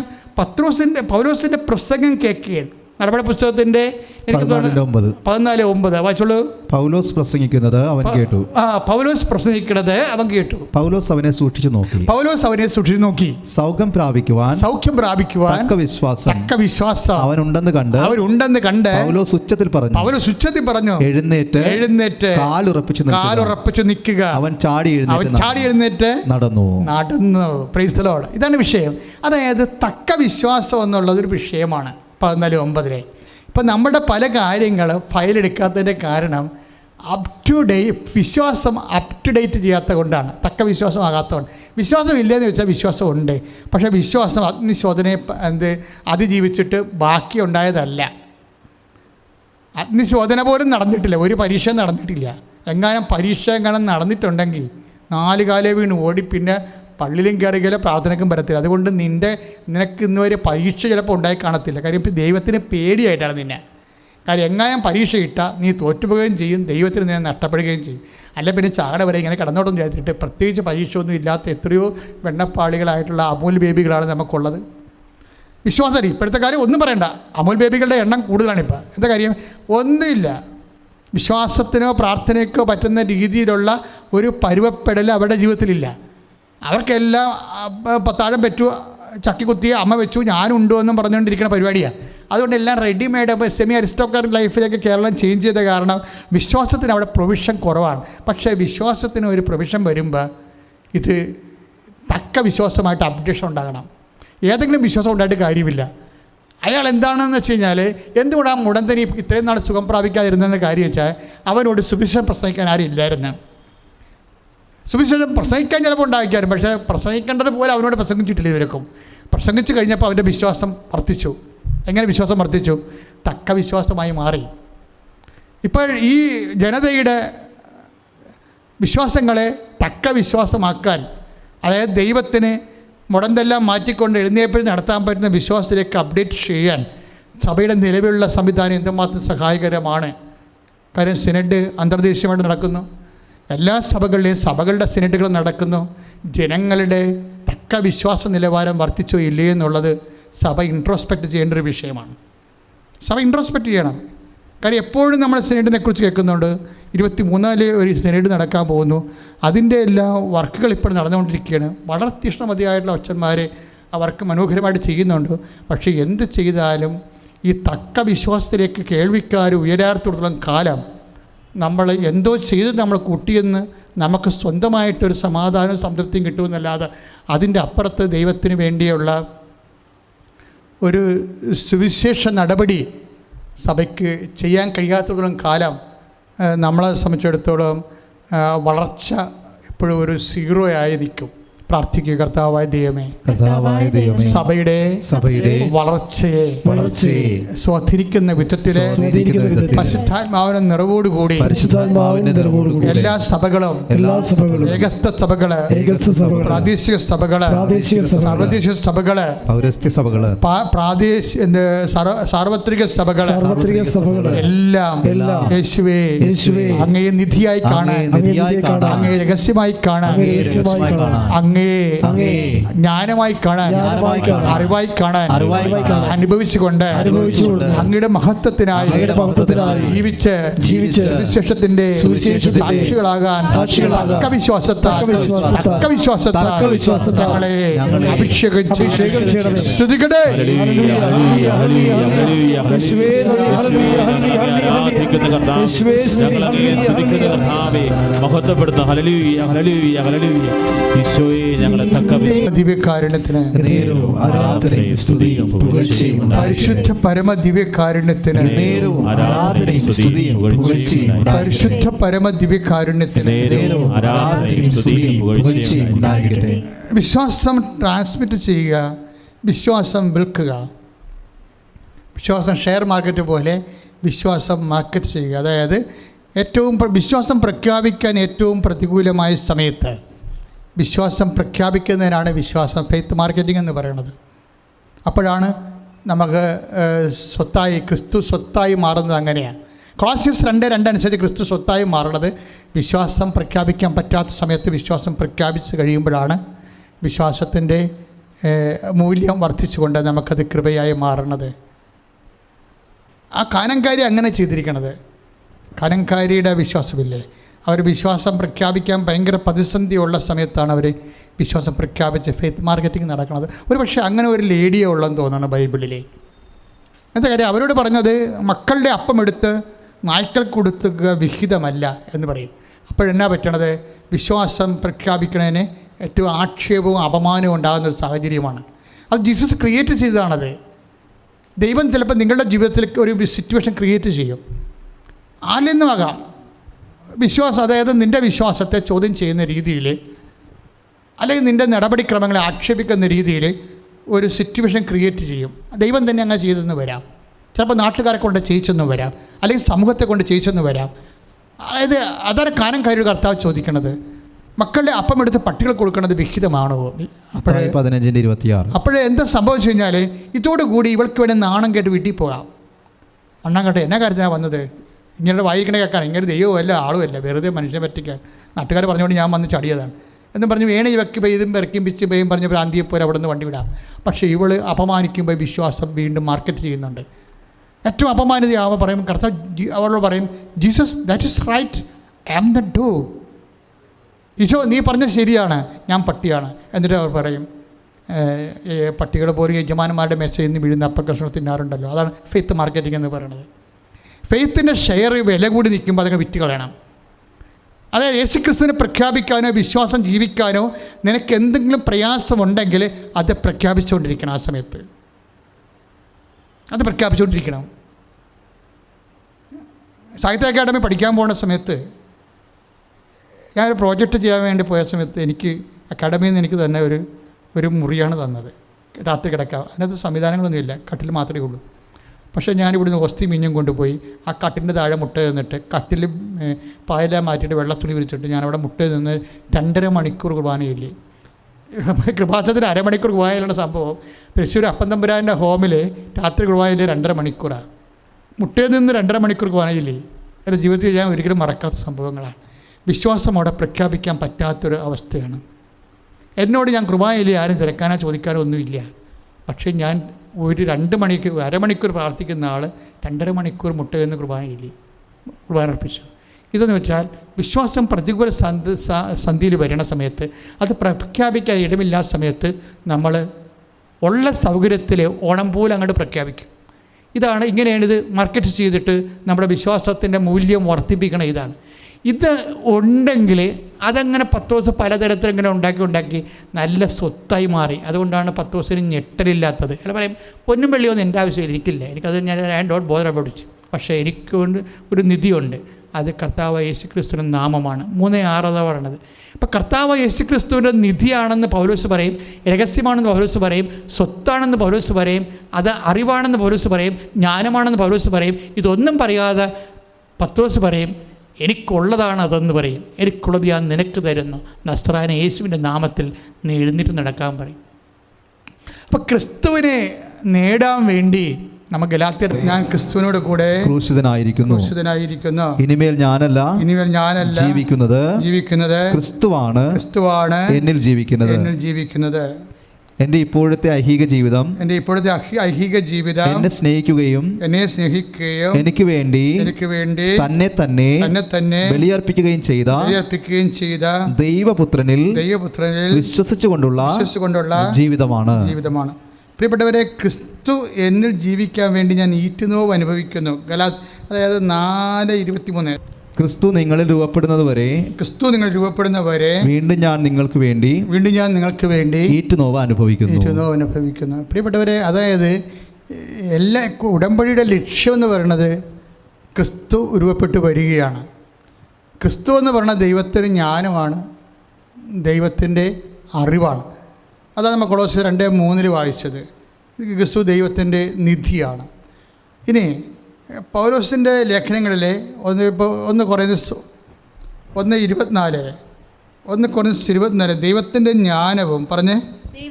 പൗലോസിൻ്റെ പ്രസംഗം കേൾക്കുകയാണ്. നടപടി പുസ്തകത്തിൻ്റെ 14:9 വായിച്ചോളൂ. പൗലോസ് പ്രസംഗിക്കുന്നത് അവൻ കേട്ടു. പൗലോസ് പ്രസംഗിക്കുന്നത് അവൻ കേട്ടു. പൗലോസ് അവനെ സൂക്ഷിച്ചു നോക്കി. സൗഖ്യം പ്രാപിക്കുവാൻ തക്ക വിശ്വാസം അവനുണ്ടെന്ന് കണ്ട് പൗലോസ് ഉച്ചത്തിൽ പറഞ്ഞു, എഴുന്നേറ്റ് കാലുറപ്പിച്ചു നിൽക്കുക. അവൻ ചാടി എഴുന്നേറ്റ് നടന്നു. Praise the Lord. ഇതാണ് വിഷയം. അതായത് തക്ക വിശ്വാസം എന്നുള്ളതൊരു വിഷയമാണ് 14:9. ഇപ്പം നമ്മുടെ പല കാര്യങ്ങൾ ഫയലെടുക്കാത്തതിൻ്റെ കാരണം വിശ്വാസം അപ് ടു ഡേറ്റ് ചെയ്യാത്ത കൊണ്ടാണ്. തക്ക വിശ്വാസം ആകാത്തതുകൊണ്ട്. വിശ്വാസം ഇല്ലയെന്ന് വെച്ചാൽ വിശ്വാസം ഉണ്ട്, പക്ഷേ വിശ്വാസം അഗ്നിശോധനയെ അതിജീവിച്ചിട്ട് ബാക്കി ഉണ്ടായതല്ല. അഗ്നിശോധന പോലും നടന്നിട്ടില്ല, ഒരു പരീക്ഷ നടന്നിട്ടില്ല. പരീക്ഷ നടന്നിട്ടുണ്ടെങ്കിൽ 4 കാലേ വീണ് ഓടി പിന്നെ പള്ളിയിലും കയറുകയില്ല, പ്രാർത്ഥനയ്ക്കും വരത്തില്ല. അതുകൊണ്ട് നിനക്ക് ഇന്ന് വരെ പരീക്ഷ ചിലപ്പോൾ ഉണ്ടായി കാണത്തില്ല. കാര്യം ദൈവത്തിന് പേടിയായിട്ടാണ് നിന്നെ. കാര്യം പരീക്ഷ ഇട്ടാൽ നീ തോറ്റുപോവുകയും ചെയ്യും, ദൈവത്തിന് നീ നഷ്ടപ്പെടുകയും ചെയ്യും. അല്ല പിന്നെ ചാട വരെ ഇങ്ങനെ കടന്നോട്ടം ചെയ്തിട്ട് പ്രത്യേകിച്ച് പരീക്ഷയൊന്നും ഇല്ലാത്ത എത്രയോ വെണ്ണപ്പാളികളായിട്ടുള്ള അമൂൽ ബേബികളാണ് നമുക്കുള്ളത്. വിശ്വാസം ഇപ്പോഴത്തെ കാര്യം ഒന്നും പറയണ്ട. അമൂൽ ബേബികളുടെ എണ്ണം കൂടുതലാണിപ്പോൾ. എന്താ കാര്യം? ഒന്നുമില്ല. വിശ്വാസത്തിനോ പ്രാർത്ഥനയ്ക്കോ പറ്റുന്ന രീതിയിലുള്ള ഒരു പരുവപ്പെടൽ അവരുടെ ജീവിതത്തിലില്ല. അവർക്കെല്ലാം പത്താഴം പറ്റൂ, ചക്കി കുത്തി അമ്മ വെച്ചു, ഞാനുണ്ടോ എന്നും പറഞ്ഞുകൊണ്ടിരിക്കുന്ന പരിപാടിയാണ്. അതുകൊണ്ട് എല്ലാം റെഡിമെയ്ഡ്. അപ്പോൾ സെമി അരിസ്റ്റോക്രാറ്റിക് ലൈഫിലേക്ക് കേരളം ചേഞ്ച് ചെയ്ത കാരണം വിശ്വാസത്തിന് അവിടെ പ്രൊവിഷൻ കുറവാണ്. പക്ഷേ വിശ്വാസത്തിന് ഒരു പ്രൊവിഷൻ വരുമ്പോൾ ഇത് തക്ക വിശ്വാസമായിട്ട് അപ്ഡേഷൻ ഉണ്ടാകണം. ഏതെങ്കിലും വിശ്വാസം ഉണ്ടായിട്ട് കാര്യമില്ല. അയാൾ എന്താണെന്ന് വെച്ച് കഴിഞ്ഞാൽ, എന്തുകൊണ്ട് ആ മുടന്തനി ഇത്രയും നാൾ സുഖം പ്രാപിക്കാതിരുന്നെന്ന കാര്യം വെച്ചാൽ അവനോട് സുവിശേഷം പ്രസംഗിക്കാൻ ആരും ഇല്ലായിരുന്നു. സുവിശേഷം പ്രസംഗിക്കാൻ ചിലപ്പോൾ ഉണ്ടായിരിക്കാരും, പക്ഷേ പ്രസംഗിക്കേണ്ടതുപോലെ അവനോട് പ്രസംഗിച്ചിട്ടില്ല. ഇവരൊക്കെ പ്രസംഗിച്ച് കഴിഞ്ഞപ്പോൾ അവൻ്റെ വിശ്വാസം വർദ്ധിച്ചു. എങ്ങനെ വിശ്വാസം വർദ്ധിച്ചു? തക്ക വിശ്വാസമായി മാറി. ഇപ്പോൾ ഈ ജനതയുടെ വിശ്വാസങ്ങളെ തക്ക വിശ്വാസമാക്കാൻ, അതായത് ദൈവത്തിന് മുടന്തെല്ലാം മാറ്റിക്കൊണ്ട് എഴുന്നേൽപ്പിൽ നടത്താൻ പറ്റുന്ന വിശ്വാസത്തിലേക്ക് അപ്ഡേറ്റ് ചെയ്യാൻ സഭയുടെ നിലവിലുള്ള സംവിധാനം എന്തുമാത്രം സഹായകരമാണ്. കാര്യം സിനഡ് അന്തർദേശീയമായിട്ട് നടക്കുന്നു, എല്ലാ സഭകളുടെയും സഭകളുടെ സിനഡുകൾ നടക്കുന്നു. ജനങ്ങളുടെ തക്ക വിശ്വാസ നിലവാരം വർദ്ധിച്ചോ ഇല്ലേ എന്നുള്ളത് സഭ ഇൻട്രോസ്പെക്റ്റ് ചെയ്യേണ്ട ഒരു വിഷയമാണ്. സഭ ഇൻട്രോസ്പെക്റ്റ് ചെയ്യണം. കാര്യം എപ്പോഴും നമ്മൾ സിനഡിനെ കുറിച്ച് കേൾക്കുന്നുണ്ട്. 23 ഒരു സിനഡ് നടക്കാൻ പോകുന്നു. അതിൻ്റെ എല്ലാ വർക്കുകൾ ഇപ്പോൾ നടന്നുകൊണ്ടിരിക്കുകയാണ്. വളരെ തീക്ഷ്ണമതിയായിട്ടുള്ള അച്ഛന്മാർ ആ വർക്ക് മനോഹരമായിട്ട് ചെയ്യുന്നുണ്ട്. പക്ഷേ എന്ത് ചെയ്താലും ഈ തക്ക വിശ്വാസത്തിലേക്ക് കേൾവിക്കാർ ഉയരാത്തോളം കാലം നമ്മൾ എന്തോ ചെയ്ത് നമ്മൾ കൂട്ടിയെന്ന് നമുക്ക് സ്വന്തമായിട്ടൊരു സമാധാനവും സംതൃപ്തിയും കിട്ടുമെന്നല്ലാതെ അതിൻ്റെ അപ്പുറത്ത് ദൈവത്തിന് വേണ്ടിയുള്ള ഒരു സുവിശേഷ നടപടി സഭയ്ക്ക് ചെയ്യാൻ കഴിയാത്തത്തോളം കാലം നമ്മളെ സംബന്ധിച്ചിടത്തോളം വളർച്ച എപ്പോഴും ഒരു സീറോ ആയി നിൽക്കും. പ്രാർത്ഥിക്കുക, കർത്താവായ ദൈവമേ, സഭയുടെ വളർച്ചയെ സ്വാധീനിക്കുന്ന വിധത്തിലെ പരിശുദ്ധാത്മാവിന്റെ നിറവോടുകൂടി എല്ലാ സഭകളും ഏകസ്ഥ സഭകള്, പ്രാദേശിക സഭകള്, സാർവദേശിക സഭകള്, സാർവത്രിക സഭകള് എല്ലാം യേശുവേ അങ്ങേ നിധിയായി കാണാൻ, അങ്ങേ രഹസ്യമായി കാണാൻ, അങ്ങേ ജ്ഞാനമായി കാണാൻ, അറിവായി കാണാൻ അനുഭവിച്ചുകൊണ്ട് അങ്ങയുടെ മഹത്വത്തിനായി ജീവിച്ച് സുവിശേഷത്തിന്റെ സാക്ഷികളാകാൻ തക്ക വിശ്വാസത്താൽ ഞങ്ങളെ അഭിഷേകം സ്തുതിക്കട്ടെ. മഹത്വപ്പെടുന്ന ഹല്ലേലൂയ ഹല്ലേലൂയ ഹല്ലേലൂയ. ഈശോയെ ഞങ്ങളെ തക്ക ദിവ്യകാരുണ്യത്തിന് പരിശുദ്ധ പരമ ദിവ്യകാരുണ്യത്തിന് പരിശുദ്ധ പരമ ദിവ്യകാരുണ്യത്തിന് വിശ്വാസം ട്രാൻസ്മിറ്റ് ചെയ്യുക, വിശ്വാസം വിൽക്കുക. വിശ്വാസം ഷെയർ മാർക്കറ്റ് പോലെ വിശ്വാസം മാർക്കറ്റ് ചെയ്യുക. അതായത് വിശ്വാസം പ്രഖ്യാപിക്കാൻ ഏറ്റവും പ്രതികൂലമായ സമയത്ത് വിശ്വാസം പ്രഖ്യാപിക്കുന്നതിനാണ് വിശ്വാസം ഫെയ്ത്ത് മാർക്കറ്റിംഗ് എന്ന് പറയുന്നത്. അപ്പോഴാണ് നമുക്ക് ക്രിസ്തു സ്വത്തായി മാറുന്നത്. അങ്ങനെയാണ് കൊളോസ്യസ് 2:2 അനുസരിച്ച് ക്രിസ്തു സ്വത്തായി മാറുന്നത്. വിശ്വാസം പ്രഖ്യാപിക്കാൻ പറ്റാത്ത സമയത്ത് വിശ്വാസം പ്രഖ്യാപിച്ച് കഴിയുമ്പോഴാണ് വിശ്വാസത്തിൻ്റെ മൂല്യം വർദ്ധിച്ചുകൊണ്ട് നമുക്കത് കൃപയായി മാറുന്നത്. ആ കാനംകാരി അങ്ങനെ ചെയ്തിരിക്കണത്. കാനംകാരിയുടെ വിശ്വാസമില്ലേ, അവർ വിശ്വാസം പ്രഖ്യാപിക്കാൻ ഭയങ്കര പ്രതിസന്ധിയുള്ള സമയത്താണ് അവർ വിശ്വാസം പ്രഖ്യാപിച്ച് ഫെയ്ത്ത് മാർക്കറ്റിംഗ് നടക്കുന്നത്. ഒരു പക്ഷേ അങ്ങനെ ഒരു ലേഡിയെ ഉള്ളതെന്ന് തോന്നുന്നു ബൈബിളിലെ. എന്താ കാര്യം? അവരോട് പറഞ്ഞത് മക്കളുടെ അപ്പം എടുത്ത് നായ്ക്കൾക്ക് കൊടുക്കുക വിഹിതമല്ല എന്ന് പറയും. അപ്പോഴെന്നാ പറ്റണത്? വിശ്വാസം പ്രഖ്യാപിക്കുന്നതിന് ഏറ്റവും ആക്ഷേപവും അപമാനവും ഉണ്ടാകുന്നൊരു സാഹചര്യമാണ്. അത് ജീസസ് ക്രിയേറ്റ് ചെയ്തതാണത്. ദൈവം ചിലപ്പോൾ നിങ്ങളുടെ ജീവിതത്തിൽ ഒരു സിറ്റുവേഷൻ ക്രിയേറ്റ് ചെയ്യും. ആരിൽ നിന്നുമാകാം. വിശ്വാസം, അതായത് നിൻ്റെ വിശ്വാസത്തെ ചോദ്യം ചെയ്യുന്ന രീതിയിൽ, അല്ലെങ്കിൽ നിൻ്റെ നടപടിക്രമങ്ങളെ ആക്ഷേപിക്കുന്ന രീതിയിൽ ഒരു സിറ്റുവേഷൻ ക്രിയേറ്റ് ചെയ്യും. ദൈവം തന്നെ അങ്ങനെ ചെയ്തെന്ന് വരാം. ചിലപ്പോൾ നാട്ടുകാരെ കൊണ്ട് ചെയ്യിച്ചെന്ന് വരാം, അല്ലെങ്കിൽ സമൂഹത്തെ കൊണ്ട് ചെയ്യിച്ചെന്ന് വരാം. അതായത് അതാണ് കാനംകാരി കർത്താവ് ചോദിക്കണത്. മക്കളുടെ അപ്പം എടുത്ത് പട്ടികൾ കൊടുക്കുന്നത് വിഹിതമാണോ? അപ്പോഴേ 15:26. അപ്പോഴേ എന്താ സംഭവിച്ചു കഴിഞ്ഞാൽ ഇതോടുകൂടി ഇവൾക്ക് വേണ്ടി നാണം കേട്ട് വീട്ടിൽ പോകാം. അണ്ണാൻ കേട്ടെ എന്നാ കാര്യത്തിനാണ് വന്നത്? ഇങ്ങനെ വായിക്കണേ കേൾക്കാൻ, ഇങ്ങനെ ദൈവമല്ല ആളുമല്ല, വെറുതെ മനുഷ്യനെ പറ്റിക്കാൻ നാട്ടുകാർ പറഞ്ഞുകൊണ്ട് ഞാൻ വന്ന് ചടിയതാണ് എന്നും പറഞ്ഞ് വേണേ ഇവയ്ക്ക് പെയ്തും പെരക്കും പിച്ച് പെയ്യും പറഞ്ഞപ്പോൾ അന്തിയെപ്പോലെ അവിടെ നിന്ന് വണ്ടി വിടാം. പക്ഷേ ഇവൾ അപമാനിക്കുമ്പോൾ വിശ്വാസം വീണ്ടും മാർക്കറ്റ് ചെയ്യുന്നുണ്ട്. ഏറ്റവും അപമാനിതയാവുമ്പോൾ പറയും, കർത്താവ് അവളോട് പറയും, Jesus that is right, I am the door. Isho നീ പറഞ്ഞത് ശരിയാണ്, ഞാൻ പട്ടിയാണ്. എന്നിട്ട് അവർ പറയും, പട്ടികൾ പോലും യജമാനന്മാരുടെ മെസ്സേജിൽ നിന്ന് വീഴുന്ന അപ്പക്കഷ്ണം തിന്നാറുണ്ടല്ലോ. അതാണ് ഫെയ്ത്ത് മാർക്കറ്റിംഗ് എന്ന് പറയുന്നത്. ഫെയ്ത്തിൻ്റെ ഷെയർ വില കൂടി നിൽക്കുമ്പോൾ അതങ്ങ് വിറ്റ് കളയണം. അതായത് യേശുക്രിസ്തുവിനെ പ്രഖ്യാപിക്കാനോ വിശ്വാസം ജീവിക്കാനോ നിനക്ക് എന്തെങ്കിലും പ്രയാസമുണ്ടെങ്കിൽ അത് പ്രഖ്യാപിച്ചുകൊണ്ടിരിക്കണം. ആ സമയത്ത് അത് പ്രഖ്യാപിച്ചുകൊണ്ടിരിക്കണം. സാഹിത്യ അക്കാദമി പഠിക്കാൻ പോകുന്ന സമയത്ത് ഞാനൊരു പ്രോജക്റ്റ് ചെയ്യാൻ വേണ്ടി പോയ സമയത്ത് എനിക്ക് അക്കാദമിയിൽ നിന്ന് എനിക്ക് തന്നെ ഒരു മുറിയാണ് തന്നത്, രാത്രി കിടക്കാം. അതിനകത്ത് സംവിധാനങ്ങളൊന്നുമില്ല, കട്ടിൽ മാത്രമേ ഉള്ളൂ. പക്ഷേ ഞാനിവിടുന്ന് ഹോസ്തി മീഞ്ഞും കൊണ്ടുപോയി ആ കട്ടിൻ്റെ താഴെ മുട്ട നിന്നിട്ട് കട്ടിൽ പായെല്ലാം മാറ്റിയിട്ട് വെള്ളത്തുണി വിരിച്ചിട്ട് ഞാനവിടെ മുട്ട നിന്ന് 2.5 മണിക്കൂർ കുർബാനയില്ലേ. കൃപാസനത്തിൽ 1/2 മണിക്കൂർ കുർബാനയിലുള്ള സംഭവം തൃശ്ശൂർ അപ്പന്തമ്പുരാൻ്റെ ഹോമിൽ രാത്രി കുർബാനയിൽ 2.5 മണിക്കൂറാണ്. മുട്ടയിൽ നിന്ന് 2.5 മണിക്കൂർ കുർബാനയില്ലേ. എൻ്റെ ജീവിതത്തിൽ ഞാൻ ഒരിക്കലും മറക്കാത്ത സംഭവങ്ങളാണ്. വിശ്വാസം അവിടെ പ്രഖ്യാപിക്കാൻ പറ്റാത്തൊരു അവസ്ഥയാണ്. എന്നോട് ഞാൻ കുർബാനയിൽ ആരും തിരക്കാനോ ചോദിക്കാനോ ഒന്നുമില്ല. പക്ഷേ ഞാൻ 1.5 മണിക്കൂർ പ്രാർത്ഥിക്കുന്ന ആൾ 2.5 മണിക്കൂർ മുട്ടയെന്ന് കുർബാന അർപ്പിച്ചു. ഇതെന്ന് വെച്ചാൽ വിശ്വാസം പ്രതികൂല സന്ധിയിൽ വരുന്ന സമയത്ത് അത് പ്രഖ്യാപിക്കാൻ ഇടമില്ലാത്ത സമയത്ത് നമ്മൾ ഉള്ള സൗകര്യത്തിൽ ഓണം പോലെ അങ്ങോട്ട് പ്രഖ്യാപിക്കും. ഇങ്ങനെയാണ് ഇത് മാർക്കറ്റ് ചെയ്തിട്ട് നമ്മുടെ വിശ്വാസത്തിൻ്റെ മൂല്യം വർദ്ധിപ്പിക്കണം. ഇത് ഉണ്ടെങ്കിൽ അതങ്ങനെ പത്രോസ് പലതരത്തിൽ ഇങ്ങനെ ഉണ്ടാക്കി നല്ല സ്വത്തായി മാറി. അതുകൊണ്ടാണ് പത്രോസിന് ഞെട്ടലില്ലാത്തത്. അല്ല പറയും പൊന്നും വെള്ളിയൊന്നും എൻ്റെ ആവശ്യമില്ല, എനിക്കില്ല, എനിക്കത് ഞാൻ ഡോട്ട് ബോധന പഠിച്ചു. പക്ഷേ എനിക്ക് ഒരു നിധിയുണ്ട്, അത് കർത്താവ് യേശുക്രിസ്തുവിൻ്റെ നാമമാണ്. 3:6 പറയണത്. അപ്പോൾ കർത്താവ് യേശുക്രിസ്തുവിൻ്റെ നിധിയാണെന്ന് പൗലോസ് പറയും, രഹസ്യമാണെന്ന് പൗലോസ് പറയും, സ്വത്താണെന്ന് പൗലോസ് പറയും, അത് അറിവാണെന്ന് പൗലോസ് പറയും, ജ്ഞാനമാണെന്ന് പൗലോസ് പറയും. ഇതൊന്നും പറയാതെ പത്രോസ് പറയും എനിക്കുള്ളതാണ് അതെന്ന് പറയും. എനിക്കുള്ളത് ഞാൻ നിനക്ക് തരുന്നു, നസ്രായന യേശുവിൻ്റെ നാമത്തിൽ നീ എഴുന്നേറ്റ് നടക്കാൻ പറയും. അപ്പോൾ ക്രിസ്തുവിനെ നേടാൻ വേണ്ടി നമുക്ക് ഗലാത്യർ ഞാൻ ക്രിസ്തുവിനോട് കൂടെ ക്രൂശിതനായിരിക്കുന്നു, ഇനിമേൽ ഞാനല്ല ജീവിക്കുന്നത് ക്രിസ്തുവാണ് എന്നിൽ ജീവിക്കുന്നത്. എൻ്റെ ഇപ്പോഴത്തെ ഐഹിക ജീവിതം എന്നെ സ്നേഹിക്കുകയും എനിക്ക് വേണ്ടി തന്നെ ബലിയർപ്പിക്കുകയും ചെയ്ത ദൈവപുത്രനിൽ വിശ്വസിച്ചുകൊണ്ടുള്ള ജീവിതമാണ്. പ്രിയപ്പെട്ടവരെ, ക്രിസ്തു എന്നിൽ ജീവിക്കാൻ വേണ്ടി ഞാൻ ഈറ്റുനോവ് അനുഭവിക്കുന്നു. അതായത് 4:23 ക്രിസ്തു നിങ്ങളിൽ രൂപപ്പെടുന്നത് വരെ വീണ്ടും ഞാൻ നിങ്ങൾക്ക് വേണ്ടി ഈറ്റുനോവ് അനുഭവിക്കുന്നു. പ്രിയപ്പെട്ടവരെ, അതായത് എല്ലാ ഉടമ്പടിയുടെ ലക്ഷ്യം എന്ന് പറയുന്നത് ക്രിസ്തു രൂപപ്പെട്ടു വരികയാണ്. ക്രിസ്തു എന്ന് പറയുന്നത് ദൈവത്തിൻ്റെ ജ്ഞാനമാണ്, ദൈവത്തിൻ്റെ അറിവാണ്. അതാണ് നമ്മൾ കൊളോസ്യർ 2:3 വായിച്ചത്. ക്രിസ്തു ദൈവത്തിൻ്റെ നിധിയാണ്. ഇനി പൗലോസിൻ്റെ ലേഖനങ്ങളിലെ 1:24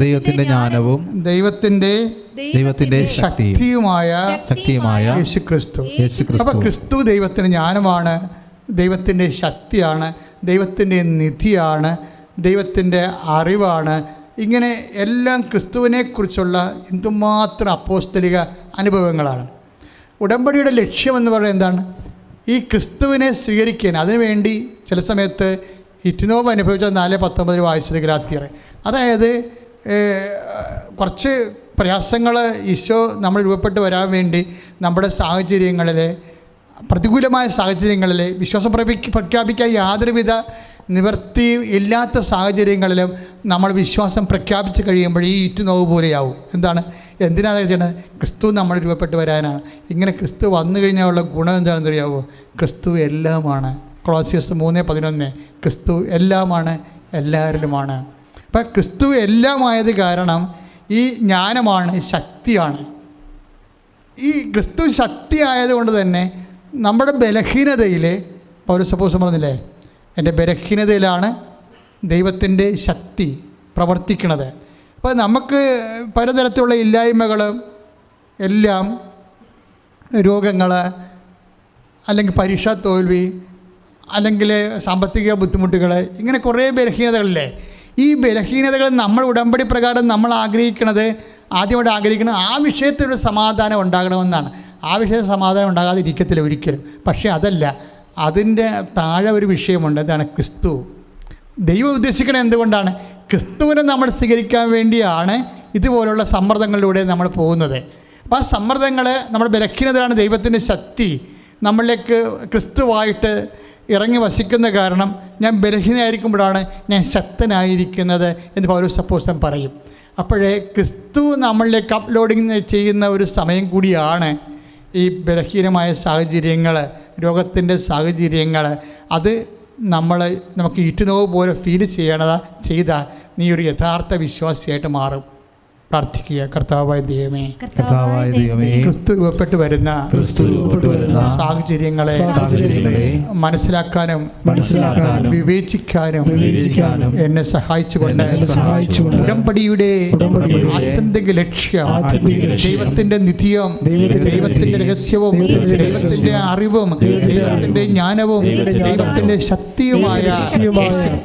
ദൈവത്തിൻ്റെ ജ്ഞാനവും ദൈവത്തിൻ്റെ ശക്തിയുമായ യേശുക്രിസ്തു. അപ്പോൾ ക്രിസ്തു ദൈവത്തിൻ്റെ ജ്ഞാനമാണ്, ദൈവത്തിൻ്റെ ശക്തിയാണ്, ദൈവത്തിൻ്റെ നിധിയാണ്, ദൈവത്തിൻ്റെ അറിവാണ്. ഇങ്ങനെ എല്ലാം ക്രിസ്തുവിനെക്കുറിച്ചുള്ള എന്തുമാത്രം അപ്പോസ്തലിക അനുഭവങ്ങളാണ്. ഉടമ്പടിയുടെ ലക്ഷ്യമെന്ന് പറയുന്നത് എന്താണ്? ഈ ക്രിസ്തുവിനെ സ്വീകരിക്കാൻ. അതിനുവേണ്ടി ചില സമയത്ത് ഇറ്റിനോവ് അനുഭവിച്ച 4:19 വായിച്ചത് ഗലാത്യർ. അതായത് കുറച്ച് പ്രയാസങ്ങൾ ഈശോ നമ്മൾ രൂപപ്പെട്ട് വരാൻ വേണ്ടി നമ്മുടെ സാഹചര്യങ്ങളിൽ, പ്രതികൂലമായ സാഹചര്യങ്ങളിൽ വിശ്വാസം പ്രഖ്യാപിക്കാൻ യാതൊരുവിധ നിവൃത്തിയും ഇല്ലാത്ത സാഹചര്യങ്ങളിലും നമ്മൾ വിശ്വാസം പ്രഖ്യാപിച്ച് കഴിയുമ്പോൾ ഈ ഇറ്റുനോവ് പോലെയാവും. എന്തിനാണ് ചെയ്യണത്? ക്രിസ്തു നമ്മൾ രൂപപ്പെട്ട് വരാനാണ്. ഇങ്ങനെ ക്രിസ്തു വന്നു കഴിഞ്ഞാലുള്ള ഗുണം എന്താണെന്ന് അറിയാവോ? ക്രിസ്തു എല്ലാമാണ്. കൊളോസ്യസ് 3:11 ക്രിസ്തു എല്ലാമാണ്, എല്ലാവരിലുമാണ്. അപ്പം ക്രിസ്തു എല്ലാമായത് കാരണം ഈ ജ്ഞാനമാണ്, ശക്തിയാണ്. ഈ ക്രിസ്തു ശക്തി ആയതുകൊണ്ട് തന്നെ നമ്മുടെ ബലഹീനതയിൽ പൗലോസ് പറഞ്ഞില്ലേ, എൻ്റെ ബലഹീനതയിലാണ് ദൈവത്തിൻ്റെ ശക്തി പ്രവർത്തിക്കുന്നത്. അപ്പോൾ നമുക്ക് പലതരത്തിലുള്ള ഇല്ലായ്മകളും എല്ലാം, രോഗങ്ങൾ, അല്ലെങ്കിൽ പരീക്ഷാ തോൽവി, അല്ലെങ്കിൽ സാമ്പത്തിക ബുദ്ധിമുട്ടുകൾ, ഇങ്ങനെ കുറേ ബലഹീനതകളില്ലേ. ഈ ബലഹീനതകൾ നമ്മൾ ഉടമ്പടി പ്രകാരം നമ്മൾ ആദ്യമായിട്ട് ആഗ്രഹിക്കുന്നത് ആ വിഷയത്തിലൊരു സമാധാനം ഉണ്ടാകണമെന്നാണ്. ആ വിഷയത്തിൽ സമാധാനം ഉണ്ടാകാതിരിക്കത്തില്ല ഒരിക്കലും. പക്ഷേ അതല്ല, അതിൻ്റെ താഴെ ഒരു വിഷയമുണ്ട്. എന്താണ്? ക്രിസ്തു. ദൈവം ഉദ്ദേശിക്കുന്നത് എന്തുകൊണ്ടാണ്? ക്രിസ്തുവിനെ നമ്മൾ സ്വീകരിക്കാൻ വേണ്ടിയാണ് ഇതുപോലുള്ള സമ്മർദ്ദങ്ങളിലൂടെ നമ്മൾ പോകുന്നത്. അപ്പോൾ ആ സമ്മർദ്ദങ്ങൾ നമ്മുടെ ബലഹീനതയാണ് ദൈവത്തിൻ്റെ ശക്തി നമ്മളിലേക്ക് ക്രിസ്തുവായിട്ട് ഇറങ്ങി വസിക്കുന്ന കാരണം ഞാൻ ബലഹീനനായിരിക്കുമ്പോഴാണ് ഞാൻ ശക്തനായിരിക്കുന്നത് എന്ന് പൗലോസ് അപ്പോസ്തലൻ പറയും. അപ്പോഴേ ക്രിസ്തു നമ്മളിലേക്ക് അപ്ലോഡിങ് ചെയ്യുന്ന ഒരു സമയം കൂടിയാണ് ഈ ബലഹീനമായ സാഹചര്യങ്ങൾ, രോഗത്തിൻ്റെ സാഹചര്യങ്ങൾ. അത് നമുക്ക് ഈറ്റുനോവ് പോലെ ഫീൽ ചെയ്താൽ നീ ഒരു യഥാർത്ഥ വിശ്വാസിയായിട്ട് മാറും. പ്രാർത്ഥിക്കുക. കർത്താവായ ദൈവമേ, ക്രിസ്തു രൂപപ്പെട്ടു വരുന്ന സാഹചര്യങ്ങളെ മനസ്സിലാക്കാനും വിവേചിക്കാനും എന്നെ സഹായിച്ചുകൊണ്ട് ഉടമ്പടിയുടെ ആത്യന്തിക ലക്ഷ്യം ദൈവത്തിൻ്റെ നിത്യം, ദൈവത്തിൻ്റെ രഹസ്യവും, ദൈവത്തിൻ്റെ അറിവും, ദൈവത്തിൻ്റെ ജ്ഞാനവും, ദൈവത്തിൻ്റെ ശക്തിയുമായ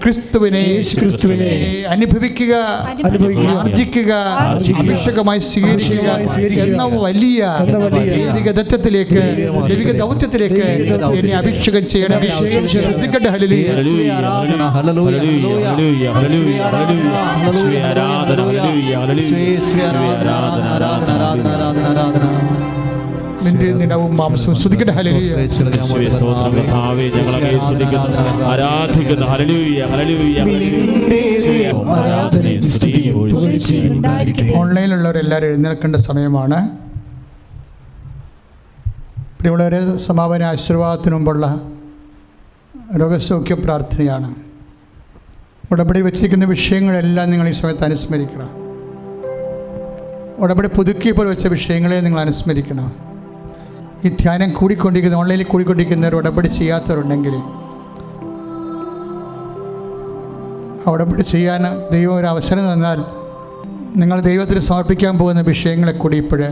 ക്രിസ്തുവിനെ അനുഭവിക്കുക, ആർജിക്കുക, അഭിഷേകമായി സ്വീകരിക്കുക എന്ന വലിയ ദൈവിക ദൗത്യത്തിലേക്ക് എന്നെ അഭിഷേകം ചെയ്യണം. ശ്രദ്ധിക്കട്ടെ. ഹല്ലേലൂയ. നിന്റെ നിലവും മാംസവും സ്തുതിക്കട്ടെ. ഹല്ലേലൂയ. ഓൺലൈനിലുള്ളവരെല്ലാവരും എഴുന്നേൽക്കേണ്ട സമയമാണ്. പ്രിയമുള്ളവരെ, സമാപന ആശീർവാദത്തിനു മുമ്പുള്ള രോഗസൗഖ്യ പ്രാർത്ഥനയാണ്. ഉടമ്പടി വെച്ചിരിക്കുന്ന വിഷയങ്ങളെല്ലാം നിങ്ങൾ ഈ സമയത്ത് അനുസ്മരിക്കണം. ഉടമ്പടി പുതുക്കിയപ്പോൾ വെച്ച വിഷയങ്ങളെ നിങ്ങൾ അനുസ്മരിക്കണം. ഈ ധ്യാനം കൂടിക്കൊണ്ടിരിക്കുന്ന, ഓൺലൈനിൽ കൂടിക്കൊണ്ടിരിക്കുന്നവർ ഉടമ്പടി ചെയ്യാത്തവരുണ്ടെങ്കിൽ ഉടമ്പടി ചെയ്യാൻ ദൈവം ഒരു അവസരം തന്നാൽ നിങ്ങൾ ദൈവത്തിന് സമർപ്പിക്കാൻ പോകുന്ന വിഷയങ്ങളെ കൂടി ഇപ്പോഴ്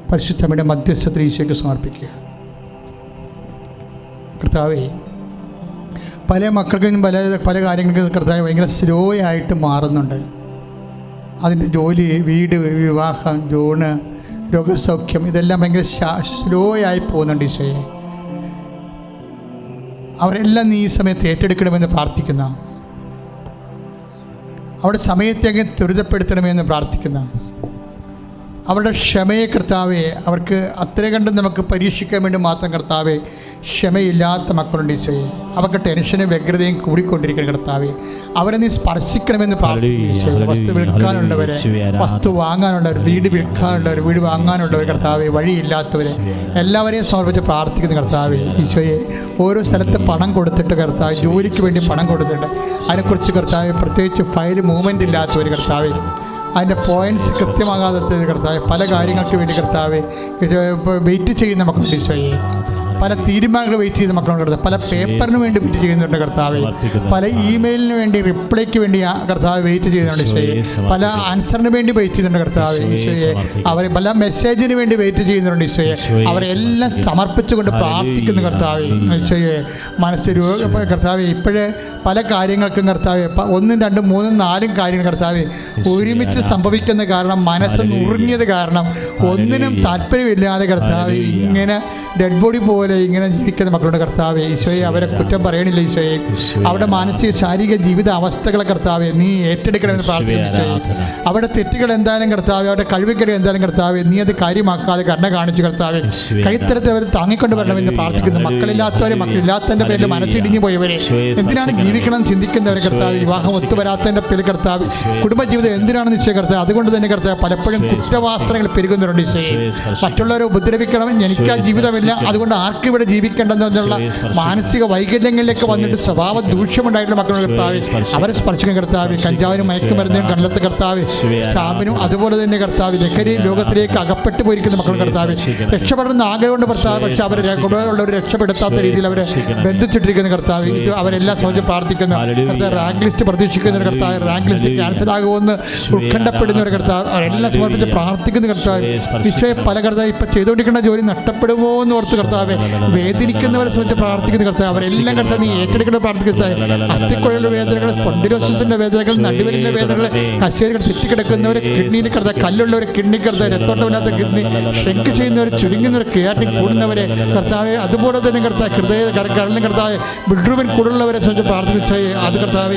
പരിശുദ്ധയുടെ മധ്യസ്ഥത്തിൽ ഈശോയ്ക്ക് സമർപ്പിക്കുക. കർത്താവേ, പല മക്കൾക്കും പല കാര്യങ്ങൾക്കും കർത്താവ് ഭയങ്കര സ്ലോ ആയിട്ട് മാറുന്നുണ്ട്. അതിൻ്റെ ജോലി, വീട്, വിവാഹം, ജോണ്, രോഗസൗഖ്യം, ഇതെല്ലാം ഭയങ്കര സ്ലോ ആയി പോകുന്നുണ്ട്. ഈശോയെ, അവരെല്ലാം നീ ഈ സമയത്ത് ഏറ്റെടുക്കണമെന്ന് പ്രാർത്ഥിക്കുന്ന, അവിടെ സമയത്തേക്ക് ത്വരിതപ്പെടുത്തണമെന്ന് പ്രാർത്ഥിക്കുന്ന, അവരുടെ ക്ഷമയെ കർത്താവെ, അവർക്ക് അത്ര കണ്ട് നമുക്ക് പരീക്ഷിക്കാൻ വേണ്ടി മാത്രം കർത്താവെ ക്ഷമയില്ലാത്ത മക്കളുണ്ട് ഈശോയെ. അവർക്ക് ടെൻഷനും വ്യഗ്രതയും കൂടിക്കൊണ്ടിരിക്കണം കർത്താവെ. അവരെ നീ സ്പർശിക്കണമെന്ന് പ്രാർത്ഥിക്കുന്നു ഈശോയെ. വസ്തു വിൽക്കാനുള്ളവരെ, വസ്തു വാങ്ങാനുള്ളവർ, വീട് വിൽക്കാനുള്ളവർ, വീട് വാങ്ങാനുള്ളവർ കർത്താവെ, വഴിയില്ലാത്തവരെ എല്ലാവരെയും സമർപ്പിച്ച് പ്രാർത്ഥിക്കുന്ന കർത്താവെ ഈശോയെ. ഓരോ സ്ഥലത്ത് പണം കൊടുത്തിട്ട് കർത്താവ്, ജോലിക്ക് വേണ്ടി പണം കൊടുത്തിട്ട് അതിനെക്കുറിച്ച് കർത്താവ് പ്രത്യേകിച്ച് ഫയൽ മൂവ്മെൻ്റ് ഇല്ലാത്തവർ കർത്താവെ, അതിൻ്റെ പോയിൻറ്റ്സ് കൃത്യമാകാത്ത കർത്താവെ, പല കാര്യങ്ങൾക്ക് വേണ്ടി കർത്താവെ വെയിറ്റ് ചെയ്യുന്ന മക്കളുണ്ട് ഈശോയെ. പല തീരുമാനങ്ങൾ വെയിറ്റ് ചെയ്യുന്ന മക്കളുണ്ട് കർത്താവ്. പല പേപ്പറിന് വേണ്ടി വെയിറ്റ് ചെയ്യുന്നുണ്ട് കർത്താവെ. പല ഇമെയിലിന് വേണ്ടി, റിപ്ലൈക്ക് വേണ്ടി കർത്താവ് വെയിറ്റ് ചെയ്യുന്നുണ്ട് ഈശോയെ. പല ആൻസറിന് വേണ്ടി വെയിറ്റ് ചെയ്യുന്നുണ്ട് കർത്താവ് ഈശോയെ. അവരെ പല മെസ്സേജിന് വേണ്ടി വെയിറ്റ് ചെയ്യുന്നുണ്ട് ഈശോയെ. അവരെല്ലാം സമർപ്പിച്ചുകൊണ്ട് പ്രാർത്ഥിക്കുന്നു കർത്താവെ ഈശോയെ. മനസ്സ് കർത്താവെ, ഇപ്പോഴേ പല കാര്യങ്ങൾക്കും കർത്താവെ, 1, 2, 3, 4 കാര്യങ്ങൾ കർത്താവെ ഒരുമിച്ച് സംഭവിക്കുന്ന കാരണം, മനസ്സ് നുറുങ്ങിയത് കാരണം, ഒന്നിനും താല്പര്യമില്ലാതെ കർത്താവെ ഇങ്ങനെ ഡെഡ് ബോഡി പോലെ ഇങ്ങനെ ജീവിക്കുന്ന മക്കളുടെ കർത്താവെ ഈശോയെ. അവരെ കുറ്റം പറയണില്ല ഈശോയെ. അവരുടെ മാനസിക ശാരീരിക ജീവിത അവസ്ഥകളെ കർത്താവെ നീ ഏറ്റെടുക്കണമെന്ന് പ്രാർത്ഥിക്കുന്നു ഈശോയെ. അവരുടെ തെറ്റുകൾ എന്തായാലും കർത്താവെ, അവരുടെ കഴിവുകൾ എന്തായാലും കർത്താവെ നീ അത് കാര്യമാക്കാതെ കരുണ കാണിച്ച് കർത്താവെ കൈത്തരത്തിൽ അവർ താങ്ങിക്കൊണ്ട് വരണമെന്ന് പ്രാർത്ഥിക്കുന്നു. മക്കളില്ലാത്തവരെ, മക്കളില്ലാത്തതിൻ്റെ പേരിൽ മനസ്സിടിഞ്ഞു പോയവരെ, എന്തിനാണ് ജീവിക്കണം ചിന്തിക്കുന്നവരെ കർത്താവ്, വിവാഹം ഒത്തുവരാത്തതിൻ്റെ പേരിൽ കർത്താവ്, കുടുംബജീവിതം എന്തിനാണെന്ന് നിശ്ചയ കർത്താവ്, അതുകൊണ്ട് തന്നെ കർത്താവ് പലപ്പോഴും കുറ്റവാസനകൾ പെരുകുന്നുണ്ട് ഈശോയെ. മറ്റുള്ളവരെ ഉപദ്രവിക്കണം, എനിക്ക് ആ ജീവിതമില്ല, അതുകൊണ്ട് ആർക്കും ഇവിടെ ജീവിക്കേണ്ടെന്നുള്ള മാനസിക വൈകല്യങ്ങളിലേക്ക് വന്നിട്ട് സ്വഭാവ ദൂഷ്യമുണ്ടായിട്ടുള്ള മക്കളുടെ കർത്താവ്, അവരെ സ്പർശിക്കുന്ന കർത്താവ്, കഞ്ചാവിനും മയക്കുമരുന്നിനും കണ്ണത്തെ കർത്താവ്, സ്റ്റാമ്പിനും അതുപോലെ തന്നെ കർത്താവ് ലഹരി ലോകത്തിലേക്ക് അകപ്പെട്ടു പോയിരിക്കുന്ന മക്കളുടെ കർത്താവ്, രക്ഷപ്പെടണമെന്ന് ആഗ്രഹമുണ്ട് കർത്താവ്, പക്ഷെ അവരെ ഉള്ളവർ രക്ഷപ്പെടുത്താത്ത രീതിയിൽ അവരെ ബന്ധിച്ചിട്ടിരിക്കുന്ന കർത്താവ്, ഇത് അവരെല്ലാം സമയം പ്രാർത്ഥിക്കുന്ന കർത്താവ്, റാങ്ക് ലിസ്റ്റ് പ്രതീക്ഷിക്കുന്ന കർത്താവ്, റാങ്ക് ലിസ്റ്റ് ക്യാൻസൽ ആകുമെന്ന് ഉത്കണ്ഠപ്പെടുന്ന ഒരു കർത്താവ്, അവരെല്ലാം സമർപ്പിച്ച് പ്രാർത്ഥിക്കുന്ന കർത്താവ് ഈശോയെ. പല കർത്താവ് ഇപ്പം ചെയ്തുകൊണ്ടിരിക്കുന്ന ജോലി നഷ്ടപ്പെടുമോ എന്ന് ഓർത്ത് കർത്താവ് വേദനിക്കുന്നവരെ സംബന്ധിച്ച് പ്രാർത്ഥിക്കുന്ന കർത്താവ്, അവരെല്ലാം കർത്താവ് നീ ഏറ്റെടുക്കുന്ന പ്രാർത്ഥിക്കുന്ന അസ്ഥിക്കുഴലിന്റെ വേദനകൾ, സ്പോണ്ടിലോസിന്റെ വേദനകൾ, നടുവലിന്റെ വേദനകൾ, കശേരികൾ തെറ്റിക്കിടക്കുന്നവർ, കിഡ്നിയിൽ കർത്താവ് കല്ലുള്ളവർ, കിഡ്നി കർത്താവ് രക്തോട്ടമില്ലാത്ത കിഡ്നി ഷ്രിങ്ക് ചെയ്യുന്നവർ, ചുരുങ്ങുന്നവർ, ക്രിയാറ്റിൻ കൂടുന്നവരെ കർത്താവ്, അതുപോലെ തന്നെ കർത്താവ് ഹൃദയ കരളിന് കർത്താവ് ബിൽഡ്രൂബിൻ കൂടുള്ളവരെ സംബന്ധിച്ച് പ്രാർത്ഥിച്ച അത് കർത്താവ്,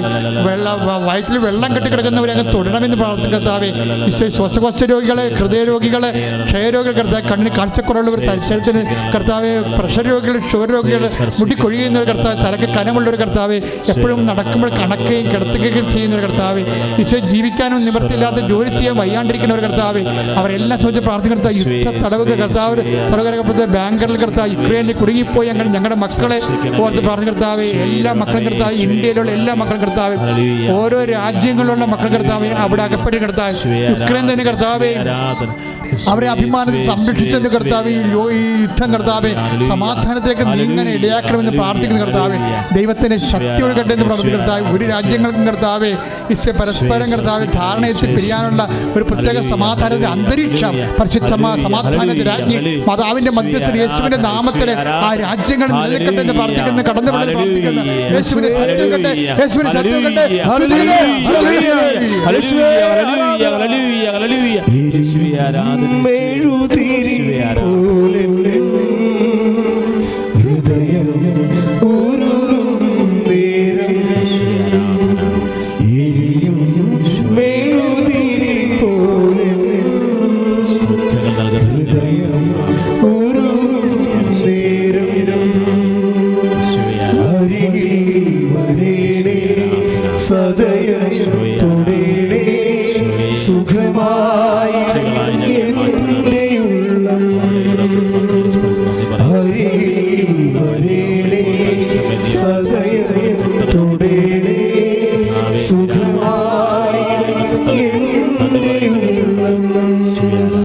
വയറ്റിൽ വെള്ളം കെട്ടിക്കിടക്കുന്നവരെ അങ്ങ് തൊടണമെന്ന് പ്രാർത്ഥിക്കുന്ന കർത്താവ് ഈശോ. ശ്വാസകോശ രോഗികളെ, ഹൃദയ രോഗികളെ, ക്ഷയരോഗികൾ കർത്താവ്, കണ്ണിന് കാഴ്ചക്കുറവുള്ളവർ, ശരീരത്തിന് കർത്താവെ പ്രഷർ രോഗികൾ, ഷുഗർ രോഗികൾ, മുടി കൊഴിയുന്ന ഒരു കർത്താവ്, തലക്ക് കനമുള്ള ഒരു കർത്താവ്, എപ്പോഴും നടക്കുമ്പോൾ കണക്കുകയും കിടത്തുകയും ചെയ്യുന്ന ഒരു കർത്താവ്, ഈശോ ജീവിക്കാനും നിവൃത്തിയില്ലാത്ത ജോലി ചെയ്യാൻ വയ്യാണ്ടിരിക്കുന്ന ഒരു കർത്താവ്, അവരെല്ലാം സംബന്ധിച്ച് പ്രാർത്ഥിക്കുന്ന യുദ്ധ തടവുക കർത്താവ്, തടവുകാരെ ബാങ്കറിൽ കർത്താവ്, യുക്രൈനിൽ കുടുങ്ങിപ്പോയി ഞങ്ങളുടെ മക്കളെ ഓർത്ത് പ്രാർത്ഥിക്കുന്ന കർത്താവ്, എല്ലാ മക്കളും കർത്താവ്, ഇന്ത്യയിലുള്ള എല്ലാ മക്കളും കർത്താവ്, ഓരോ രാജ്യങ്ങളിലുള്ള മക്കൾ കർത്താവ്, അവിടെ അകപ്പെട്ട് കർത്താവ്, യുക്രൈൻ തന്നെ കർത്താവ്, അവരെ അഭിമാനത്തിൽ സംരക്ഷിച്ചതിന്റെ കർത്താവ്, ഈ യുദ്ധം കർത്താവ് സമാധാനത്തിലേക്ക് നീങ്ങാൻ ഇടയാക്കണമെന്ന് പ്രാർത്ഥിക്കുന്ന കർത്താവ്, ദൈവത്തിന്റെ ശക്തി ഒഴുകട്ടെ എന്ന് പ്രാർത്ഥിക്കുന്ന കർത്താവ്, ഒരു രാജ്യങ്ങൾക്കും കർത്താവ് പരസ്പരം കർത്താവ് ധാരണയെത്തി പിരിയാനുള്ള ഒരു പ്രത്യേക സമാധാനത്തിന്റെ അന്തരീക്ഷം, പരിശുദ്ധമായ സമാധാനത്തിന്റെ രാജ്ഞി മാതാവിന്റെ മധ്യത്തിൽ യേശുവിന്റെ നാമത്തിൽ ആ രാജ്യങ്ങൾ നിലനിൽക്കട്ടെ എന്ന് പ്രാർത്ഥിക്കുന്നു, കടന്നുപെടുന്ന പ്രാർത്ഥിക്കുന്നു. യേശുവിന്റെ ശക്തി കട്ടെ, യേശുവിന്റെ ശക്തി കട്ടെ. ഹൃദയം ഉരുകും നേരം എരിയും മെഴുതിരി പോലെ, ഹൃദയം ഉരുകും നേരം അരികിൽ വരേണേ, സദയം തൊടേണേ, സുഖമായി സദയം തൊടേണേ, സുഖം